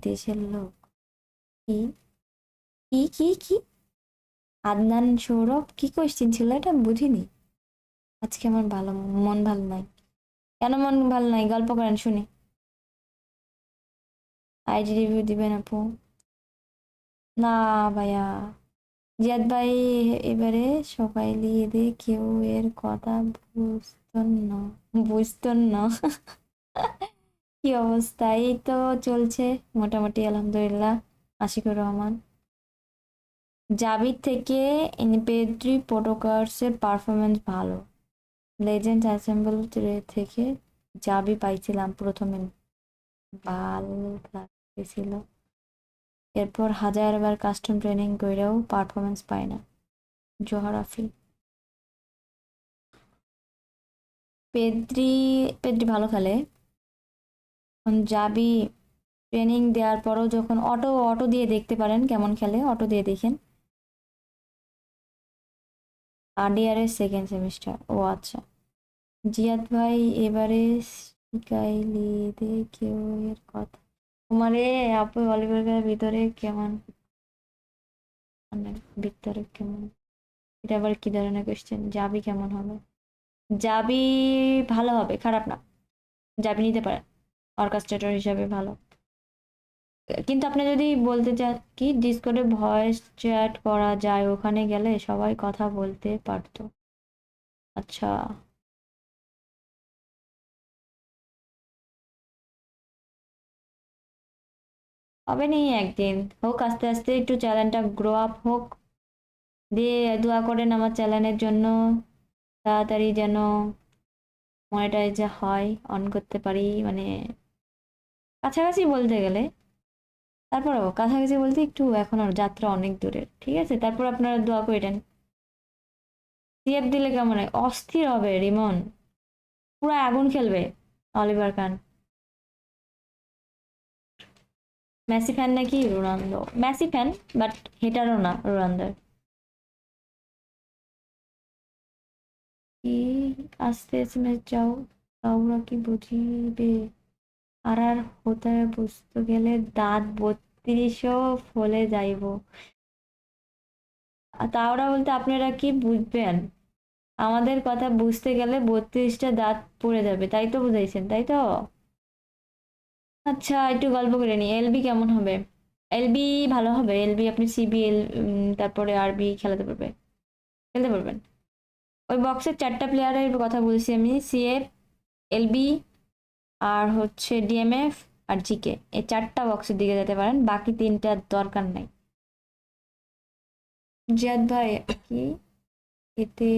দেশের লোক? কি কি কি কি আদনান সৌরভ কি কোয়েশ্চেন ছিল এটা বুঝিনি। আজকে আমার মন ভালো নাই। কেন মন ভালো নাই? গল্প করেন শুনি। আইডি রিভিউ দিবেন আপু? না ভাইয়া, জিয়াদ ভাই এবারে সকালে ঈদে কেউ এর কথা বুঝতেন না, বুঝতেন না। কি অবস্থা? এই তো চলছে মোটামুটি, আলহামদুলিল্লাহ। আশিকুর রহমান। জাবির থেকে ইনপেড্রি পোটোকার্সের পারফরমেন্স ভালো। লেজেন্ড অ্যাসেম্বল থেকে জাবি পাইছিলাম প্রথমে, ভাল লাগতেছিল। এরপর হাজারবার কাস্টম ট্রেনিং কইরাও পারফরমেন্স পায় না। জোহরাফি। পেদ্রি, পেদ্রি ভালো খেলে। জাবি ট্রেনিং দেওয়ার পরও যখন অটো অটো দিয়ে দেখতে পারেন কেমন খেলে, অটো দিয়ে দেখেন। আরডিআর সেকেন্ড সেমিস্টার, ও আচ্ছা। জিয়াদ ভাই এবারে শিখাইলি দে কেউ এর কথা। তোমারে আপু অলিভারের ভিতরে কেমন, মানে ভিতরে কেমন, এটা আবার কি ধরনের কোয়েশ্চেন? জাবি কেমন হবে? জাবি ভালো হবে, খারাপ না। জাবি নিতে পারেন, অর্কেস্ট্রেটর হিসাবে ভালো। কিন্তু আপনি যদি বলতে চান কি ডিসকর্ডে ভয়েস চ্যাট করা যায়, ওখানে গেলে সবাই কথা বলতে পারতো। আচ্ছা, হবে নি একদিন, হোক আস্তে আস্তে, একটু চ্যানেলটা গ্রো আপ হোক। দিয়ে দোয়া করেন আমার চ্যানেলের জন্য, তাড়াতাড়ি যেন মনিটাইজ হয়, অন করতে পারি, মানে কাছাকাছি বলতে গেলে। তারপরেও কাছাকাছি বলতে একটু এখনো যাত্রা অনেক দূরের, ঠিক আছে? তারপর আপনারা দোয়া করেন। সিএফ দিলে কেমন হয়? অস্থির হবে রিমন, পুরো আগুন খেলবে। অলিভার খান। মেসি ফ্যান নাকি রোনালদো? মেসি ফ্যান, বাট হেটারও না রোনালদোর। কি আস্তে এসএমএস যাও, তাওরা কি বুঝিবে? আর হতে বুঝতে গেলে দাঁত 32ও ফলে যাইব। তাওরা বলতে আপনারা কি বুঝবেন? আমাদের কথা বুঝতে গেলে 32টা দাঁত পড়ে যাবে, তাই তো বুঝাইছেন, তাই তো? আচ্ছা, একটু গল্প করে নি। এলবি কেমন হবে? এলবি ভালো হবে। এলবি আপনি সিবিএল, তারপরে আরবি খেলাতে পারবে, খেলতে পারবেন। ওই বক্সের 4টা প্লেয়ারের কথা বলছি আমি, সিএফ, এলবি, আর হচ্ছে ডিএমএফ আর জিকে। এই 4টা বক্সের দিকে যেতে পারেন, বাকি 3টার দরকার নাই। জিয়াদ ভাই কি এতে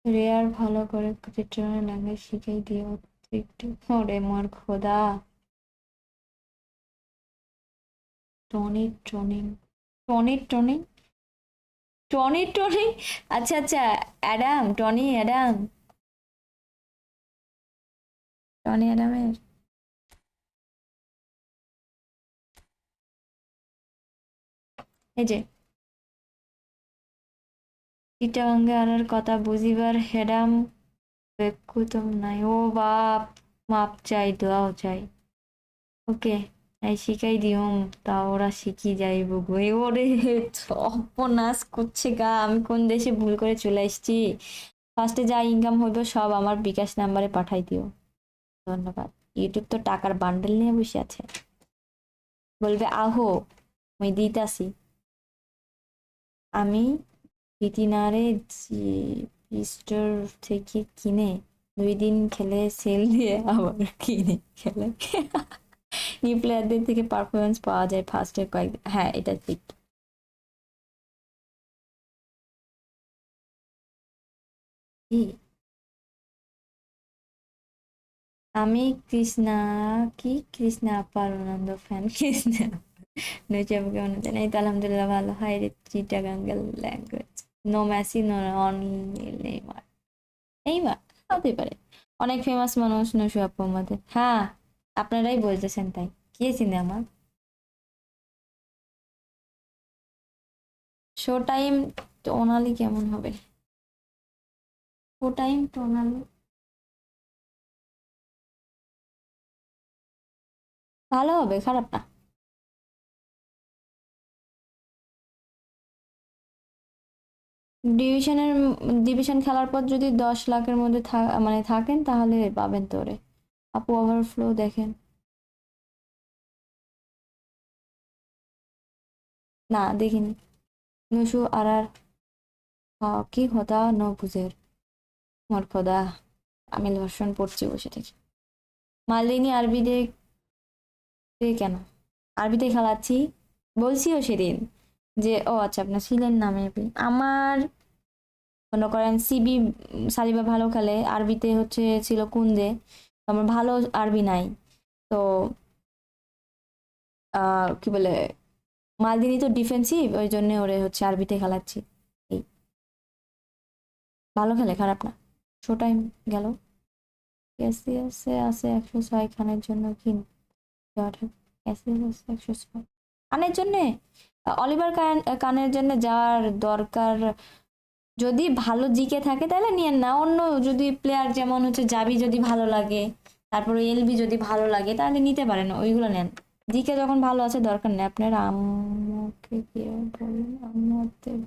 রেয়ার ভালো করে চিত্রনার ল্যাঙ্গুয়েজ শিখাই দিও একটু। ওরে মোর খোদা। Tony Tony Tony Tony Tony Tony, আচ্ছা আচ্ছা, অ্যাডাম, টনি অ্যাডাম, টনি অ্যাডামের। এই যে চিটাগাঙ্গে আনার কথা বুঝিবার হেডাম বেকুতম নাই। ও বাপ, মাপ চাই, দোয়াও চাই। ওকে, এই শিখাই দিহম, তা ওরা শিখি যাইব গো। ওরে অপনাশ করছে গা, আমি কোন দেশে ভুল করে চলে এসেছি। ফার্স্টে যা ইনকাম হইব সব আমার বিকাশ নাম্বারে পাঠাই দিও। ধন্যবাদ। ইউটিউব তো টাকার বান্ডেল নিয়ে বসে আছে, বলবে আহো আমি দিতাছি। আমি বিটিনারে স্টোর থেকে কিনে 2 দিন খেলে সেল দিয়ে আবার কিনে খেলে। নিউ প্লেয়ারদের থেকে পারফরমেন্স পাওয়া যায় ফার্স্টের কয়েকদিন। হ্যাঁ, এটা ঠিক। কি? আমি কৃষ্ণা, কি কৃষ্ণা আপার আনন্দ ফ্যান। কৃষ্ণা নুচে কেমন আছেন? এই তো আলহামদুলিল্লাহ ভালো। হাই রে চিটাগাঙ্গেল language. No Messi, no only Neymar. Neymar হতে পারে, অনেক ফেমাস মানুষ নুসু আপু আমাদের। হ্যাঁ, আপনারাই বলতেছেন তাই। কে চিনে আমার? শো টাইম টোনালি কেমন হবে? শো টাইম টোনালি ভালো হবে, খারাপ না। ডিভিশনের ডিভিশন খেলার পর যদি 10 লাখের মধ্যে মানে থাকেন তাহলে পাবেন তো রে। আপু ওভারফ্লো দেখেন না? দেখিনি। নুসু আর কি খোদা ন বুঝের, মোর খোদা। আমি ভার্সন পড়ছি বসে থেকে। মালিনী আরবি কেন আরবিতে খেলাচ্ছি বলছিও সেদিন, যে ও আচ্ছা আপনার ছিলেন না মেবি। আমার মনে করেন সিবি সালিবা ভালো খেলে, আরবিতে হচ্ছে ছিল কুন্দে, আমার ভালো আরবি নাই। তো কি বলে, মালদিনি তো ডিফেন্সিভ, ওই জন্য ওরে হচ্ছে আরবিতে খেলাচ্ছি। এই ভালো খেলে, খারাপ না। শো টাইম গেল। এসিএসে আছে 106 খানের জন্য কি এসিএস 106 খানের জন্য, অলিভার কানের জন্য যাওয়ার দরকার। যদি ভালো জিকে থাকে তাহলে নিয়েন না, অন্য যদি প্লেয়ার যেমন হচ্ছে জাবি যদি ভালো লাগে, তারপরে এলবি যদি ভালো লাগে তাহলে নিতে পারেন, ওইগুলো নেন। জিকে যখন ভালো আছে দরকার নেই আপনার। আম্মুকে গিয়ে বলুন আমাদের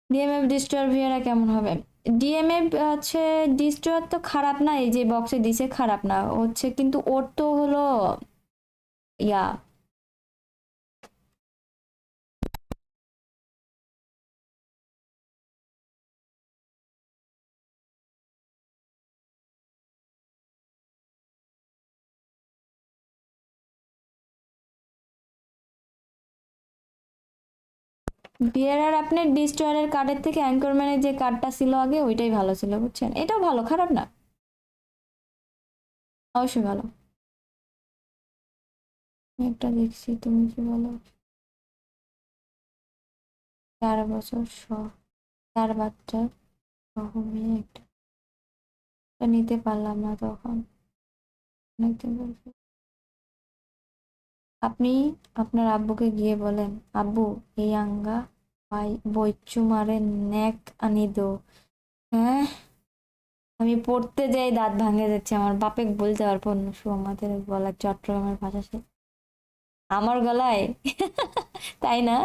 ডিএমএফ ডিস্ট্রয়ার ভিয়ারা কেমন হবে? ডিএমএফ হচ্ছে ডিস্ট্রয়ার তো খারাপ না, এই যে বক্সে দিছে খারাপ না হচ্ছে, কিন্তু ওর তো হলো ইয়া ভিয়ারার আপনার ডিস্ট্রয়ারের কার্ডের থেকে অ্যাঙ্করম্যানের যে কার্ডটা ছিল আগে ওইটাই ভালো ছিল, বুঝছেন? এটাও ভালো, খারাপ না, অবশ্যই ভালো। একটা দেখছি, তুমি কি বলো? 4 বছর 4 বাচ্চা সহ মেয়ে একটা, নিতে পারলাম না তখন, অনেকদিন বলছে। আপনি আপনার আব্বুকে গিয়ে বলেন, আব্বু এই আঙ্গা বইচু মারে নেক আনি দো। হ্যাঁ, আমি পড়তে যাই দাঁত ভাঙে যাচ্ছে আমার। বাপে বলতে পারবো নসু আমাদের গলায় চট্টগ্রামের ভাষা সে আমার গলায়। তাই না?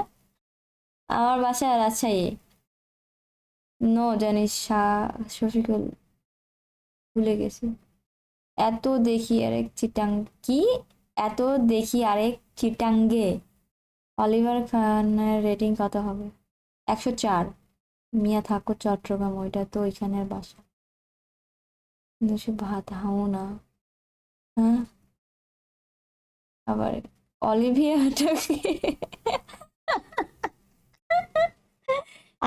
আমার বাসা রাজশাহী। নো জানিস শফিকুল, ভুলে গেছি। এত দেখি আরেক চিটাং কি, এত দেখি আরেক চিটাঙ্গে। অলিভার খানের রেটিং কত হবে? 104। মিয়া থাকো চট্টগ্রাম, ওইটা তো ওইখানের বাসা। সে ভাত হাও না। হ্যাঁ, আবার অলিভিয়াটাকে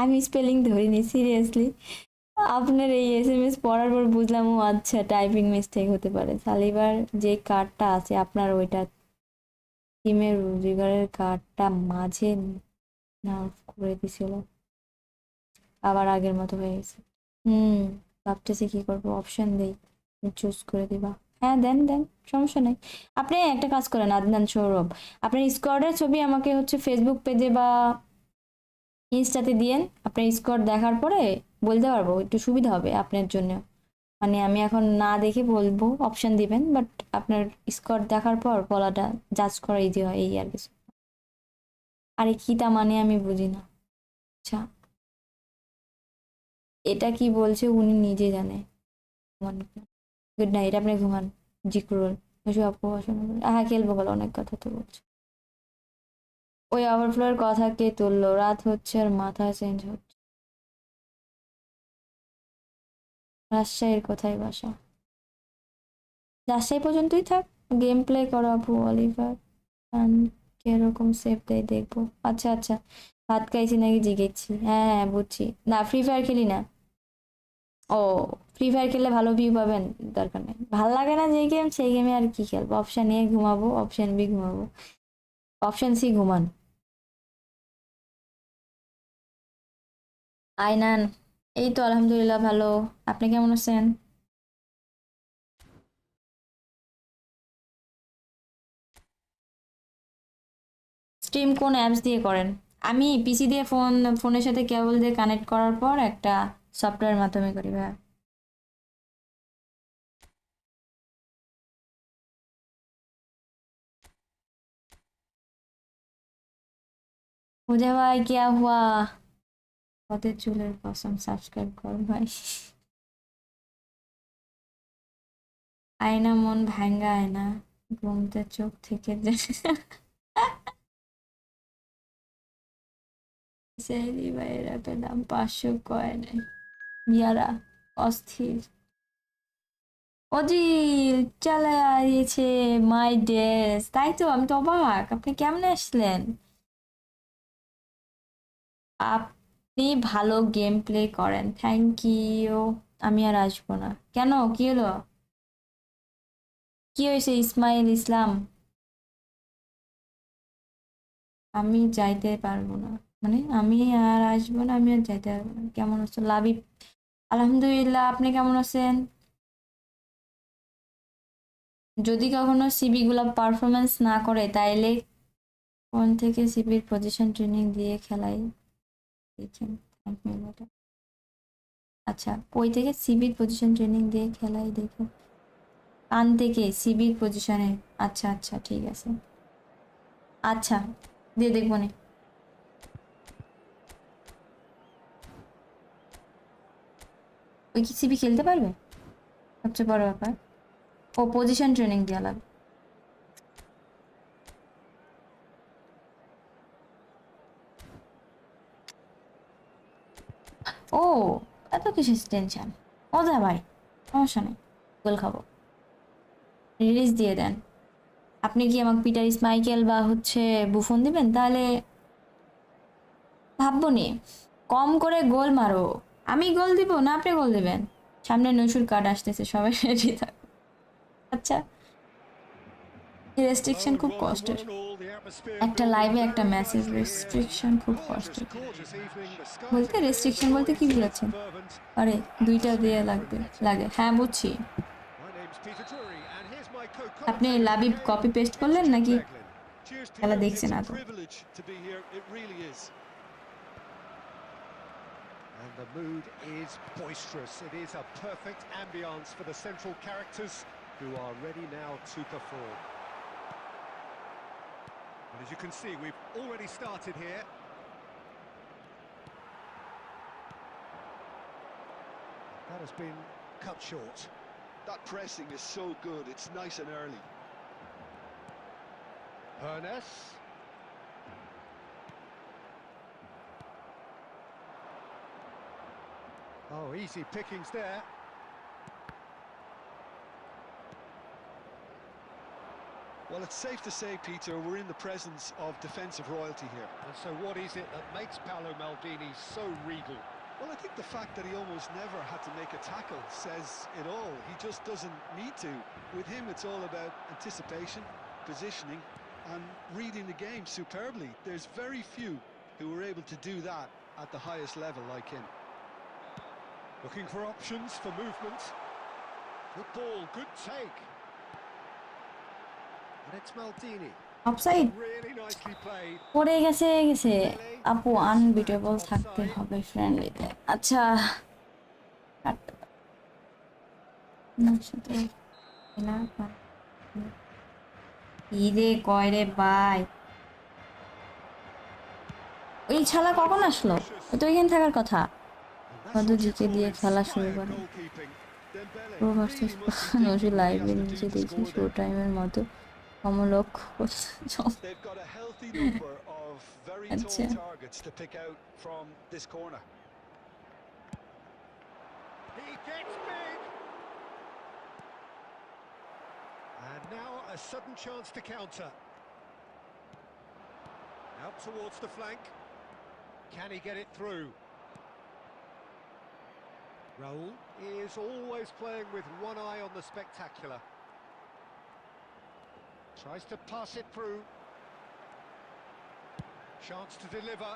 আমি স্পেলিং ধরিনি সিরিয়াসলি। আপনার এই এসএমএস পড়ার পর বুঝলাম ও আচ্ছা টাইপিং মিস্টেক হতে পারে। সালিবার যে কার্ডটা আছে আপনার ওইটা টিমের রুজিগারের কার্ডটা মাঝে নার্ভ করে দিছিল, আবার আগের মতো হয়ে গেছে। ভাবতেছি কি করবো, অপশন দেই, চুজ করে দিবা। হ্যাঁ দেন দেন, সমস্যা নেই। আপনি একটা কাজ করেন আদনান সৌরভ, আপনার স্কোয়াডের ছবি আমাকে হচ্ছে ফেসবুক পেজে বা ইনস্টাতে দিয়েন। আপনার স্কোয়াড দেখার পরে বলতে পারবো, একটু সুবিধা হবে আপনার জন্য। মানে আমি এখন না দেখে বলবো, অপশন দিবেন, বাট আপনার স্কোর দেখার পর বলাটা জাজ করা ইজি হয়, এই আর কিছু। আরে কি তা মানে আমি বুঝি না। আচ্ছা, এটা কি বলছে উনি নিজে জানে। গুড নাইট, আপনি ঘুমান। জিক্রুল এসব আপু পছন্দ করে। হ্যাঁ খেলবো বলো, অনেক কথা তো বলছে। ওই ওভারফ্লোর কথা কে তুললো? রাত হচ্ছে আর মাথা চেঞ্জ হচ্ছে। রাজশাহীর কোথায় বাসা? রাজশাহী পর্যন্তই থাক, গেম প্লে করো আপু। অলিভার কিরকম সেভ দেয় দেখবো। আচ্ছা আচ্ছা, ভাত খাইছি নাকি জিগেছি। হ্যাঁ হ্যাঁ বুঝছি। না ফ্রি ফায়ার খেলি না। ও, ফ্রি ফায়ার খেললে ভালো ভিউ পাবেন, দরকার নেই। ভাল লাগে না যে গেম, সেই গেমে আর কি খেলবো। অপশন এ ঘুমাবো, অপশন বি ঘুমাবো, অপশন সি ঘুমান। আইনান, এই তো আলহামদুলিল্লাহ ভালো। আপনি কেমন আছেন? স্ট্রিম কোন অ্যাপস দিয়ে করেন? আমি পিসি দিয়ে, ফোনের সাথে কেবল দিয়ে কানেক্ট করার পর একটা সফটওয়্যার মাধ্যমে করি ভাই। मुझे भाई क्या हुआ? ওদের চুলের কসম, সাবস্ক্রাইব কর ভাই। আয়না মন ভাঙ্গা আয়না, ঘুমতে চোখ থেকে সেরি ভাইয়েরা পেলাম 500 কয়েনে। ইয়ারা অস্থির। অজিল চলে আসছে মাই ডেস, তাই তো আমি তো অবাক, আপনি কেমনে আসলেন? আপনি ভালো গেম প্লে করেন, থ্যাংক ইউ। আমি আর আসবো না। কেন, কি হলো? কি হয়েছে ইসমাইল ইসলাম? আমি যাইতে পারবো না মানে? আমি আর আসবো না, আমি আর যাইতে পারবো না। কেমন আছো লাবিব? আলহামদুলিল্লাহ, আপনি কেমন আছেন? যদি কখনো সিবি গুলা পারফরমেন্স না করে তাইলে কোন থেকে সিবির পজিশন ট্রেনিং দিয়ে খেলাই দেখেন। আচ্ছা, কই থেকে সিবির পজিশন ট্রেনিং দিয়ে খেলাই দেখেন? কান থেকে সিবির পজিশনে। আচ্ছা আচ্ছা ঠিক আছে, আচ্ছা দিয়ে দেখবো নি। ওই কি সিবি খেলতে পারবে? সবচেয়ে বড় ব্যাপার। ও পজিশন ট্রেনিং দেওয়া লাগবে। ও, এত কিছু টেনশন। মজা ভাই, সমস্যা নেই, গোল খাবো। রিলিজ দিয়ে দেন। আপনি কি আমাকে পিটার স্মাইকেল বা হচ্ছে বুফন দিবেন? তাহলে ভাববো নি। কম করে গোল মারো। আমি গোল দিব না আপনি গোল দিবেন? সামনে নসুর কার্ড আসতেছে, সবাই রেডি থাক। আচ্ছা, রেস্ট্রিকশন খুব কষ্টের। একটা লাইভে একটা মেসেজ, রেস্ট্রিকশন খুব কষ্টের। বলতে রেস্ট্রিকশন বলতে কি বলেছেন? আরে দুইটা দিয়ে লাগবে, লাগে, হ্যাঁ বুঝছি। আপনি লাবিব কপি পেস্ট করলেন নাকি Cheers, খেলা Peter. দেখছেন It's a আদৌ? privilege to be here. It really is. And the mood is boisterous. It is a perfect ambience for the central characters who are ready now to perform. And as you can see, we've already started here. That has been cut short. That pressing is so good. It's nice and early. Pernes. Oh, easy pickings there. Well, it's safe to say, Peter, we're in the presence of defensive royalty here. And so what is it that makes Paolo Maldini so regal? Well, I think the fact that he almost never had to make a tackle says it all. He just doesn't need to. With him, it's all about anticipation, positioning, and reading the game superbly. There's very few who are able to do that at the highest level like him. Looking for options for movement. Good ball, good take. And it's Maldini. Offside Really nicely played. পড়ে গেছে গেছে। আপু unbeatable থাকতে হবে ফ্রেন্ডলিতে। আচ্ছা, আপনার সাথে খেলা কি রে কয় রে ভাই, এই খেলা কখন আসলো? ও তো এখানে থাকার কথা। পদ্ধতিকে দিয়ে খেলা শুরু করে প্রো ভার্সেস নজু লাইভের নিচে দেখি শো টাইমের মতো সমলক্ষ They've got a healthy number of very আচ্ছা tall targets to pick out from this corner. He gets big. And now a sudden chance to counter. Out towards the flank. Can he get it through? Raul is always playing with one eye on the spectacular. Tries to pass it through. Chance to deliver.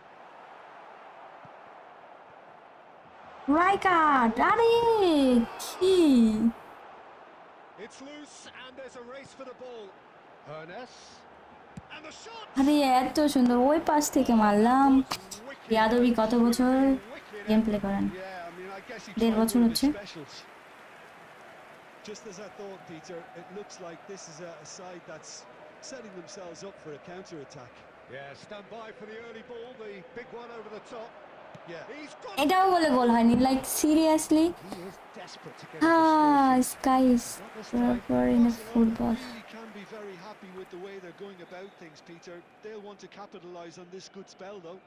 Rijkaard, আরে কি It's loose and there's a race for the ball. Hernes. And the shot! আরে এত সুন্দর, ওই পাশ থেকে মারলাম। Wicked, ইয়াদবি but কত বছর wicked গেম প্লে করেন? Yeah, I mean, I guess he 1.5 tried বছর one of হচ্ছে। his specials. Just as I thought, Peter, it looks like this is a side that's setting themselves up for a counter-attack. Yeah, stand by for the early ball, the big one over the top. Yeah. He's got এটাও বলে গোল হয়নি, like seriously. He is desperate to get into spaces. Sky is for in football. Really can be very happy with the way they're going about things, Peter. They'll want to capitalise on this good spell, though.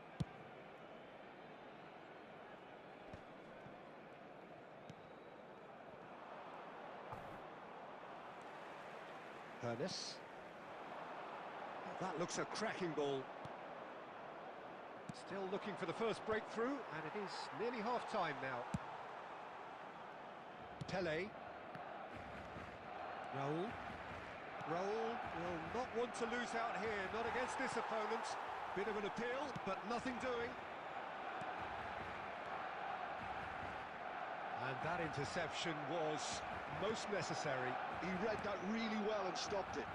Hernes. That looks a cracking ball. Still looking for the first breakthrough, and it is nearly half-time now. Pele. Raul. Raul will not want to lose out here, not against this opponent. Bit of an appeal, but nothing doing. And that interception was most necessary. He read that really well and stopped it.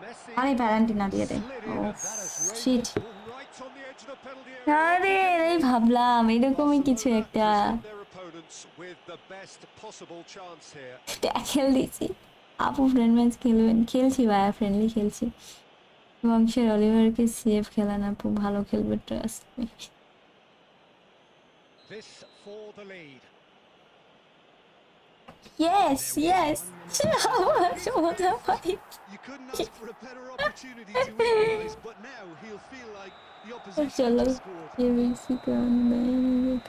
Messi আরে Valentina দিয়ে দে। slid in, ও and that has raised shit, the ball right on the edge of the penalty area. আরে এই ভাবলাম এরকমই কিছু Barcelona একটা present their opponents with the best possible chance here. Tackle দিছি। আপু ফ্রেন্ড ম্যাচ খেলবেন? খেলছি ভাইয়া, ফ্রেন্ডলি খেলছি। বংশের অলিভারকে সিএফ খেলান আপু, ভালো খেলবে, trust me. This for the lead. Yes yes, মজা পাই। You couldn't ask for a better opportunity to equalise, but now he'll feel like the opposition চলো has scored. কেবিসি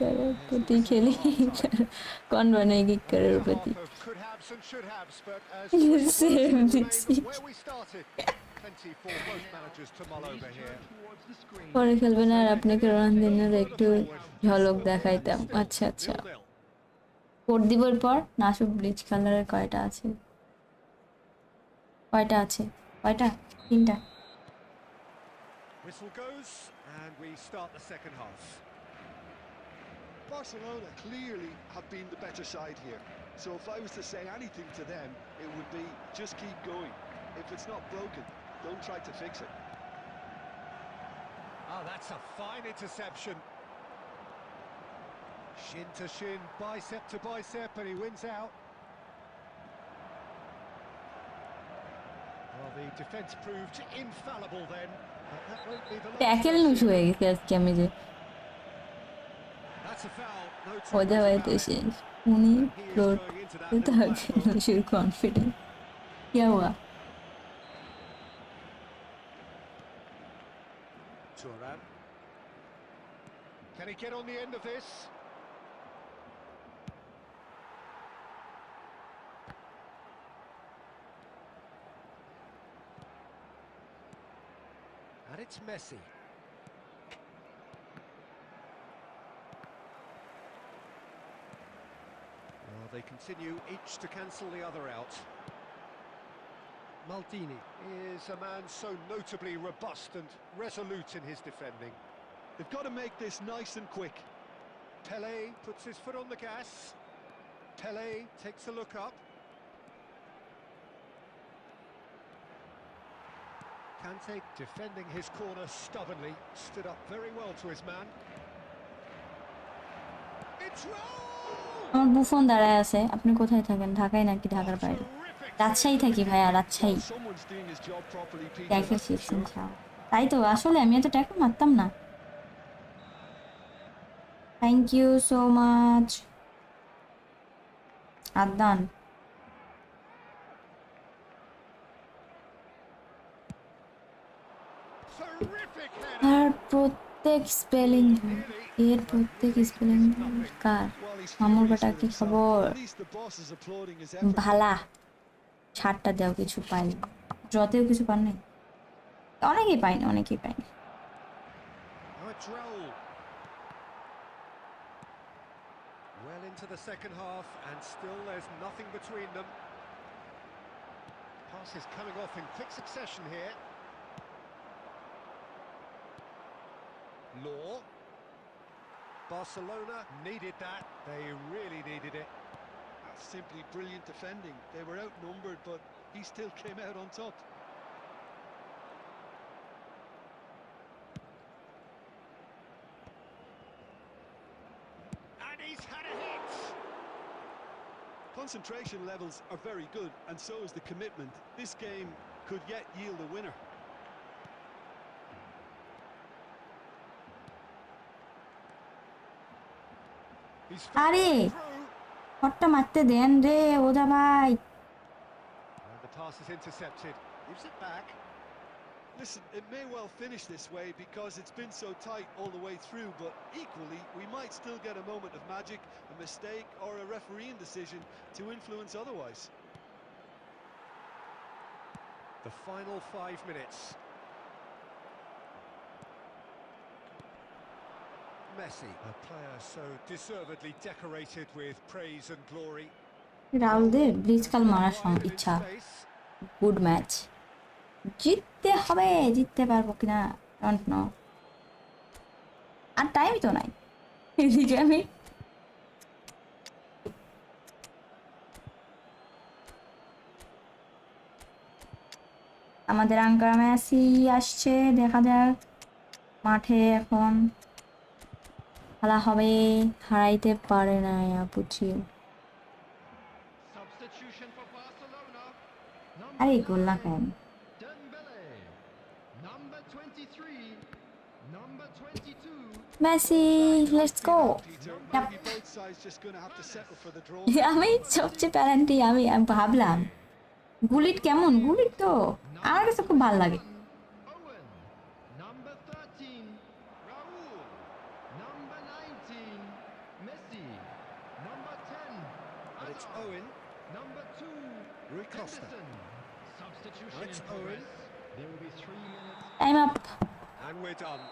করার প্রতি খেলি, কোন বানাই করার It's a প্রতি half of could haves and should haves, but as such, Same remain this where we started. Plenty for both managers to mull over here. পরে খেলবেন। আর আপনাকে রণান্ধীনের একটু ঝলক দেখাইতাম। আচ্ছা আচ্ছা, 0-0. কোড দিবর পর নাসুক ব্লিচ কালারের কয়টা আছে? কয়টা আছে? কয়টা? 3টা। Whistle goes, and we start the second half. Barcelona clearly have been the better side here. So if I was to say anything to them, it would be just keep going. If it's not broken, don't try to fix it. Oh, that's a fine interception. Shin to shin, bicep to bicep, and he wins out. Well, the defence proved infallible then, but that won't be the last. Tackle নুসু হয়ে গেছে আজকে আমি যে That's a foul. No মজা talk হয়তো about it. শেষ। উনি He is floor going into that little থাকে back foot. নুসুর কনফিডেন্স। क्या हुआ? Turan. Can he get on the end of this? And it's Messi. Well, they continue each to cancel the other out. Maldini is a man so notably robust and resolute in his defending. They've got to make this nice and quick. Pele puts his foot on the gas. Pele takes a look up. Kante defending his corner stubbornly, stood up very well to his man. It's roll! আমার Buffon দাঁড়ায় আছে। আপনি কোথায় থাকেন? ঢাকায় নাকি ঢাকার বাইরে? Terrific Rajshahi save. থাকি ভাইয়া, Rajshahi. Well, someone's doing his job properly, Peter, tackle that's for শিখছেন sure. ছাও। তাই তো, আসলে আমি এত ট্যাকেল মারতাম না। থ্যাংক ইউ সো মাচ আদান। Terrific header. আর প্রত্যেক স্পেলিং এর প্রত্যেক স্পেলিং কার? Well, he's মামুর furious বেটা with কি himself. খবর? At least the boss is applauding his effort. ভালা ছাড়টা দেও, কিছু পাইনি। ড্রতেও কিছু পান নাই? অনেকেই পাইনি, অনেকেই পাইনি। Now it's roll. Well into the second half, and still there's nothing between them. Passes coming off in quick succession here. Law. Barcelona needed that. They really needed it. That's simply brilliant defending. They were outnumbered, but he still came out on top. And he's had a hit. Concentration levels are very good, and so is the commitment. This game could yet yield a winner. He's আরে through. হটটা মারতে দেন রে ওদা ভাই। And the pass is intercepted. Gives it back. Listen, it may well finish this way because it's been so tight all the way through, but equally, we might still get a moment of magic, a mistake, or a refereeing decision to influence otherwise. The final 5 minutes. Messi, a player so deservedly decorated with praise and glory. রাহুলদের ব্লিচ কাল মারার Wide in ইচ্ছা। space. Good match, জিততে হবে। জিততে পারবো কিনা ডোন্ট নো। আর টাইমই তো নাই। এদিকে আমি আমাদের আঙ্কার মেসি আসছে, দেখা যাক মাঠে এখন খেলা হবে। হারাইতে পারে না বুঝি। Substitution for Barcelona. আরে Number গোল না 9, কেন? Dembele. Number 23, number 22. Messi, let's go. Peter, Yep. maybe both sides just going to have to settle for the draw. আমি সবচেয়ে প্যারেন্টি, আমি ভাবলাম গুলিট কেমন, গুলিট তো আমার কাছে খুব ভালো লাগে। Owen. Number 13, Raul. Number 19, Messi. Number 10, But it's Hazard. Owen. Number 2, Rui Costa. Henderson. Substitution It's in progress. There will be 3 minutes. Time up. And we're done.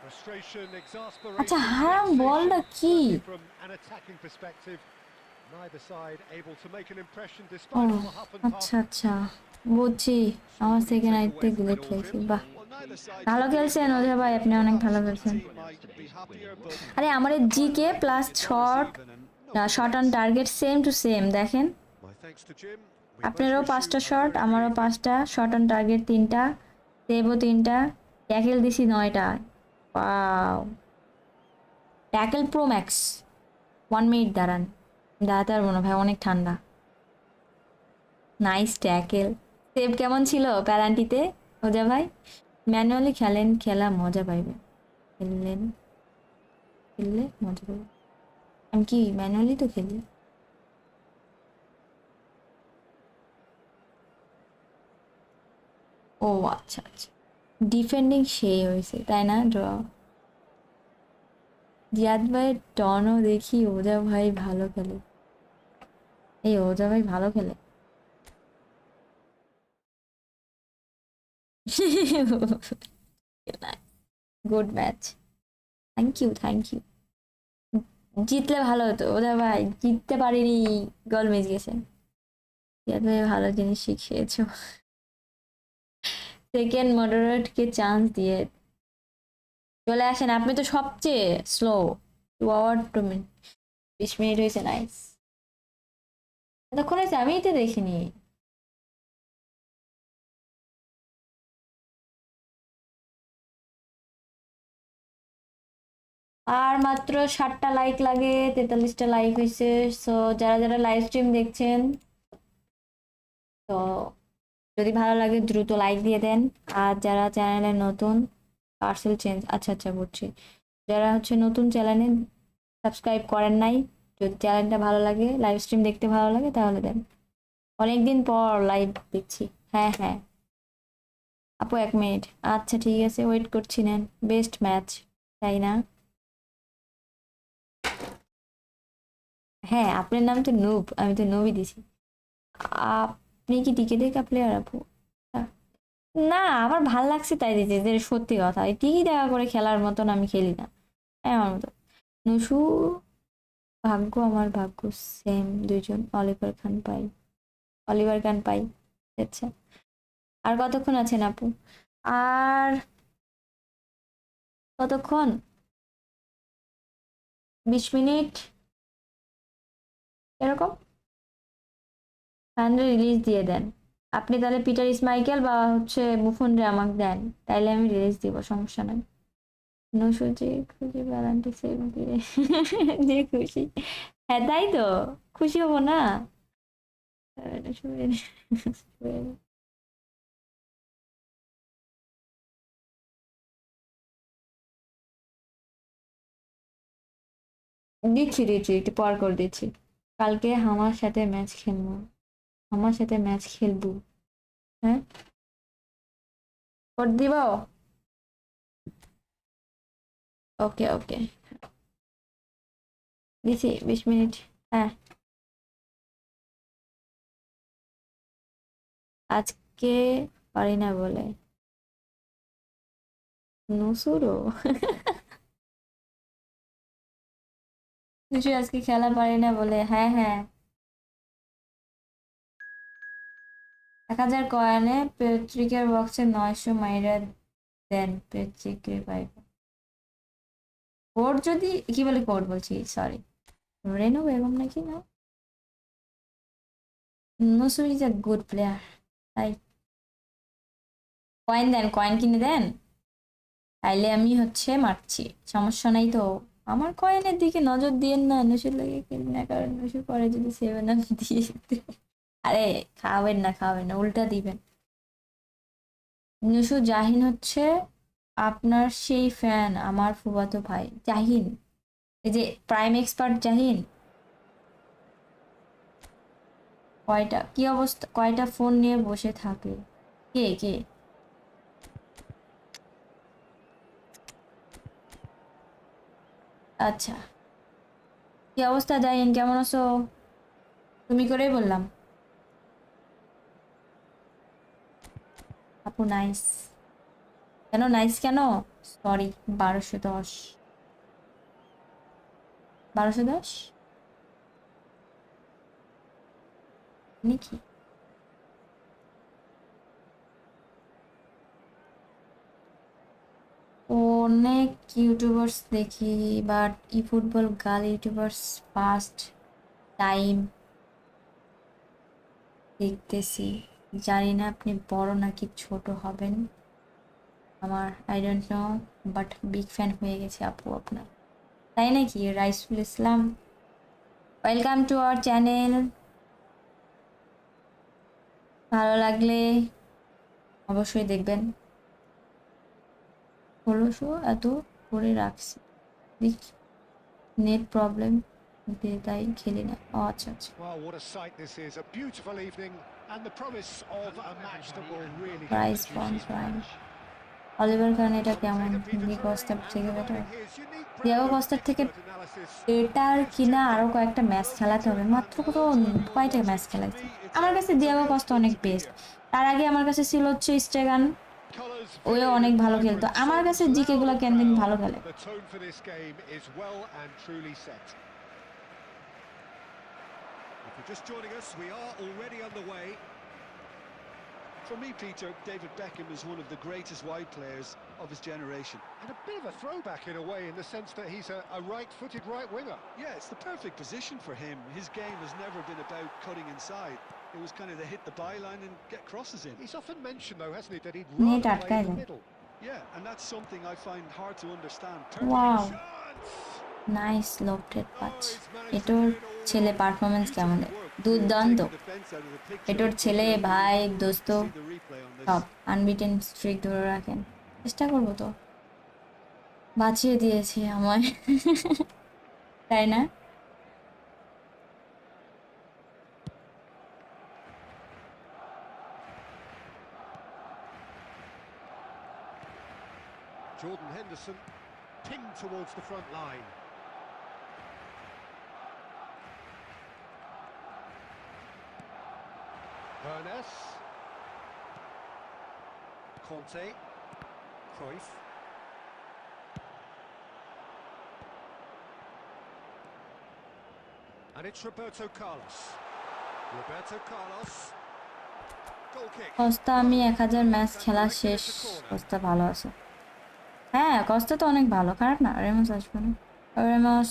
Frustration, exasperation. আচ্ছা, হারাম বলটা কি? Certainly from an attacking perspective, neither side able to make an impression O despite all the huff and puff. আচ্ছা আচ্ছা, বুঝছি। আমার second আইতে গুলিট খেয়েছি। বাহ, Well, neither side ভালো খেলছেন ওজা ভাই, আপনি অনেক ভালো খেলছেন। team might be happier, but আরে আমার GK plus shot, shot on target same to same. দেখেন My thanks to Jim. We আপনারও both wish 5টা you a শট, very আমারও good 5টা শট অন টার্গেট, 3টা সেভও, 3টা ট্যাকেল দিছি 9টা। Wow, tackle pro max. 1 minute দাঁড়ান, দাঁড়াতে পারবো না ভাই, অনেক ঠান্ডা। Nice tackle. সেভ কেমন ছিল প্যারান্টিতে ওজা ভাই? ম্যানুয়ালি খেলেন, খেলা মজা পাইবে। খেললে মজা পাইবে। আমি কি ম্যানুয়ালি তো খেলি। ও আচ্ছা আচ্ছা, ডিফেন্ডিং সেই হয়েছে তাই না? ড্র। জিয়াদ ভাইয়ের টনও দেখি ওজা ভাই ভালো খেলে। এই ওজা ভাই ভালো খেলে। Good match, thank you thank you. জিতলে ভালো হতো ওজা ভাই, জিততে পারিনি, গোল মিস গেছে। জিয়াদ ভাই ভালো জিনিস শিখিয়েছো। সেকেন্ড মডারেটকে চান্স দিয়ে চলে আসেন, আপনি তো সবচেয়ে স্লো। 2 আওয়ার 2 মিনিট, 20 মিনিট হয়েছে। নাইস, এতক্ষণ হয়েছে আমি তো দেখিনি। আর মাত্র 60টা লাইক লাগে, 43টা লাইক হয়েছে। সো যারা যারা লাইভ স্ট্রিম দেখছেন, তো যদি ভালো লাগে দ্রুত লাইক দিয়ে দেন। আর যারা চ্যানেলে নতুন, পার্সেল চেঞ্জ, আচ্ছা আচ্ছা বুঝছি, যারা হচ্ছে নতুন চ্যানেলে সাবস্ক্রাইব করেন নাই, যদি চ্যানেলটা ভালো লাগে, লাইভ স্ট্রিম দেখতে ভালো লাগে তাহলে দেন। অনেকদিন পর লাইভ দেখছি। হ্যাঁ হ্যাঁ আপু 1 মিনিট, আচ্ছা ঠিক আছে, ওয়েট করছি। নেন বেস্ট ম্যাচ, তাই না? হ্যাঁ আপনার নাম তো নুব, আমি তো নুবই দিছি। আপনি কি টিকে দেখা প্লেয়ার আপু? না আমার ভাল লাগছে তাই দিতে, যে সত্যি কথা, এই টিকি দেখা করে খেলার মতন আমি খেলি না। হ্যাঁ আমার মতো নুসু, ভাগ্য আমার ভাগ্য সেম, দুইজন অলিভার খান পাই। আচ্ছা আর কতক্ষণ আছেন আপু? আর কতক্ষণ? 20 মিনিট এরকম। তাহলে রিলিজ দিয়ে দেন আপনি, তাহলে পিটার স্মাইকেল বা হচ্ছে বুফন রে আমাকে দেন, তাইলে আমি রিলিজ দিব, সমস্যা নাই। নসু যে খুশি ভ্যালেন্টি সেভ দিয়ে যে খুশি, হ্যাঁ তাই তো, খুশি হবো না? দিচ্ছি দিচ্ছি, একটু পর করে দিচ্ছি। কালকে আমার সাথে ম্যাচ খেলবো, আমার সাথে ম্যাচ খেলবো। হ্যাঁ কোড দিব। ওকে ওকে দিছি 20 মিনিট। হ্যাঁ আজকে পারি না বলে নুসুরো নুসুর আজকে খেলা পারি না বলে, হ্যাঁ হ্যাঁ 1000 কয়েনে পেট্রিকের বক্সে 900 মাইরা দেন, পেট্রিকে পাইব। কোড যদি কি বলে, কোড বলছি সরি, রেনু বেগম নাকি না, নুসুর ইজ আ গুড প্লেয়ার। তাই কয়েন দেন, কয়েন কিনে দেন, তাইলে আমি হচ্ছে মারছি, সমস্যা নাই তো। আমার কয়েনের দিকে নজর দিয়েন না, নুসুর লাগে কিনি না, কারণ নুসুর পরে যদি 7 আপ দিয়ে আরে খাওয়াবেন না, খাওয়াবেন না, উল্টা দিবেন। নুসু জাহিন হচ্ছে আপনার সেই ফ্যান, আমার ফুফাতো ভাই জাহিন, এই যে প্রাইম এক্সপার্ট জাহিন। কয়টা কি অবস্থা, কয়টা ফোন নিয়ে বসে থাকে? কে কে? আচ্ছা কি অবস্থা জাহিন, কেমন আছো? তুমি করেই বললাম আপু নাইস। কেন নাইস কেন? সরি, 1210, 1210 নাকি? অনেক ইউটিউবার্স দেখি, but E football girl YouTubers first time দেখতেছি। জানি না আপনি বড় নাকি ছোট হবেন, আমার I don't know, but big fan হয়ে গেছে আপু আপনার। তাই নাকি? Raisul Islam, welcome to our channel. ভালো লাগলে অবশ্যই দেখবেন। 1600 এত করে রাখছি, নেট প্রবলেম তাই খেলি না। ও আচ্ছা আচ্ছা, Well, what a sight this is. A beautiful evening and the promise of a match that will really get price the point juices prime. flowing. Oliver Kahn এটা Will কেমন? take a Peter দি Turret কস্তার and থেকে better? finding his unique Diego brand of কস্তার থেকে expert analysis. এটার Here's কিনা Tiki. আরো কয়েকটা ম্যাচ Well, খেলাতে Peter, হবে, মাত্র for কত those of you কয়টা ম্যাচ watching খেলাইছে। TV, আমার কাছে it's a Diego real Costa thrill অনেক to be বেস্ট। here. তার আগে আমার কাছে ছিল হচ্ছে স্টেগান, Colours ওয়ে vivid অনেক and ভালো খেলতো, vibrant, আমার কাছে songs জিকে loud গুলা and কেন জানি proud. ভালো খেলে। The tone for this game is well and truly set. If you're just joining us, we are already underway. For me, Peter, David Beckham is one of the greatest wide players of his generation. And a bit of a throwback in a way, in the sense that he's a right-footed right winger. Yeah, it's the perfect position for him. His game has never been about cutting inside. It was kind of to hit the byline and get crosses in. He's often mentioned, though, hasn't he, that he'd net rather play আটকায় in the দেয়। middle. Yeah, and that's something I find hard to understand. Perfect wow, shot! Nice lofted Oh, পাঁচ। he's managed to এটোর get it all ছেলে wrong. Performance কেমন? Beautiful work to দুর্দান্ত। take the defence out of the picture, এটোর but ছেলে there'll be ভাই no need দোস্ত to see the replay on this. সব unbeaten Streak ধরে রাখেন, চেষ্টা করবো তো। বাঁচিয়ে দিয়েছে আমায় তাই না? Jordan Henderson pinged towards the front line. Burness. Conte. Cruyff. And it's Roberto Carlos. Roberto Carlos. Goal kick. Costa আমি 1000 ম্যাচ খেলা শেষ। কস্তা ভালো আছে, হ্যাঁ কস্তা তো অনেক ভালো, খারাপ না। রেমস আসবে না, রেমস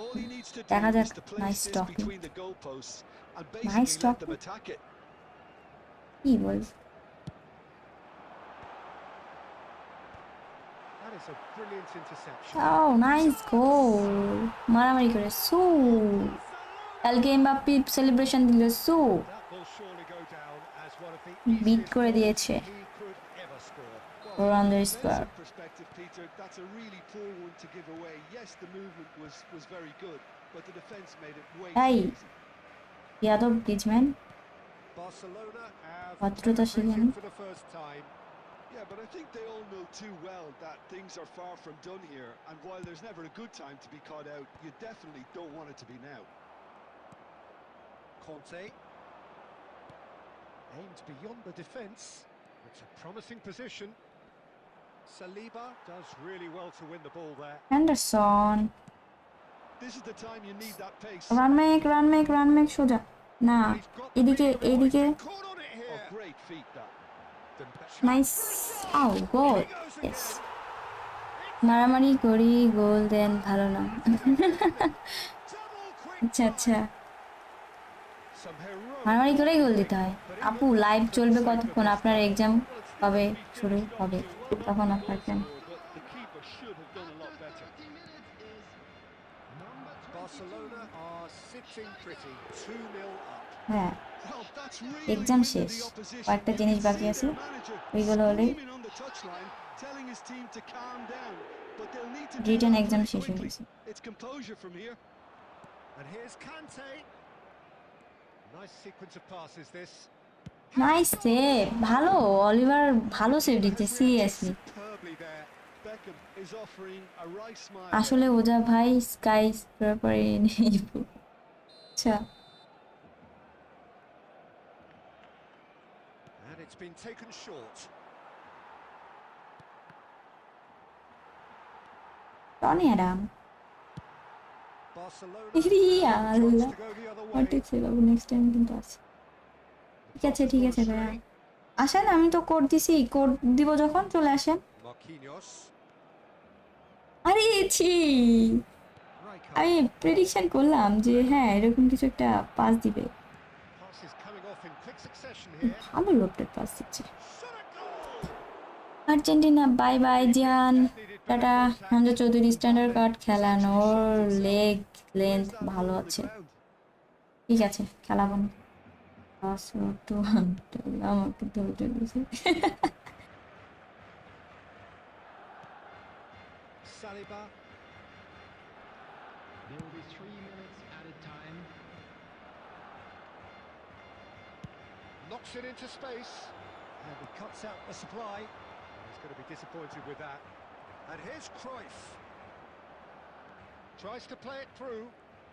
All he needs to দেখা do যাক। is to place nice this talking, between the goalposts and nice basically let them talking. attack it. কি বল? That is a brilliant interception. ও নাইস গোল, মারামারি করে সু। কালকে এমবাপ্পি সেলিব্রেশন দিল সু, That will surely go down as one of the beat easiest করে goals দিয়েছে he could ever score. ওর on the From a square. defensive perspective, Peter, that's a really poor one to give away. Yes, the movement was very good, but the defence made it way তাই too easy. Yadav Griezmann Barcelona have ভদ্রতা taken শিখেনি। creative for the first time. Yeah, but I think they all know too well that things are far from done here, and while there's never a good time to be caught out, you definitely don't want it to be now. Conte aimed beyond the defence. It's a promising position. Saliba does really well to win the ball there. Henderson This is the time you need that pace. Run make সোজা না, And he's got the এদিকে lead. Oh, he's এদিকে been caught on it Oh, here. great feat that. Nice. আও গোল, He goes yes. again. মারামারি করি গোল দেন, ভালো না। Double quick আচ্ছা আচ্ছা, Some heroic মারামারি করেই গোল দিতে goalkeeping. হয়। আপু লাইভ চলবে কতক্ষণ? আপনার এক্সাম কবে শুরু হবে তখন আপনার plan? But the keeper should have done a lot better. 30 minutes is number 22. Barcelona are sitting pretty, 2-0 up. হ্যাঁ Well, that's really exam winded শেষ, the opposition. কয়েকটা You জিনিস can বাকি see আছে, their manager ওইগুলো হলেই screaming on the touchline, telling his team to calm down. But they'll need to do written that exam pretty শেষ হয়ে quickly. গেছে। It's composure from here. And here's Kante. Nice sequence of passes this. Nice save, ভালো Oliver, ভালো save দিচ্ছে Has reacted seriously. Superbly there. Beckham is offering a wry smile. আসলে ওজা ভাই sky পরে নেই। আচ্ছা And it's been taken short. Tony Adam, Barcelona ইরি have a chance Allah, to go the other way. What save হবে next time কিন্তু আছে। ঠিক আছে ভাইয়া, আসেন আমি তো কোড দিছি, কোড দিব যখন চলে আসেন। Marquinhos. আরে ছি, Rijkaard. আমি প্রেডিকশন করলাম যে হ্যাঁ এরকম কিছু একটা পাস দিবে। Passes coming off in quick succession here. ভালো লোকটার পাস দিচ্ছে। Shot a goal! Argentina bye bye জান, টাটা। হামজা চৌধুরী স্ট্যান্ডার্ড কার্ড খেলান, ওর লেগ লেন্থ ভালো আছে, ঠিক আছে খেলাবো না। আমাকে ধরে দিয়েছে। Saliba. There will be 3 minutes added time. Knocks it into space. And he cuts out the supply. He's going to be disappointed with that. And here's Cruyff. Tries to play it through.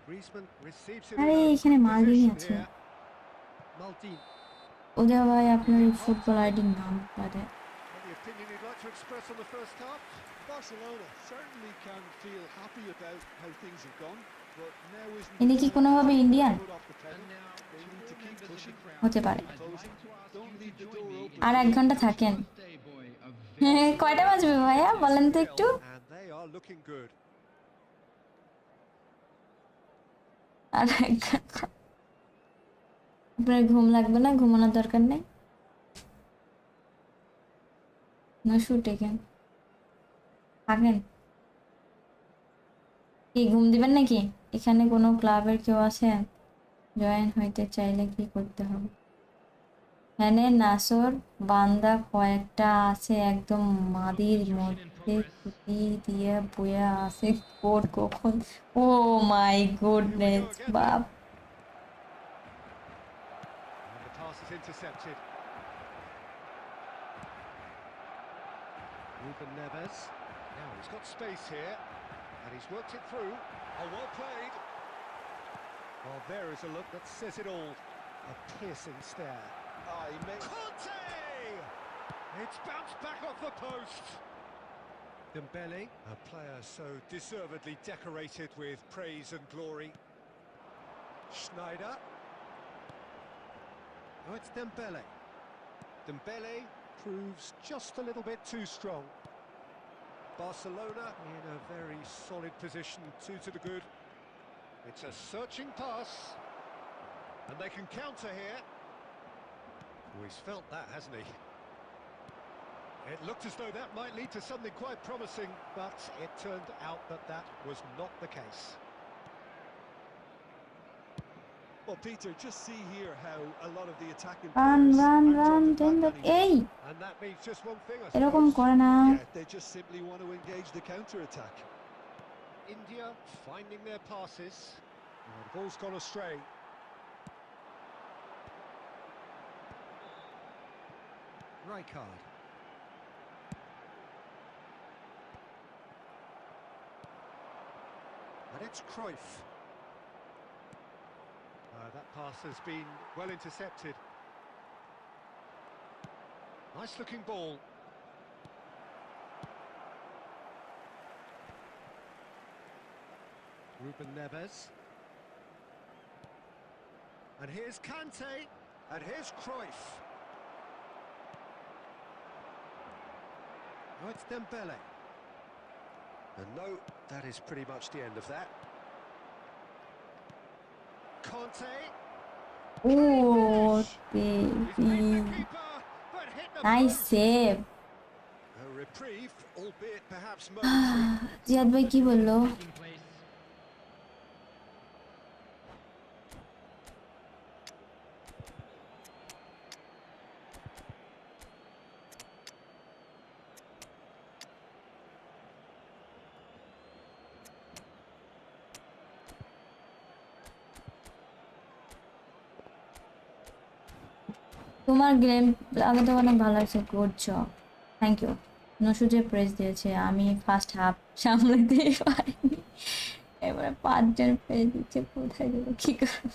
Griezmann receives it in আরে a এখানে good মালদিনি position আছে। here. Maldini. ওদের ভাই আপনার football আইডির নাম দেয়। Any opinion you'd like to express on the first half? Barcelona certainly can feel happy about how things have gone, but now isn't ইনি কি কোনোভাবে Indian foot off the pedal. They need to keep pushing, হতে পারে? composing. Don't leave the door open. আর 1 ঘন্টা থাকেন। কয়টা বাজবে ভাইয়া বলেন তো একটু? And they are looking good. আর 1 ঘন্টা। আপনার ঘুম লাগবে না? ঘুমানোর দরকার নেই? নুসু টেকেন থাকেন। কি ঘুম দিবেন নাকি? এখানে কোনো ক্লাবের কেউ আছে? জয়েন হইতে চাইলে কি করতে হবে? এখানে নাসর বান্দা কয়েকটা আছে একদম মাদির মধ্যে খুঁটি দিয়ে বইয়া আছে কোড কখন। ও মাই Here we go goodness again then. বাপ। And the pass is intercepted. Ruben Neves. Now he's got space here, and he's worked it through. Oh, well played. Well, there is a look that says it all. A piercing stare. Ah, he made... Conte! It's bounced back off the post. Dembele, a player so deservedly decorated with praise and glory. Schneider. Oh, it's Dembele. Dembele proves just a little bit too strong. Barcelona in a very solid position, 2 to the good. It's a searching pass, and they can counter here. Oh, he's felt that, hasn't he? It looked as though that might lead to something quite promising, but it turned out that that was not the case. Well, Peter, just see here how a lot of the attacking run players run aren't run dropping back Dembélé anymore. এই And that means just one thing, I এরকম suppose. করে না। Yeah, they just simply want to engage the counter-attack. India finding their passes. Oh, the ball's gone astray. Rijkaard. And it's Cruyff. That pass has been well intercepted. Nice looking ball. Ruben Neves. And here's Kante. And here's Cruyff. Oh, it's Dembele. And no, that is pretty much the end of that. Conte. ও Finish! He's beat baby, the keeper, but hit the nice post. Save. A reprieve, albeit perhaps momentary. Ziyad ভাই কি বললো? Taking place. তোমার game আগে তো অনেক ভালো লাগছে, গুড জব, থ্যাংক ইউ। নসু যে প্রেস দিয়েছে আমি ফার্স্ট হাফ সামলাতেই পারিনি, এবারে 5 জন প্রেস দিচ্ছে, কোথায় দেবো কি করবো?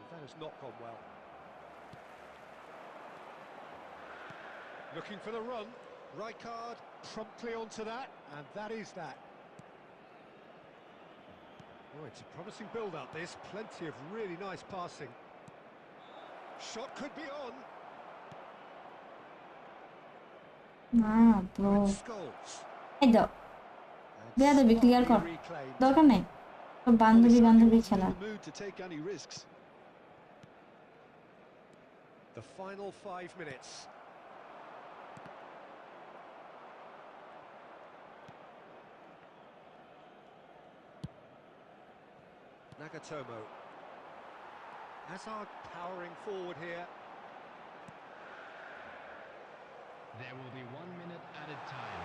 That has not gone well. Looking for the run. Rijkaard promptly onto that, and that is that. Oh, it's a promising build-up, this. Plenty of really nice passing. Shot could be on. না bro, It's Scholes. এই দাও, And বেয়াদবি clear কর, smartly reclaimed. দরকার নেই তো Well, he বান্ধবী certainly বান্ধবী wasn't খেলা। in the mood to take any risks. The final 5 minutes. Nagatomo. Hazard powering forward here. There will be 1 minute added time.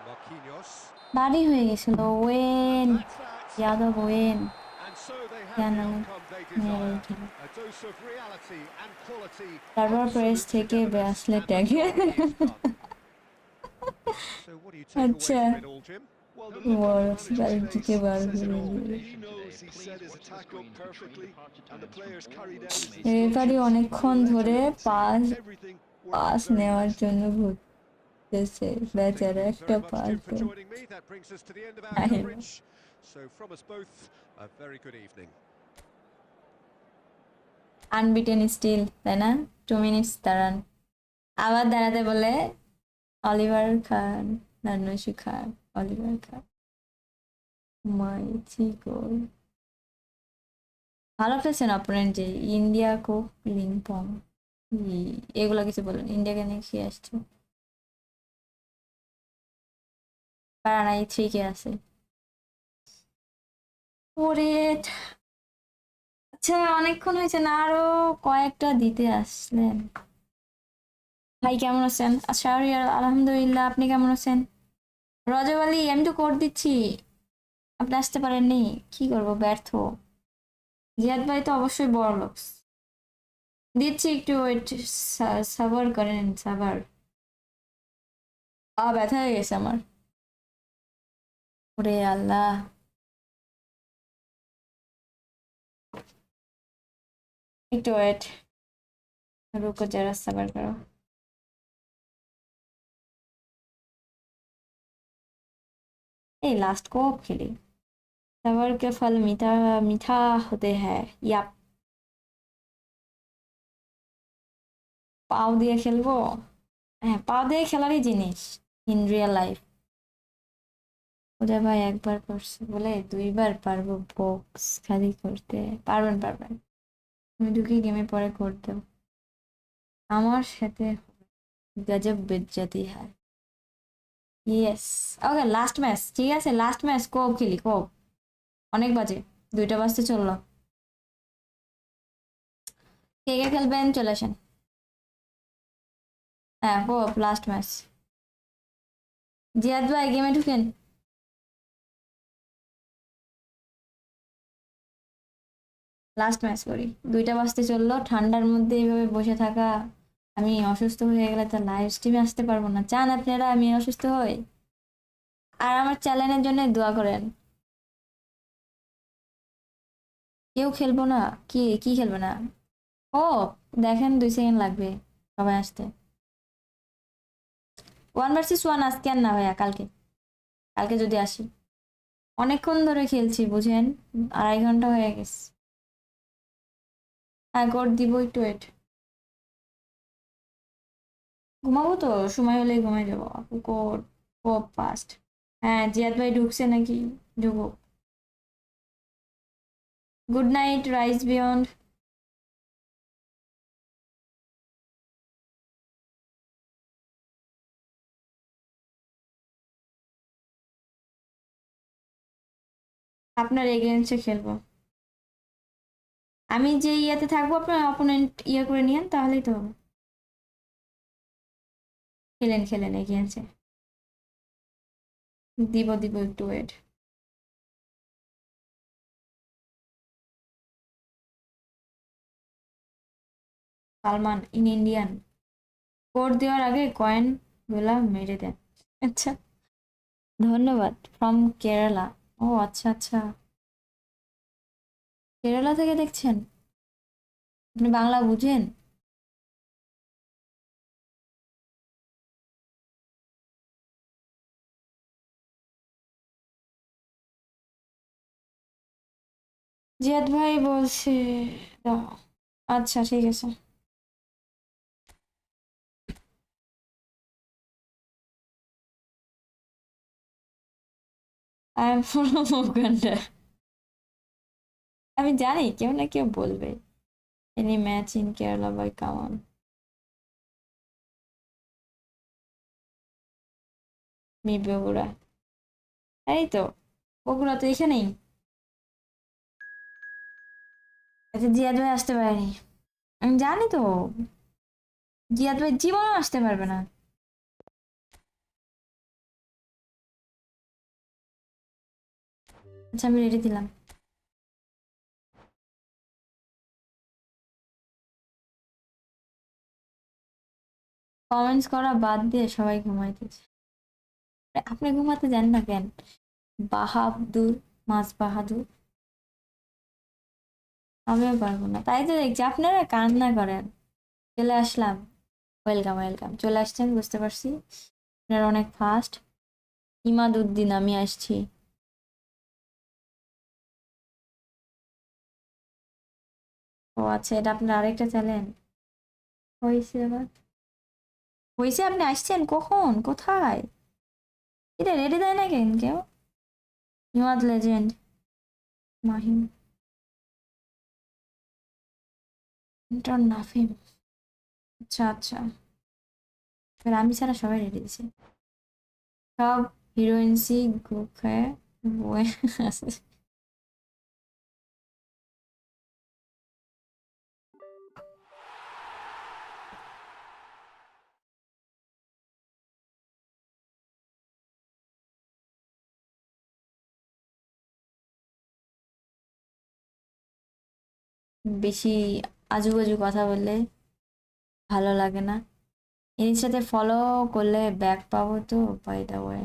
Marquinhos. বাড়ি হয়ে গেছিল, Owen That's that. Yadav Owen And so they have কেন the outcome they মেরে desire. উঠে A dose of reality and quality. তারপর press Absolute থেকে togetherness, bracelet and the ট্যাগে। job is done. So what do you take away আচ্ছা from it all, Jim? Well, the look on বড় the manager's বাড়িটিকে face bar says it করে all. দিল। He knows he set his attack up perfectly, and the players carried out his referee instructions অনেকক্ষণ to the ধরে letter. You can see pass everything worked pass very নেওয়ার nicely. জন্য ঘুরতেছে বেচারা, Thank you একটা very much, pass Jim, for দেয়। joining me. That brings us to the end of our I know. coverage. So from us both, a very good evening. Unbeaten still, তাই না? 2 minutes দাঁড়ান, আবার দাঁড়াতে বলে Oliver খান না নসু খান, Oliver খান, মাই Chicco. ভালো খেলছেন অপোনেন্ট, যে ইন্ডিয়া কো লিংপং এগুলো কিছু বলেন, ইন্ডিয়াকে নিয়ে খেয়ে আসছে, পারা নাই 3 কে আছে। ওরে আচ্ছা, অনেকক্ষণ হয়েছে না, আরো কয়েকটা দিতে আসলেন। ভাই কেমন আছেন? আচ্ছা আলহামদুলিল্লাহ, আপনি কেমন আছেন? রজব আলী, আমি তো কোড দিচ্ছি, আপনি আসতে পারেননি, কি করবো, ব্যর্থ। জিয়াদ ভাই তো অবশ্যই বড় লোক, দিচ্ছি একটু ওয়েট, সাবার করেন, সাবার। ব্যথা হয়ে গেছে আমার, ওরে আল্লাহ। একটু ওয়েট, রুকো যারা, সাবার করো। এই লাস্ট কপ খেলি, सबर के फल मीठा मीठा होते हैं या। পাও দিয়ে খেলবো, হ্যাঁ পাও দিয়ে খেলারই জিনিস ইন রিয়েল লাইফ। ওদের ভাই একবার করছে বলে 2বার পারবো বক্স খালি করতে? পারবেন পারবেন, তুমি ঢুকে গেমে পরে করতে, আমার সাথে গজব বেজ্জতি হয়। ইয়েস, ওকে লাস্ট ম্যাচ, ঠিক আছে লাস্ট ম্যাচ, কোপ খেলি কোপ। অনেক বাজে, 2টা বাজতে চললো। কে কে খেলবেন চলে আসেন। হ্যাঁ কোপ লাস্ট ম্যাচ। জিয়াদ ভাই গেমে ঢুকেন। লাস্ট ম্যাচ করি, 2টা বাজতে চললো, ঠান্ডার মধ্যে এইভাবে বসে থাকা, আমি অসুস্থ হয়ে গেলে তো লাইভ স্ট্রিমে আসতে পারবো না। চান আপনারা আমি অসুস্থ হই? আর আমার চ্যানেলের জন্য দোয়া করেন। কেউ খেলবো না? কি কি খেলবে না? ও দেখেন, 2 সেকেন্ড লাগবে সবাই আসতে। 1 vs 1 আজকে আর না ভাইয়া, কালকে, কালকে যদি আসি। অনেকক্ষণ ধরে খেলছি বুঝেন, 2.5 ঘন্টা হয়ে গেছে। হ্যাঁ কোড দিব, একটু ওয়েট। ঘুমাবো তো, সময় হলেই ঘুমাই যাবো আপু। Code, code fast. হ্যাঁ জিয়াদ ভাই ঢুকছে নাকি? ঢুকুক। Good night rise beyond. আপনার এগেনস্টে খেলবো, আমি যে ইয়েতে থাকবো আপনার অপোনেন্ট ইয়ে করে নিয়েন, তাহলেই তো হবে। খেলেন খেলেন এগেনস্টে, দিব দিব একটু wait. Salman in Indian, code দেওয়ার আগে কয়েন গুলা মেরে দেন। আচ্ছা, ধন্যবাদ। ফ্রম কেরালা। ও আচ্ছা আচ্ছা, কেরালা থেকে দেখছেন, আপনি বাংলা বুঝেন? জিয়াদ ভাই বলছে দাও। আচ্ছা ঠিক আছে। I am from Uganda. আমি জানি কেউ না কেউ বলবে, any match in Kerala bye come on. Me Bogura, এই তো বগুড়া তো এখানেই। আচ্ছা জিয়াদ ভাই আসতে পারেনি, আমি জানি তো, জিয়াদ ভাই জীবনও আসতে পারবে না। আচ্ছা আমি রেডি দিলাম। কমেন্টস করা বাদ দিয়ে সবাই ঘুমাইতেছে। আপনি ঘুমাতে যান না কেন? বাহাদুর, মাছ বাহাদুর। আমিও পারবো না, তাই তো দেখছি আপনারা কান্না করেন। চলে আসলাম, ওয়েলকাম ওয়েলকাম, চলে আসছেন বুঝতে পারছি, আপনারা অনেক ফাস্ট। ইমাদ উদ্দিন, আমি আসছি। ও আচ্ছা, এটা আপনার আরেকটা চ্যানেল? হয়েছে এবার, হয়েছে, আপনি আসছেন কখন, কোথায়? এটা রেডি দেয় না কেন কেউ? ইমাদ লেজেন্ড, মাহিম। ইন্টার নাফিম। আচ্ছা আচ্ছা, এবার আমি ছাড়া সবাই রেডি দিছে, সব হিরোইনসি গুখায় বয়ে আছে। বেশি আজুবাজু কথা বললে ভালো লাগে না। এর সাথে ফলো করলে ব্যাক পাবো তো, by the way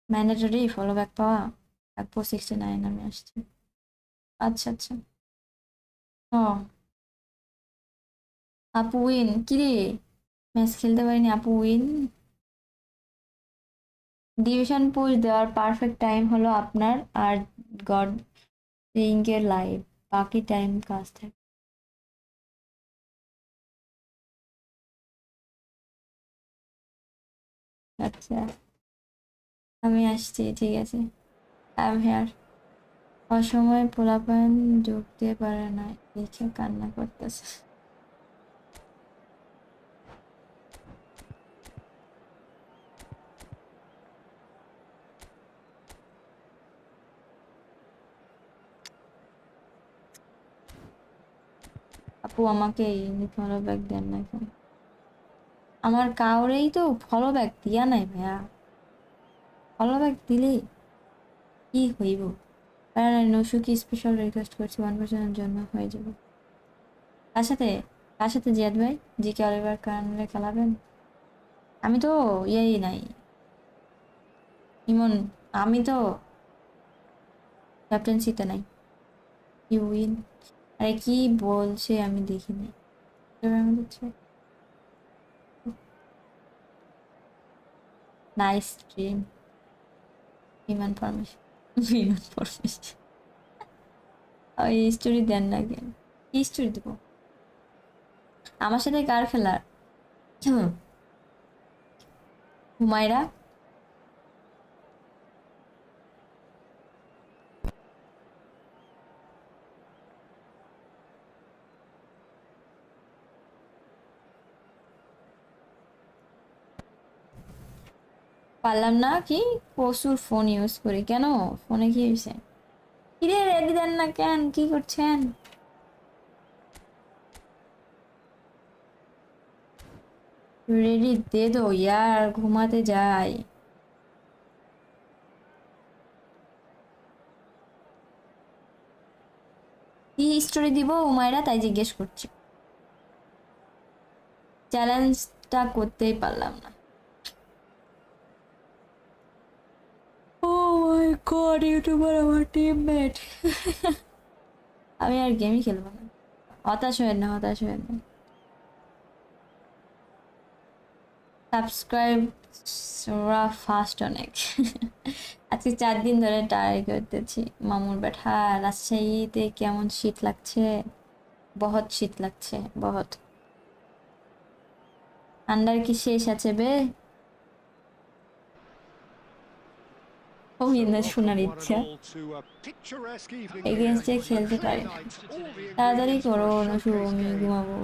mandatory follow back পাওয়া। 469 আমি আসছি। আচ্ছা আচ্ছা। ও আপু উইন, কিরে ম্যাচ খেলতে পারিনি আপু উইন। ডিভিশন পুশ দেওয়ার পারফেক্ট টাইম হলো আপনার আর গড রিঙ্কের লাইভ, বাকি টাইম কাজ থাকে। আচ্ছা আমি আসছি, ঠিক আছে, আই এম হেয়ার। অসময়ে পোলাপান যোগ দিয়ে পারে না, দেখে কান্না করতেছে। আপু আমাকে ফলো ব্যাক দেন না এখন, আমার কাউরেই তো ফলো ব্যাক দিয়া নাই ভাইয়া। ফলো ব্যাক দিলে কি হইব? নসু কি স্পেশাল রিকোয়েস্ট করছি 1 পার্সেন্টের জন্য হয়ে যাবে। কার সাথে, কার সাথে জিয়াদ ভাই? জি কে অলিভার কানলে খেলাবেন? আমি তো ইয়েই নাই ইমন, আমি তো ক্যাপ্টেন্সিতে নাই। ইউ উইন, আরে কি বলছে আমি দেখিনি। Nice stream. বিমান ফরমেশন, বিমান ফরমেশন। ওই স্টোরি দেন না কেন? কি স্টোরি দেবো? আমার সাথে কার খেলার? হুমায়রা। পারলাম না কি, প্রচুর ফোন ইউজ করি। কেন ফোনে কি হয়েছে? কিরে রেডি দেন না কেন, কি করছেন? রেডি দে দো ইয়ার, ঘুমাতে যাই। কি স্টোরি দিব উমায়রা, তাই জিজ্ঞেস করছি। চ্যালেঞ্জটা করতেই পারলাম না। ও মাই গড, ইউটিউবার আমার টিমমেট। আমি আর গেমই খেলবো না। হতাশ হয়ে না, হতাশ হয়ে না। সাবস্ক্রাইব ফাস্ট অনেক। আজকে 4 দিন ধরে ট্রাই করতেছি। মামুর ব্যাটা, রাজশাহীতে কেমন শীত লাগছে? বহুত শীত লাগছে, বহুত। ঠান্ডার কি শেষ আছে বে? ওই না শোনার ইচ্ছা। এগেনস্টে খেলতে পারি না। তাড়াতাড়ি করো নসু, আমি ঘুমাবো।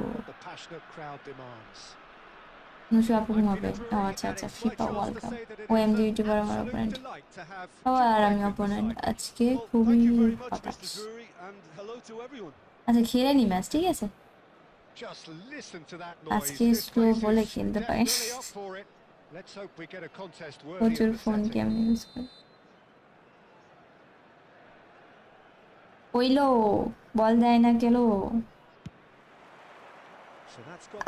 নসু আপু ঘুমাবে? ও আচ্ছা আচ্ছা, ফিফা ওয়ার্ল্ড কাপ। ও এমজি ইউটিউবার আমার অপোনেন্ট। ও আর আমি অপোনেন্ট, আজকে খুবই হতাশ। আচ্ছা খেলে নি ম্যাচ, ঠিক আছে। আজকে স্লো বলে খেলতে পারি। প্রচুর ফোন গেম ইউজ করি। ওইলো, বল দেয় না কেলো।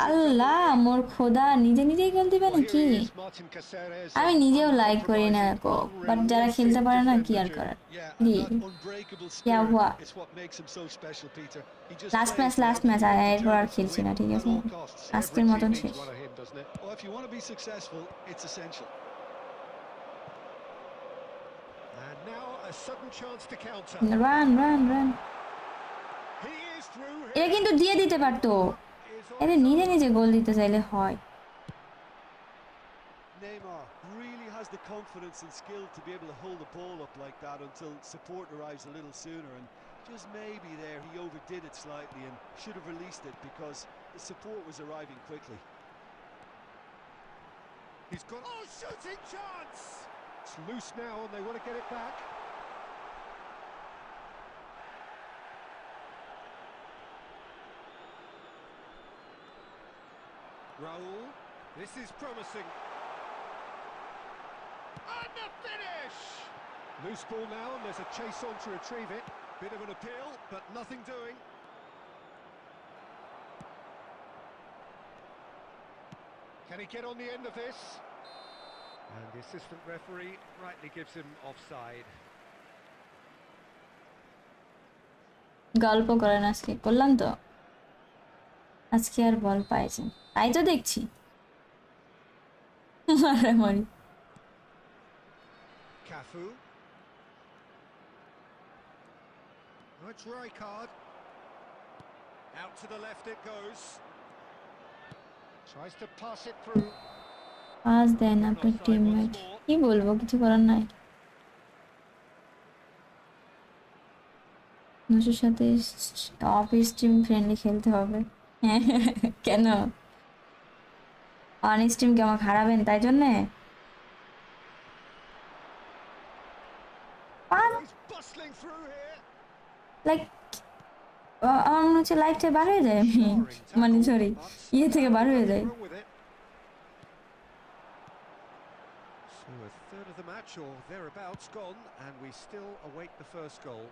আল্লাহ মোর খোদা, নিজে নিজেই গোল দিবে নাকি? আমি নিজেও লাইক করি না এরকম, বাট যারা খেলতে পারে না কি আর করার। দি क्या हुआ? লাস্ট ম্যাচ আর এরপর আর খেলছি না, ঠিক আছে, আজকের মতন শেষ। রান রান রান, এটা কিন্তু দিয়ে দিতে পারতো। এদের নিজে নিজে গোল দিতে চাইলে হয়। the confidence and skill to be able to hold the ball up like that until support arrives a little sooner, and just maybe there he overdid it slightly and should have released it because the support was arriving quickly. He's got... Oh, shooting chance! It's loose now and they want to get it back. Raul, this is promising. And the finish! Loose ball now and there's a chase on to retrieve it. Bit of an appeal, but nothing doing. Can he get on the end of this? And the assistant referee rightly gives him offside. গল্প করেন আজকে, করলাম তো আজকে আর বল পাইছেন তাই তো দেখছি মারামারি। Cafu. Oh, it's Rijkaard. Out to the left it goes. Tries to pass it through. পাস দেন আপনার টিমমেট, কি বলবো, কিছু করার নাই। নুসুর সাথে অফ স্ট্রিম ফ্রেন্ডলি খেলতে হবে। কেন অন স্ট্রিম কি আমাকে হারাবেন তাই জন্যে? He's bustling through here. Like আমার মনে হচ্ছে লাইফ থেকে বার হয়ে যায়, আমি মানে সরি ইয়ে থেকে বার হয়ে যায়। So a third of the match or thereabouts gone, and we still await the first goal.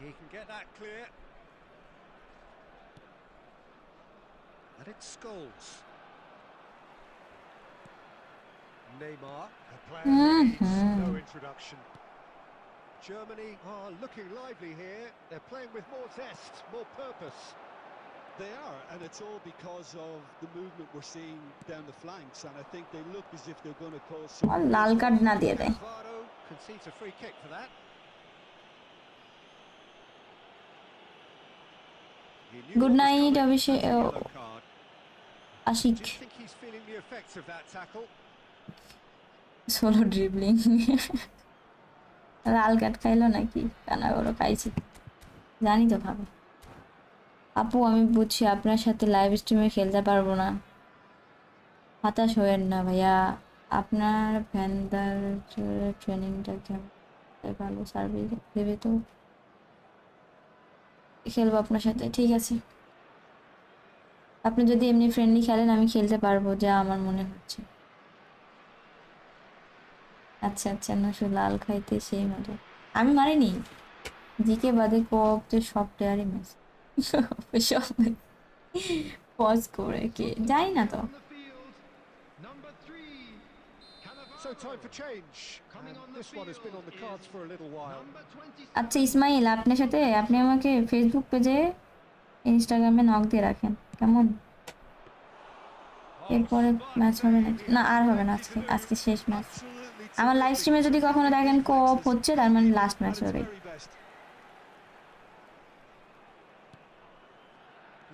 He can get that clear. And it's Scholes. Neymar, a player that needs no introduction. Germany are looking lively here. They're playing with more zest, more purpose. They are, and it's all because of the movement we're seeing down the flanks, and I think they look as if they're going to cause some... Lal card না দিয়ে দেয়। Alvaro concedes a free kick for that. He knew Good what was night, coming. Abhishek. That's a yellow card. Ashik Do you think he's feeling the effects of that tackle? Solo dribbling. Lal card খাইলো নাকি? কানা বড় খাইছি জানি তো ভাবে। আপু আমি বুঝছি আপনার সাথে লাইভ স্ট্রিমে খেলতে পারবো না, হতাশ হয়েন না ভাইয়া। আপনার ভ্যানদার ট্রেনিংটা কেমন, ভালো সার্ভিস দেবে তো খেলবো আপনার সাথে, ঠিক আছে। আপনি যদি এমনি ফ্রেন্ডলি খেলেন আমি খেলতে পারবো, যা আমার মনে হচ্ছে। আচ্ছা আচ্ছা, না শুধু লাল খাইতে সেই মজা। আমি মারিনি, জিকে বাদে কোপ তো সব প্লেয়ারই মিস, সব পজ করে কে যাই না তো। On the field, number 3. So time for change. And this one has been on the cards for a little while. Number 27. আচ্ছা ইসমাইল, আপনার সাথে আপনি আমাকে ফেসবুক পেজে ইনস্টাগ্রামে নক দিয়ে রাখেন কেমন? এরপরে ম্যাচ হবে নাকি? না আর হবে না, আজকে আজকে শেষ ম্যাচ। আমার লাইভ স্ট্রিমে যদি কখনো দেখেন কোপ হচ্ছে তার মানে লাস্ট ম্যাচ হবে।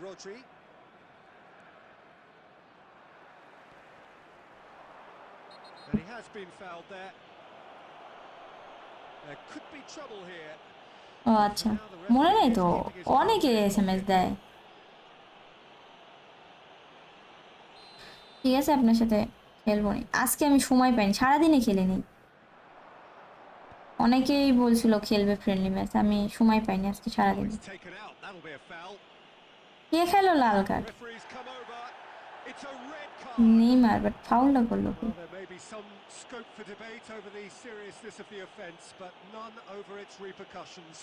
Rodri. And he has been fouled there. There could be trouble here. ও আচ্ছা, মনে নেই তো, অনেকে এসএমএস দেয়। ঠিক আছে আপনার সাথে খেলবো নি, আজকে আমি সময় পাইনি, সারাদিনে খেলিনি। অনেকেই বলছিল খেলবে ফ্রেন্ডলি ম্যাচ, আমি সময় পাইনি আজকে সারাদিন। It's taken out. That'll be a foul. কে খেলো লাল card? Referee's come over. It's a red card. Neymar, but ফাউলটা করলো কি? Well, there may be some scope for debate over the seriousness of the offence, but none over its repercussions.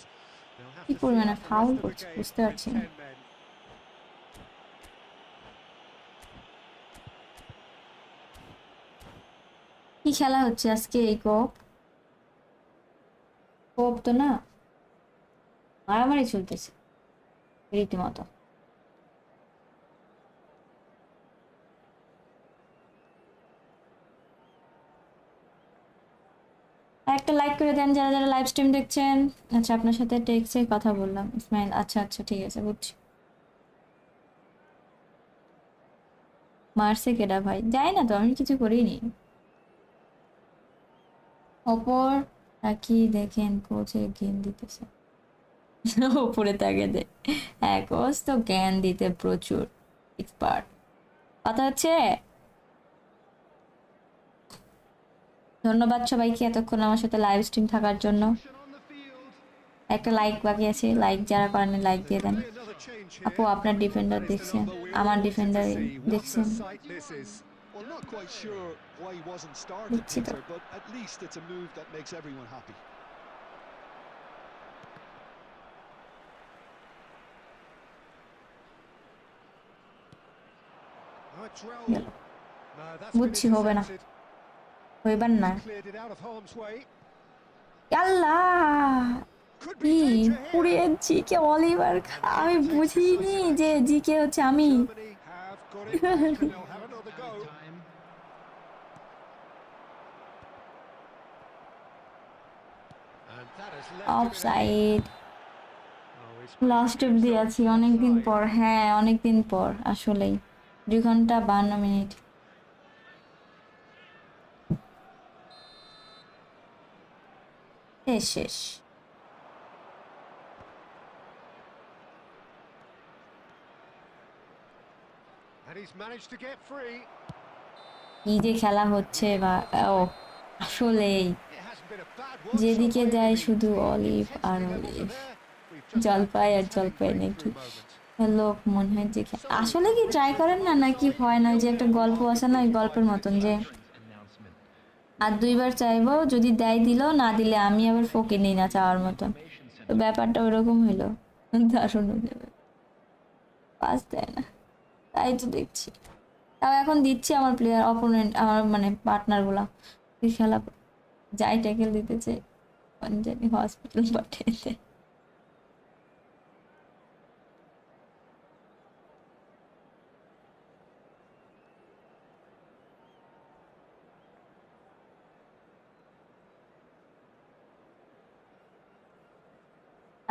They'll have কি to করবে see না, out the foul rest of the করছে game বুঝতে with পারছি না। 10 men. কি খেলা হচ্ছে আজকে এই কোপ? কোপ তো না, মারামারি চলতেছে রীতিমতো। একটা লাইক করে দেন যারা যারা লাইভ স্ট্রিম দেখছেন। আচ্ছা আপনার সাথে টেক্সটে কথা বললাম ইসমাইল, আচ্ছা আচ্ছা ঠিক আছে বুঝছি। মারছে কেডা ভাই? যাই না তো, আমি কিছু করিনি। ওপর তাকিয়ে দেখেন কোচের জ্ঞান দিতেছে। উপরে তাকে দে, হ্যাঁ কোচ তো জ্ঞান দিতে প্রচুর এক্সপার্ট। কথা হচ্ছে। ধন্যবাদ সবাইকে এতক্ষণ আমার সাথে লাইভ স্ট্রিম থাকার জন্য। Caution on the field. একটা লাইক বাকি আছে, লাইক যারা করেন লাইক দিয়ে There দেন। could be another change আপু here. আপনার ডিফেন্ডার And it's the দেখছেন, number we আমার all wanted to defender see. What a দেখছেন? sight this is. Well, not quite sure why he wasn't started, দেখছি তো। Peter, but at least it's a move that makes everyone happy. Oh, it's Raul. গেল। No, that's been বুঝছি হবে না, intercepted. হইবার না। He's cleared it out of harm's way. Allah, Could কি be danger পুরে here. জিকে অলিভার, আমি বুঝিনি যে জিকে হচ্ছে আমি। Germany have got it back and they'll have another go. Added time. And that has left him in a offside. Oh, he's managed last to keep অব্দি himself আছি অনেকদিন offside. পর, হ্যাঁ অনেকদিন পর আসলেই। 2 ঘন্টা 52 মিনিট। শেষ শেষ। And he's managed to get free. কি যে খেলা হচ্ছে বা, ও আসলেই It hasn't been a bad one যেদিকে some way যায় any শুধু means. The অলিভ আর intensity levels olive, are there. We've just জলপাই had আর a telling জলপাই নাকি breakthrough moment. লোক মনে হয় যে So, আসলে কি ট্রাই Vincent করেন from না either নাকি side, হয় না, ওই যে একটা 0-0 গল্প after আছে না, ওই 45 গল্পের minutes মতন of যে action. Announcement. আর 2বার চাইবো, যদি দেয় দিল, না দিলে আমি আবার ফকির নিই না চাওয়ার মতন। Information তো center. ব্যাপারটা ওইরকম হইলো, দারুণ হয়ে যাবে। পাস দেয় না, তাই তো দেখছি। তাও এখন দিচ্ছি আমার প্লেয়ার অপোনেন্ট, আমার মানে পার্টনারগুলা খেলা যাই ট্যাকেল দিতে চাই জানি হসপিটাল পাঠিয়ে দেয়।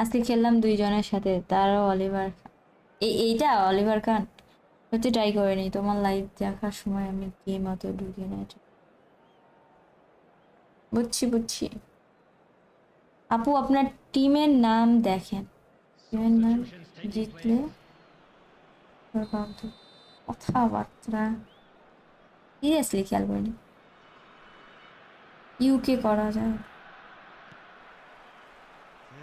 আজকে খেললাম 2 জনের সাথে, তারও অলিভার, এইটা অলিভার খান। সত্যি ট্রাই করিনি, তোমার লাইভ দেখার সময় আমি গেম অত ঢুকি না। বুঝছি বুঝছি। আপু আপনার টিমের নাম দেখেন, টিমের নাম Substitutions taking জিতলে place. কথাবার্তা সিরিয়াসলি খেয়াল করিনি। ইউকে করা যায়,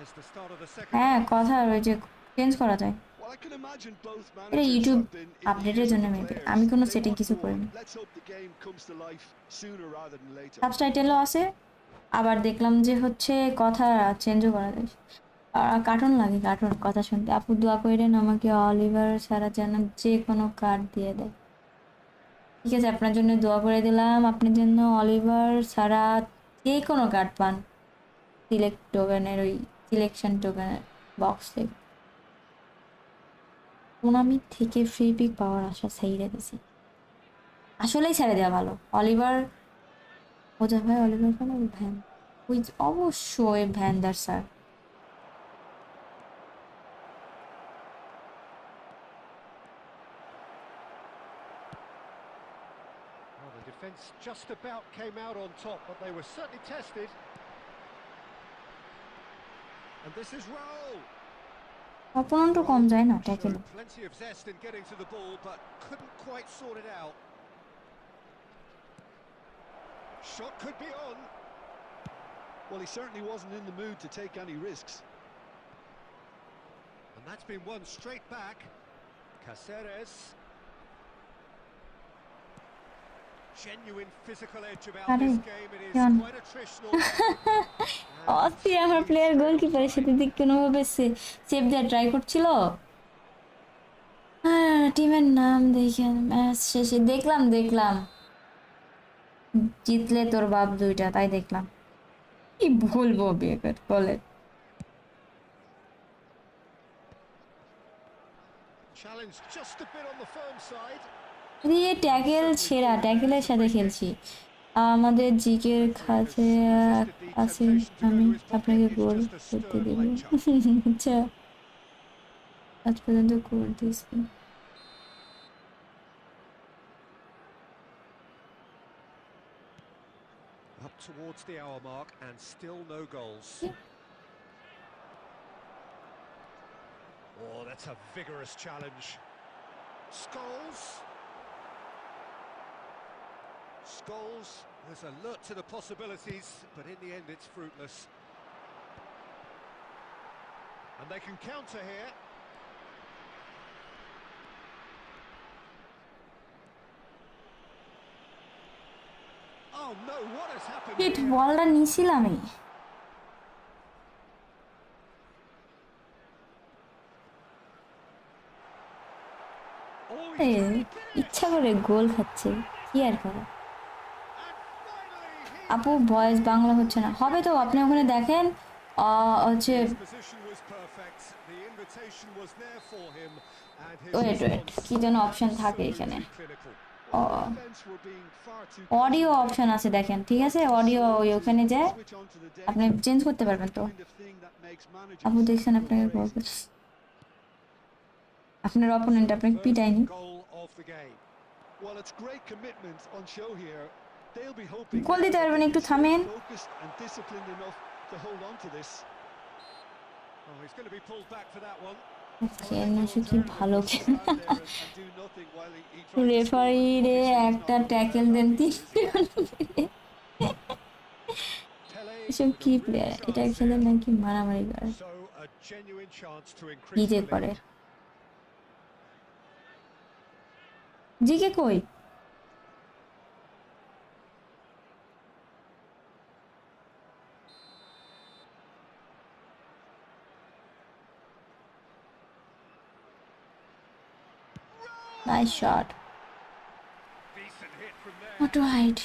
There's the start of the second হ্যাঁ half. কথা ওই যে চেঞ্জ করা যায়। Well, I can imagine both এটা managers YouTube have been in the আপডেটের ears of জন্য the মেবি, players. আমি কোনো They সেটিং want কিছু more. করিনি। Let's hope the game comes to life sooner rather than later. সাবটাইটেলও আছে, আবার দেখলাম যে হচ্ছে কথা চেঞ্জও করা যায়। কার্টুন লাগে, কার্টুন কথা শুনতে। আপু দোয়া করেন আমাকে অলিভার ছাড়া যেন যে কোনো কার্ড দিয়ে দেয়। ঠিক আছে, আপনার জন্য দোয়া করে দিলাম, আপনার জন্য অলিভার ছাড়া যে কোনো কার্ড পান সিলেক্ট টোকেনের, ওই সিলেকশন টোকেনের বক্স থেকে। টুর্নামেন্ট থেকে ফ্রি পিক পাওয়ার আশা ছেড়ে দিছি, আসলেই ছেড়ে দেওয়া ভালো। অলিভার ওজা ভাই, অলিভার কেন ভ্যান, ওই অবশ্যই ভ্যানদার sir. Well, the defence just about came out on top, but they were certainly tested. And this is Raul. অপনন্টও কম যায় না tackle. Showed plenty of zest in getting to the ball, but couldn't quite sort it out. Shot could be on. Well, he certainly wasn't in the mood to take any risks. And that's been won straight back. Caceres. Genuine physical edge about this game. It is Jan. quite attritional. অস্থির, আমার player গোলকিপারের সাথে দিক কোনোভাবে save দেওয়ার try করছিল। হ্যাঁ টিমের নাম দেখে ম্যাচ শেষে দেখলাম জিতলে তোর বাপ 2টা, তাই দেখলাম। কি বলবো বেকার বলে। Challenge just a bit on the firm side. দিয়ে ট্যাকেল সেরা, ট্যাকেলের সাথে খেলছি। আমাদের জিকের কাছে আছে, আমি আপনাকে গোল করতে দেব। আচ্ছা আজ পর্যন্ত গোল দিয়েছি। Up towards the hour mark and still no goals. Oh, that's a vigorous challenge. Scholes. Scholes has alert to the possibilities, but in the end it's fruitless. And they can counter here. Oh no, what has happened hit here? বলটা নিছিলামই। Oh, A, he's tried to ইচ্ছা finish. করে গোল খাচ্ছে, কি আর করা। And finally he আপু has voice made Bangla it. হচ্ছে না, হবে তো আপনি ওখানে দেখেন হচ্ছে। His position was perfect. The invitation was there for him, and his wait response কি যেন অপশন থাকে এখানে, absolutely clinical. Well, the defence were being far too audio concentrated. Option আছে দেখেন, ঠিক আছে, Too অডিও slow to ওখানে যায় switch onto the deck. আপনি চেঞ্জ করতে That's পারবেন the তো। kind of thing that makes managers আপু দেখছেন go আপনাকে কল crazy. করছে, আপনার So অপোনেন্ট the আপনাকে first পিটায়নি। goal of the game. Well, it's great commitment on show here. They'll be hoping goal now দিতে that পারবেন, they একটু can stay থামেন। focused and disciplined enough to hold on to this. Oh, he's going to be pulled back for that one. Nusu কি ভালো Stand there and do nothing while he tries to score. Referee রে Obviously, he's একটা not going tackle that দেন happy, is he? Pele এসব with কি a real player, এটা chance খেলে here. নাকি মারামারি করে, So a genuine chance to কি increase যে the করে। lead. জিকে কই? Nice shot, Decent hit from there. Not right.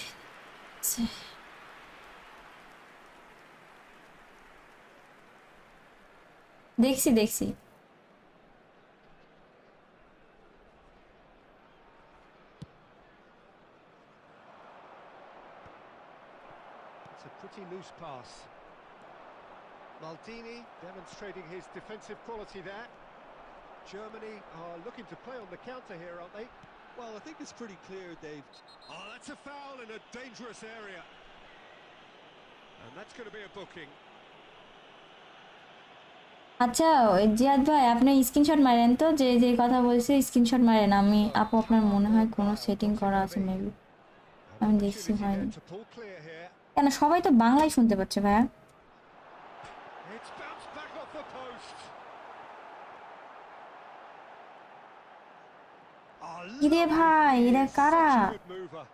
দেখছি দেখছি, It's a pretty loose pass. Maldini demonstrating his defensive quality there. Germany are looking to play on the counter here, aren't they? Well, I think it's pretty clear, Dave. Oh, that's a foul in a dangerous area. And that's going to be a booking. আচ্ছা ওই জিয়াদ ভাই আপনি screenshot মারেন তো, যে যে কথা বলছে স্ক্রিনশট মারেন। আমি আপু আপনার মনে হয় কোনো সেটিং করা আছে মেবি, An আমি দেখছি opportunity হয়নি। there to pull clear here. কেন সবাই তো বাংলায় শুনতে পাচ্ছে ভাইয়া? It's bounced back off the post. কি রে ভাই, এরা কারা? Such a good mover.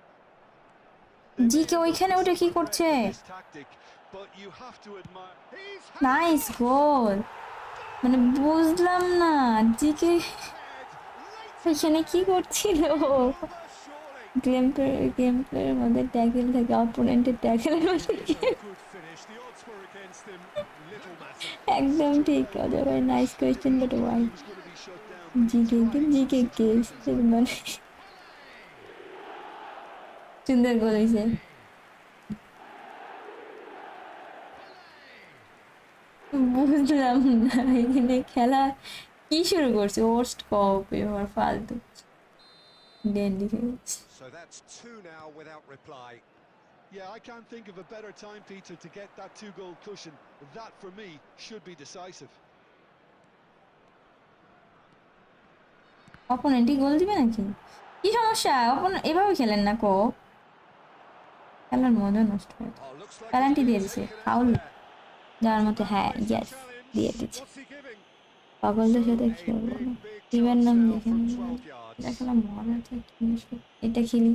GK ওইখানে ওটা কি করছে? This tactic, but you have to admire. He's nice গোল, মানে বুঝলাম না জিকে এখানে কি করছিল। গেম প্লের মধ্যে ট্যাকেল থাকে, অপোনেন্টের ট্যাকেলের মধ্যে good finish. The odds were against him. Little matter. একদম ঠিক কথা ভাই। Nice question but why? He was going to be shut down. জিকে কেস মানে সুন্দর গোল হয়েছে। বুঝলাম না এখানে খেলা কি শুরু করছে, ওর্স্ট কপ এবার ফালতু ডেন লিখে গেছে। So that's two now without reply. Yeah, I can't think of a better time, Peter, to get that two-goal cushion. That, for me, should be decisive. অপোনেন্টই গোল দিবে নাকি? কি সমস্যা? এভাবে খেলেন না কো, খেলার মজা নষ্ট হয়। Oh, looks like penalty he's দিয়ে been দিছে, taken out ফাউল there. যাওয়ার মতো। হ্যাঁ Face the ইয়েস, challenge. দিয়ে দিচ্ছে। What's he giving? পাগলদের সাথে So, a খেলবো big, না, big টিমের chance নাম now দেখে from নিলাম। 12 yards. এটা খেলা মজা আছে, এটা খেলি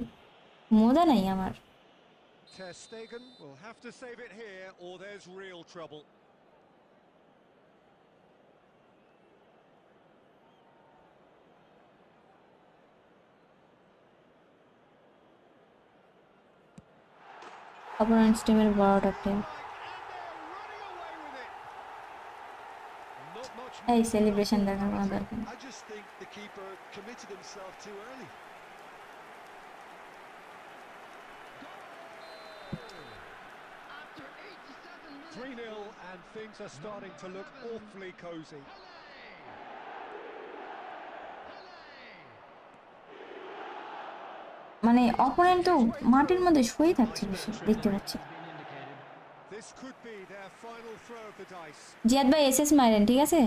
মজা নাই আমার। Ter Stegen will have to save it here, or there's real trouble. Opponents টিমের বড়টা প্লেয়ার। এই সেলিব্রেশন দেখার কোনো দরকার নেই। I just think the keeper committed himself too early. After 87 minutes. 3-0 and things are starting to look awfully cosy. মানে opponent তো মাটির মধ্যে শুয়ে থাকছে, বেশি দেখতে পাচ্ছি। This could be their final throw of the dice. Ziyad ভাই এসএস মারেন, ঠিক আছে?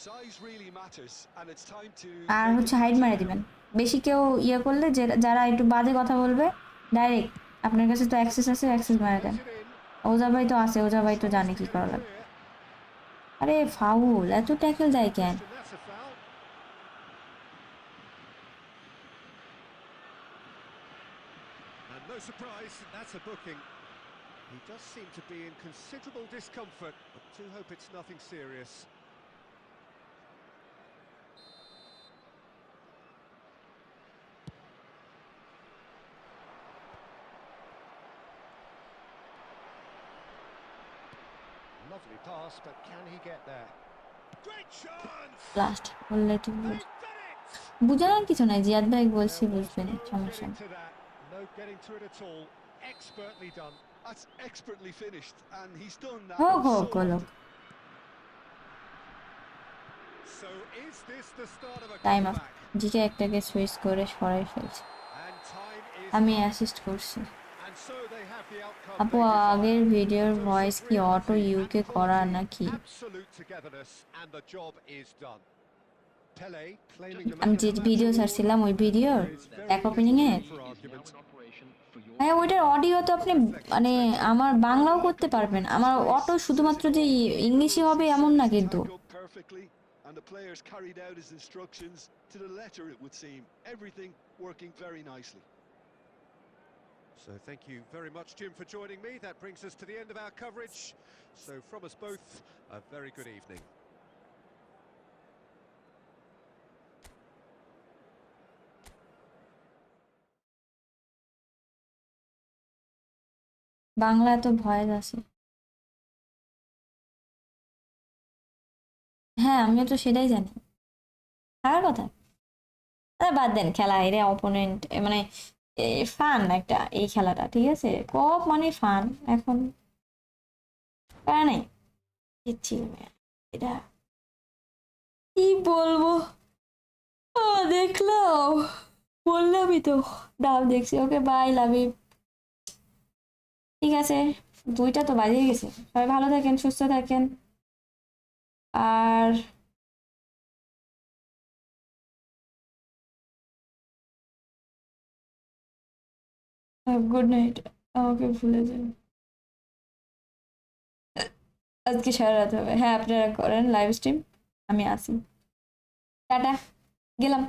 Size really matters, and it's time to আর make হচ্ছে a হাইড difference মারে now. দিবেন। বেশি কেউ ইয়ে করলে যারা একটু বাজে কথা বলবে ডাইরেক্ট আপনার কাছে তো অ্যাক্সেস আছে, অ্যাক্সেস মারে দেন। Plays it in. ওজা ভাই তো আছে, ওজা ভাই তো Tries জানে to কি get করা it লাগে। clear. আরে ফাউল, এত ট্যাকেল যায় কেন? Question, that's a foul. And no surprise, that's a booking. He does seem to be in considerable discomfort, but do hope it's nothing serious. Lovely pass, but can he get there? Great chance! Last বললে তো They've done it! বুঝানোর কিছু নাই, জিয়াদ ভাই বলছি There was বুঝবেন, no সমস্যা getting নেই। to that, no getting to it at all. Expertly done. That's expertly finished, and he's done that হোক so হোক হলো, often. So is this the start of a time of. comeback? GK একটাকে switch করে সরাই ফেলছে, And time is আমি up. Assist করছি। And so they have the outcome আপু they desire. আগের ভিডিওর Photo ভয়েস কি অটো sobriety ইউকে and করা quality, নাকি? absolute togetherness, and the job is done. Pele claiming the আমি man যে of the match video award. ছাড়ছিলাম ওই ভিডিওর There is very back little opening A, room for argument. হ্যাঁ ওইটার audio তো আপনি মানে আমার বাংলাও করতে পারবেন, আমার অটো শুধুমাত্র যে ইংলিশে হবে এমন না কিন্তু। Timed up perfectly, and the players carried out his instructions to the letter, it would seem. Everything working very nicely. So thank you very much, Jim, for joining me. That brings us to the end of our coverage. So from us both, a very good evening. Bangla তো voice আছে, হ্যাঁ আমিও তো সেটাই জানি। আর কথা আরে বাদ দেন, খেলা এর অপোনেন্ট মানে ফান একটা এই খেলাটা, ঠিক আছে? কপ মানে ফান, এখন প্যারা নাই দিচ্ছি। এটা কি বলবো, দেখলাম, বললামই তো, ডাব দেখছি। Okay bye, love you. ঠিক আছে, 2টা তো বাজিয়ে গেছে। সবাই ভালো থাকেন, সুস্থ থাকেন, আর গুড নাইট। আমাকে ভুলে যান, আজকে সারা রাত হবে। হ্যাঁ আপনারা করেন লাইভ স্ট্রিম, আমি আসি। টাটা, গেলাম।